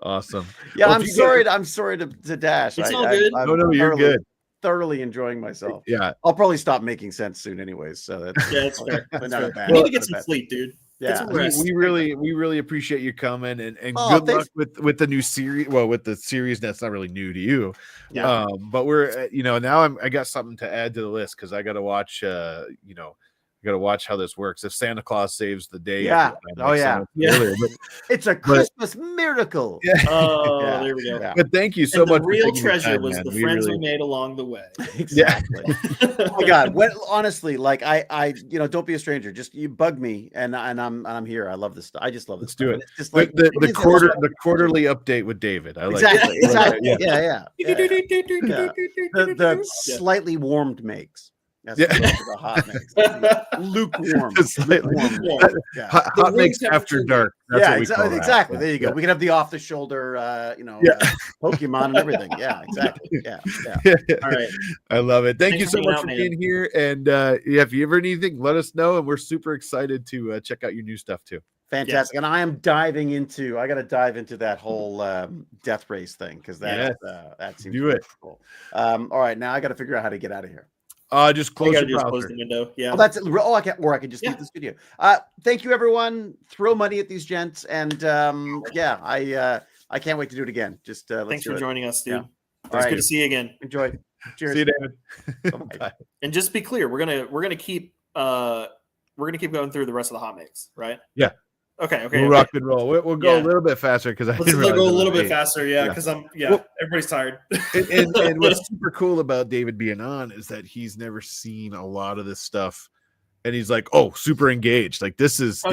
Awesome. Yeah, Well, I'm sorry to dash. It's all good. No, you're good. Thoroughly enjoying myself. Yeah. I'll probably stop making sense soon anyways. So that's it's fair. but not bad. You need to get some sleep, dude. Yeah. We really appreciate you coming and Oh, good luck with the new series. Well, with the series that's not really new to you. Yeah. But we're now I got something to add to the list because I got to watch. I got to watch how this works. If Santa Claus saves the day, yeah. Oh yeah. Earlier, but, it's a Christmas miracle. Yeah. Oh, Yeah. there we go. Yeah. But thank you so And much. the real for taking your treasure time, was man. the We friends really- we made along the way. Exactly. Oh my god. Honestly, like I don't be a stranger. Just you bug me, and I'm here. I love this stuff. I just love this. Let's do it. It's just like the quarterly update with David. I like exactly. it. Exactly. Yeah. Yeah. The slightly warmed makes. As opposed to the hot makes. Lukewarm. Lukewarm. Yeah. Hot makes after dark. That's what we call that. Exactly. There you go. We can have the off the shoulder, Pokemon and everything. Yeah, exactly. Yeah. All right. I love it. Thank Thanks you so for being much out, for man. being here. And if you ever need anything, let us know. And we're super excited to check out your new stuff too. Fantastic. And I am diving into. I got to dive into that whole death race thing because that seems do it. cool. All right, now I got to figure out how to get out of here. Just close You gotta your just close browser. the window. Yeah. Oh, that's it. Oh, I can just leave this video. Thank you, everyone. Throw money at these gents, and I can't wait to do it again. Just let's Thanks do for it. joining us, dude. Yeah. It's All right. good to see you again. Enjoy. Cheers. See you, David. Bye. And just be clear, we're gonna keep going through the rest of the HotMakes, right? Yeah. Okay. We'll rock and roll. We'll go a little bit faster because I Let's didn't go realize a it little was bit 8. faster, because Well, everybody's tired. and what's super cool about David being on is that he's never seen a lot of this stuff, and he's like, "Oh, super engaged! Like this is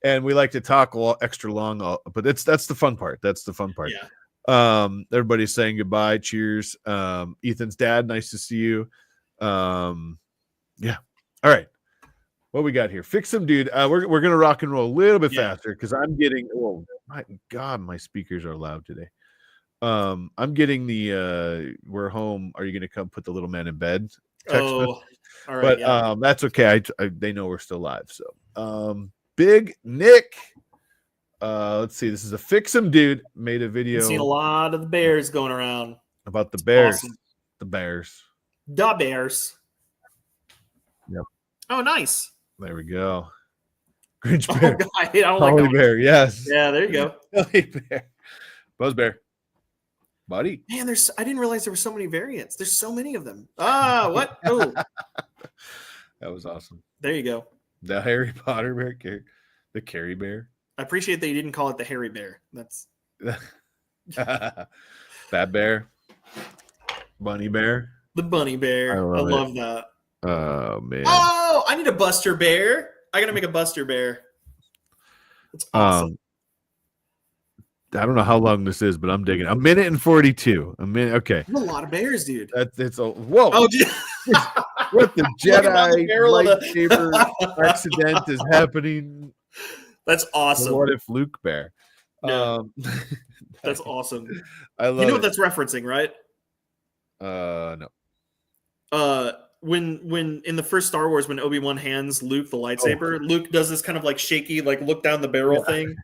And we like to talk extra long, but that's the fun part. That's the fun part. Yeah. Everybody's saying goodbye. Cheers. Ethan's dad, nice to see you. Yeah. All right. What we got here? Fix some dude. We're gonna rock and roll a little bit faster because I'm getting. Oh my god, my speakers are loud today. I'm getting the "We're home. Are you gonna come put the little man in bed?" text message. All right. But that's okay. They know we're still live. So Big Nick. Let's see. This is a Fix 'em dude made a video. I've seen a lot of the bears going around. About the Bears. Awesome. The Bears. The Bears. Yep. Oh, nice. There we go. Grinch Oh, Bear. God, I don't like Holly that one. Bear. Yes. Yeah, there you go. Holly Bear. Buzz Bear. Buddy. Man, I didn't realize there were so many variants. There's so many of them. Ah, what? Oh, That was awesome. there you go. The Harry Potter bear. The Carrie Bear. I appreciate that you didn't call it the hairy bear. That's Fat Bear. Bunny Bear. the bunny bear. I love love that. Oh, man. Oh, I need a Buster Bear. I gotta make a Buster Bear. It's awesome. I don't know how long this is, but I'm digging. 1:42. A minute. Okay. There's a lot of bears, dude. It's a whoa. Oh, dude. What the Look at the Jedi barrel of the- lightsaber accident is happening? That's awesome. What if Luke Bear? Yeah. That's awesome. I love You know what it. that's referencing, right? No. when in the first Star Wars, when Obi-Wan hands Luke the lightsaber, Luke does this kind of like shaky, like look down the barrel thing.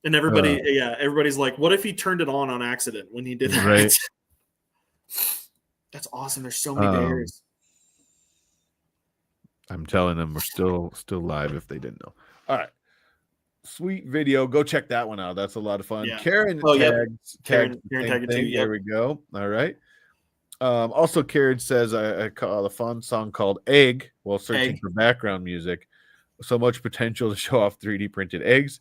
And everybody's like, what if he turned it on accident when he did that? Right. That's awesome. There's so many bears. I'm telling them we're still live if they didn't know. All right. Sweet video. Go check that one out. That's a lot of fun. Yeah. Karen Karen tagged it too. Yep. There we go. All right. Also, Karen says I call a fun song called Egg while searching for background music. So much potential to show off 3D printed eggs.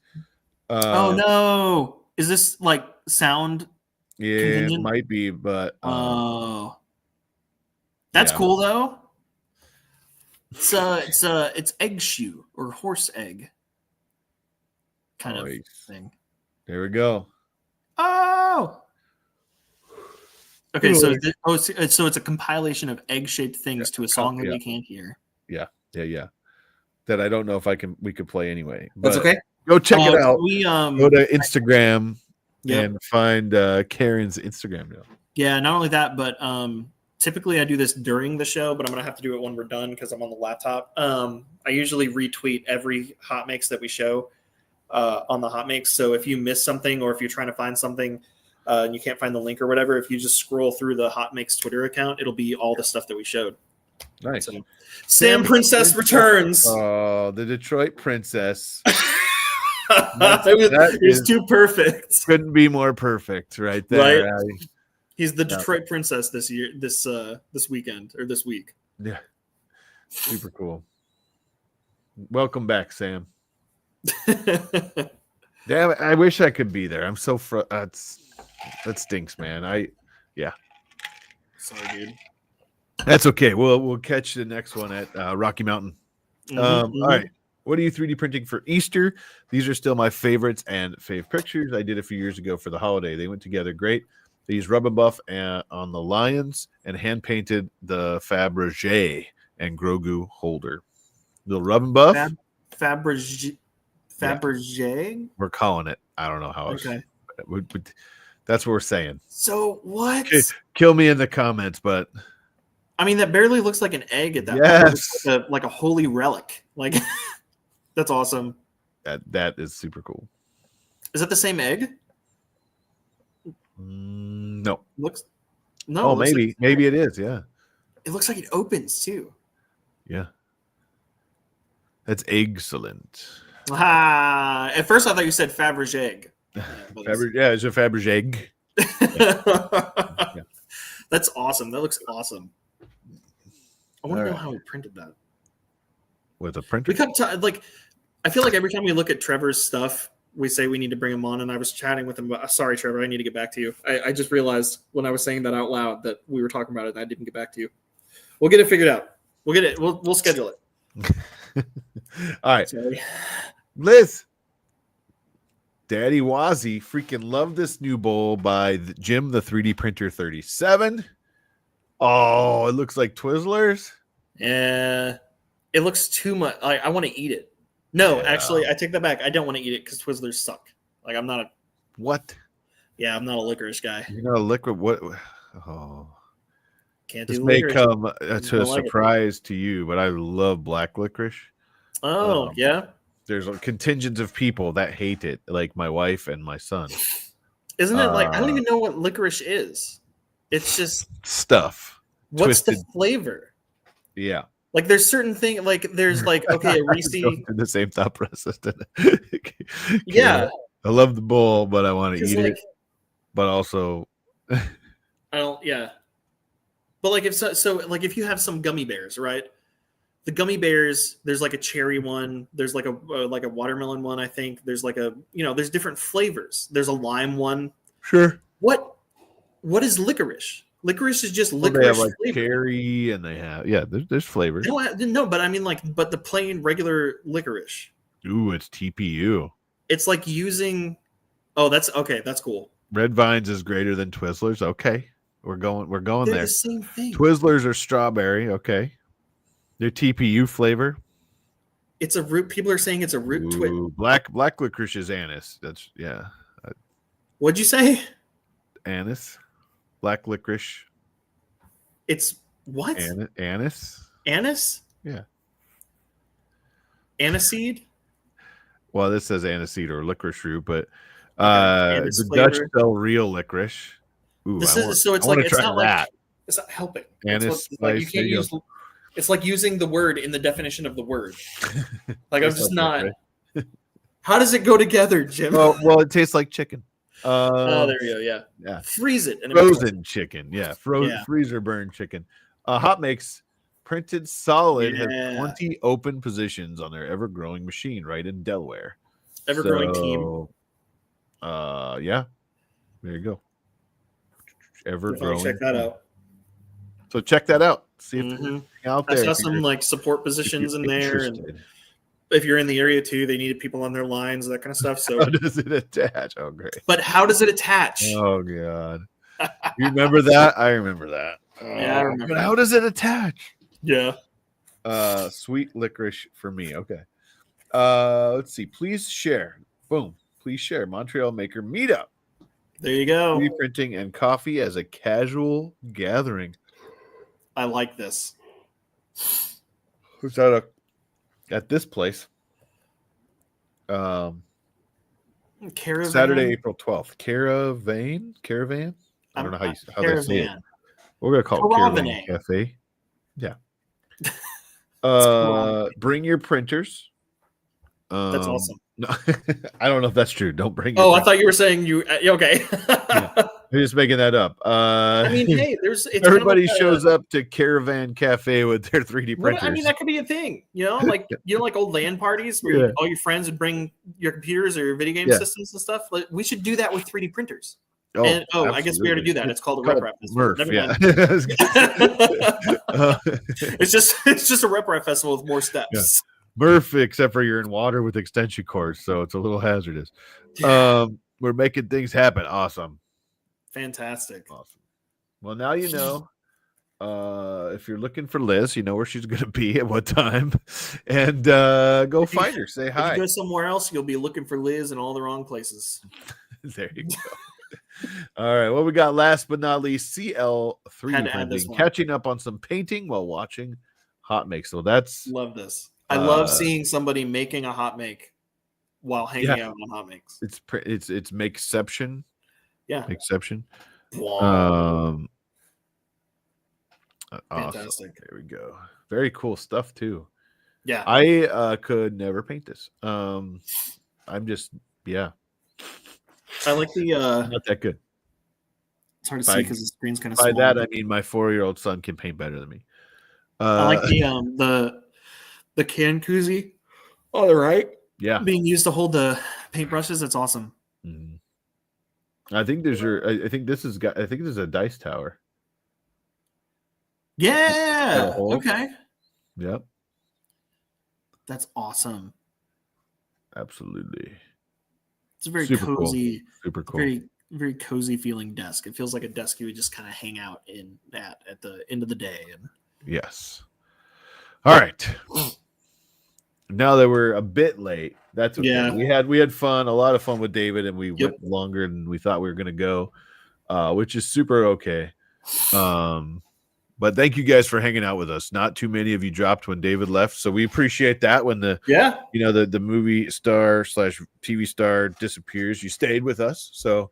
Oh no. Is this like sound? Yeah, contingent? It might be, but that's cool though. It's egg shoe or horse egg kind of thing. There we go. Oh. Okay, so it's a compilation of egg-shaped things to a song that we can't hear. Yeah. That I don't know if we could play anyway. But that's okay. Go check it out. Go to Instagram and find Karen's Instagram now. Yeah, not only that, but typically I do this during the show, but I'm gonna have to do it when we're done because I'm on the laptop. I usually retweet every HotMakes that we show on the HotMakes. So if you miss something or if you're trying to find something and you can't find the link or whatever, if you just scroll through the HotMakes Twitter account, it'll be all the stuff that we showed. Nice. So, Sam Princess returns. Oh, the Detroit Princess. It was too perfect. Couldn't be more perfect, right there. Right? He's the Detroit Princess this year, this weekend or this week. Yeah, super cool. Welcome back, Sam. Damn it, I wish I could be there. I'm so that stinks, man. Sorry, dude. That's okay. We'll catch the next one at Rocky Mountain. All right. What are you 3D printing for Easter? These are still my favorites and fave pictures. I did a few years ago for the holiday. They went together great. They used rub and buff on the lions and hand painted the Fabergé and Grogu holder. Little rub and buff. Fabergé. Yeah. We're calling it. I don't know how. Okay. That's what we're saying. So what? Kill me in the comments, but I mean that barely looks like an egg at that point. It's like a holy relic. Like that's awesome. That is super cool. Is that the same egg? No. No. Oh, maybe it is. Yeah. It looks like it opens too. Yeah. That's excellent. At first, I thought you said Fabergé egg. It's a Fabergé egg. Yeah. That's awesome. That looks awesome. I want to know how he printed that. With a printer? I feel like every time we look at Trevor's stuff, we say we need to bring him on. And I was chatting with him about, sorry, Trevor, I need to get back to you. I just realized when I was saying that out loud that we were talking about it and I didn't get back to you. We'll get it figured out. We'll get it. We'll schedule it. All right. Sorry. Liz. Daddy Wazzy freaking love this new bowl by Jim the 3D Printer 37. Oh, it looks like Twizzlers. Yeah. It looks too much. I want to eat it. No, actually, I take that back. I don't want to eat it because Twizzlers suck. Like, I'm not a... What? Yeah, I'm not a licorice guy. You're not a liquid... What? Oh. Can't do this may licorice. come to a surprise to you, but I love black licorice. Oh, yeah? There's a contingent of people that hate it, like my wife and my son. Isn't it like... I don't even know what licorice is. It's just... Stuff. What's Twisted. the flavor? Yeah. Like there's certain things like there's like okay, a Reese. The same thought process. Yeah. I love the bowl, but I want to eat like, it. But also I don't But like if you have some gummy bears, right? The gummy bears, there's like a cherry one, there's like a watermelon one, I think. There's like there's different flavors. There's a lime one. Sure. What is licorice? Licorice is just licorice. They have like flavor. cherry, and they have there's flavor. No, but I mean but the plain regular licorice. Ooh, it's TPU. It's like using. Oh, that's okay. That's cool. Red Vines is greater than Twizzlers. Okay, we're going They're there. The same thing. Twizzlers are strawberry. Okay, they're TPU flavor. It's a root. People are saying it's a root twist. Black licorice is anise. That's What'd you say? Anise. Black licorice. It's What? Anise? Anise? Yeah. Aniseed? Well, this says aniseed or licorice root, but Anise the flavor. Dutch sell real licorice. Ooh, This I is want, so it's I want like to it's try not that. like it's not helping. Anise It's like you spice, there can't you use. It's like using the word in the definition of the word. Like I'm Tastes just like not. that, right? How does it go together, Jim? Well, it tastes like chicken. Oh, there we go. Yeah. Yeah. Freeze it. And Frozen chicken. Yeah. Yeah. Freezer burn chicken. HotMakes printed solid has Yeah. 20 open positions on their ever-growing machine right in Delaware. Ever-growing team. Yeah. There you go. Ever-growing. Check that out. So check that out. See if there's anything out there. I saw some like support positions in there, and if you're in the area too, they needed people on their lines, that kind of stuff. So how does it attach? Oh, great! But how does it attach? Oh God! You remember that? I remember that. Yeah, I remember. But how does it attach? Yeah. Sweet licorice for me. Okay. Let's see. Please share. Boom. Please share. Montreal Maker Meetup. There you go. 3D printing and coffee as a casual gathering. I like this. Who's at this place? Caravan? Saturday, April 12th. Caravan? I don't know how they say it. We're gonna call it Caravan Cafe. Yeah. Bring your printers. That's awesome. No, I don't know if that's true. Don't bring. Oh, I thought you were saying you. Okay. Yeah. I'm just making that up. I mean, hey, it's everybody kind of shows up to Caravan Cafe with their 3D printers. I mean, that could be a thing. Like like old LAN parties where all your friends would bring your computers or your video game systems and stuff. Like, we should do that with 3D printers. Oh, I guess we already do that. It's called a RepRap festival. Murph, yeah. It's just a RepRap festival with more steps. Yeah. Murph, except for you're in water with extension cords, so it's a little hazardous. We're making things happen. Awesome. Fantastic. Awesome. Well, now you know. If you're looking for Liz, you know where she's going to be at what time, and go find her. Say hi. If you go somewhere else, you'll be looking for Liz in all the wrong places. There you go. All right. What we got last but not least, CL3 printing, catching up on some painting while watching HotMakes. So that's love this. I love seeing somebody making a hot make while hanging out on HotMakes. It's Makeception. Yeah. Makeception. Wow. Awesome. Fantastic. There we go. Very cool stuff too. Yeah. I could never paint this. I'm just I like the not that good. It's hard to see because the screen's kind of small. By that I mean my 4-year-old son can paint better than me. I like the can koozie on the right. Yeah. Being used to hold the paintbrushes. It's awesome. Mm-hmm. I think this is a dice tower. Yeah. Okay. Yep. That's awesome. Absolutely. It's a very cozy, super cool. Very, very cozy feeling desk. It feels like a desk you would just kind of hang out in at the end of the day. And yes. All right. Now that we're a bit late, that's okay. Yeah. We had fun, a lot of fun with David, and we went longer than we thought we were going to go, which is super okay. But thank you guys for hanging out with us. Not too many of you dropped when David left, so we appreciate that. When the the movie star / TV star disappears, you stayed with us. So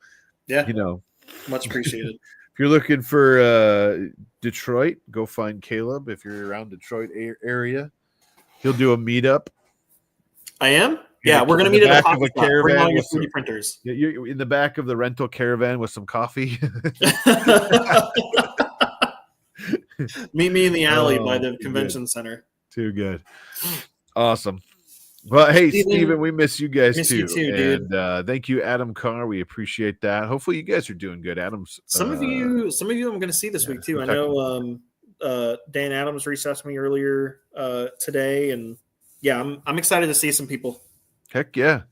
much appreciated. If you're looking for Detroit, go find Caleb. If you're around Detroit area, he'll do a meetup. I am. Yeah, we're gonna meet at the coffee shop. Bring all your 3D printers. You're in the back of the rental caravan with some coffee. Meet me in the alley by the convention center. Too good. Awesome. Well, hey, Steven, we miss you guys too. You too, dude. And thank you, Adam Carr. We appreciate that. Hopefully you guys are doing good. Adam's some of you I'm gonna see this week too. I know Dan Adams reached out to me earlier today, and I'm excited to see some people. Heck yeah.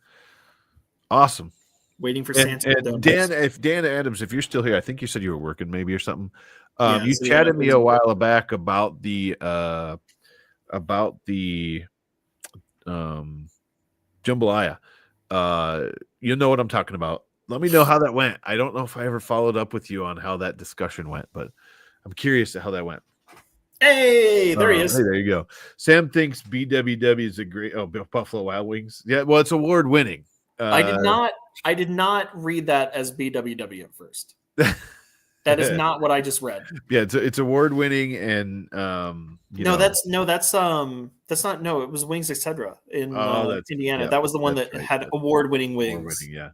Awesome. Waiting for Santa. And Dan Adams, if you're still here, I think you said you were working maybe or something. You chatted me a while back about the jambalaya. You know what I'm talking about. Let me know how that went. I don't know if I ever followed up with you on how that discussion went, but I'm curious how that went. Hey, there he is. Hey, there you go. Sam thinks BWW is a great. Oh, Buffalo Wild Wings. Yeah, well, it's award winning. I did not read that as BWW at first. That is not what I just read. Yeah, it's award winning, and that's not. No, it was Wings Etc. in Indiana. Yeah, that was the one that right. had award winning wings. Award-winning, yeah.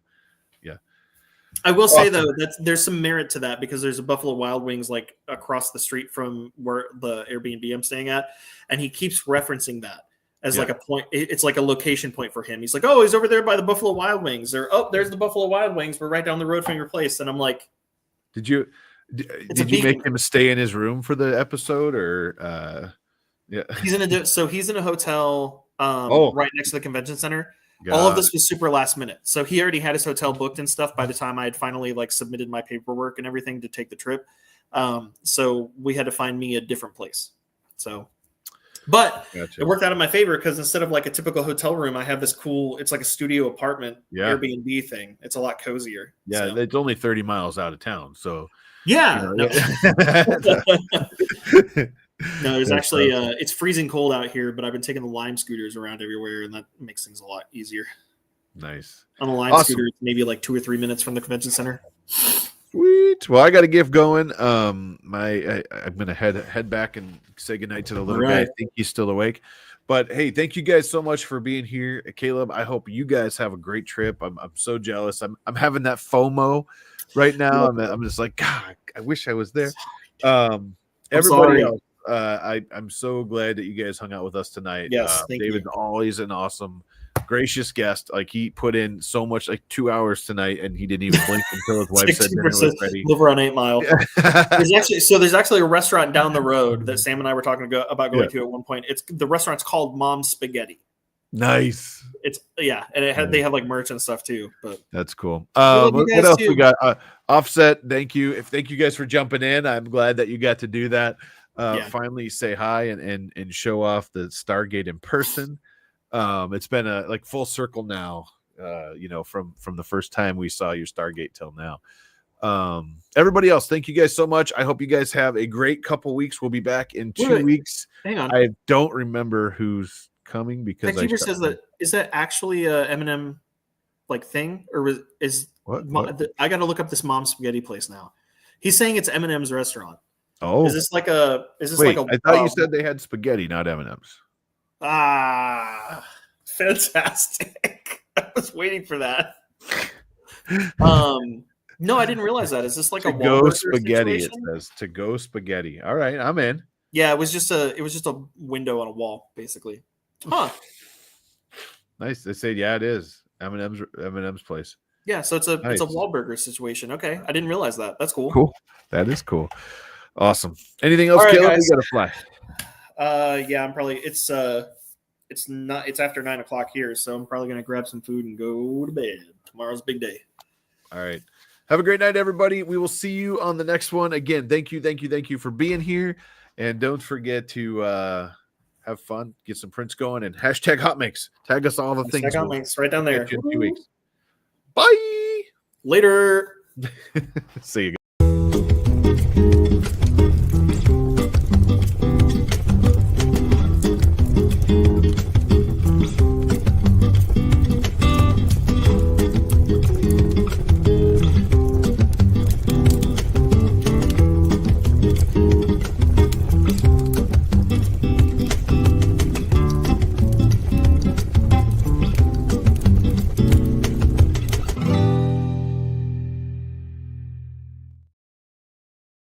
I will say though that there's some merit to that because there's a Buffalo Wild Wings like across the street from where the Airbnb I'm staying at, and he keeps referencing that as like a point. It's like a location point for him. He's like, "Oh, he's over there by the Buffalo Wild Wings," or "Oh, there's the Buffalo Wild Wings. We're right down the road from your place." And I'm like, Did you make him stay in his room for the episode, or yeah? He's in a hotel right next to the convention center. All of this was super last minute. So he already had his hotel booked and stuff by the time I had finally like submitted my paperwork and everything to take the trip. So we had to find me a different place. But it worked out in my favor because instead of like a typical hotel room, I have this cool, it's like a studio apartment Airbnb thing. It's a lot cozier. Yeah, it's only 30 miles out of town. So no, there's actually it's freezing cold out here, but I've been taking the Lime scooters around everywhere, and that makes things a lot easier. Nice. On a Lime scooter, it's maybe like 2 or 3 minutes from the convention center. Sweet. Well, I got a gift going. I'm gonna head back and say goodnight to the little guy. I think he's still awake. But hey, thank you guys so much for being here, Caleb. I hope you guys have a great trip. I'm so jealous. I'm having that FOMO right now. I'm just like, God, I wish I was there. Everybody else. I'm so glad that you guys hung out with us tonight. Yes, David's always an awesome, gracious guest. Like he put in so much, like 2 hours tonight, and he didn't even blink until his wife said dinner was ready. Liver on 8 Mile. There's actually a restaurant down the road that Sam and I were talking about going to at one point. The restaurant's called Mom's Spaghetti. Nice. And they have like merch and stuff too. But that's cool. What else we got? Offset. Thank you. Thank you guys for jumping in. I'm glad that you got to do that. Finally say hi and show off the Stargate in person. It's been a like full circle now, from the first time we saw your Stargate till now. Everybody else, thank you guys so much. I hope you guys have a great couple weeks. We'll be back in 2 weeks. Hang on. I don't remember who's coming because Keeper says that is that actually a M&M like thing, or is what? I got to look up this Mom's Spaghetti place now. He's saying it's M&M's restaurant. Oh, is this like a? I thought you said they had spaghetti, not M&M's. Fantastic! I was waiting for that. No, I didn't realize that. Is this like a go spaghetti? Situation? It says to go spaghetti. All right, I'm in. Yeah, it was just a window on a wall, basically. Huh. Nice. They said, yeah, it is M&M's place. Yeah, so it's a Wahlburger situation. Okay, I didn't realize that. That's cool. Cool. That is cool. Awesome. Anything else, Caleb? You got a flash? Yeah, I'm probably. It's after 9 o'clock here, so I'm probably gonna grab some food and go to bed. Tomorrow's a big day. All right. Have a great night, everybody. We will see you on the next one. Again, thank you for being here, and don't forget to have fun, get some prints going, and hashtag HotMakes. Tag us all the things. HotMakes right down there. In 2 weeks. Bye. Later. See you guys.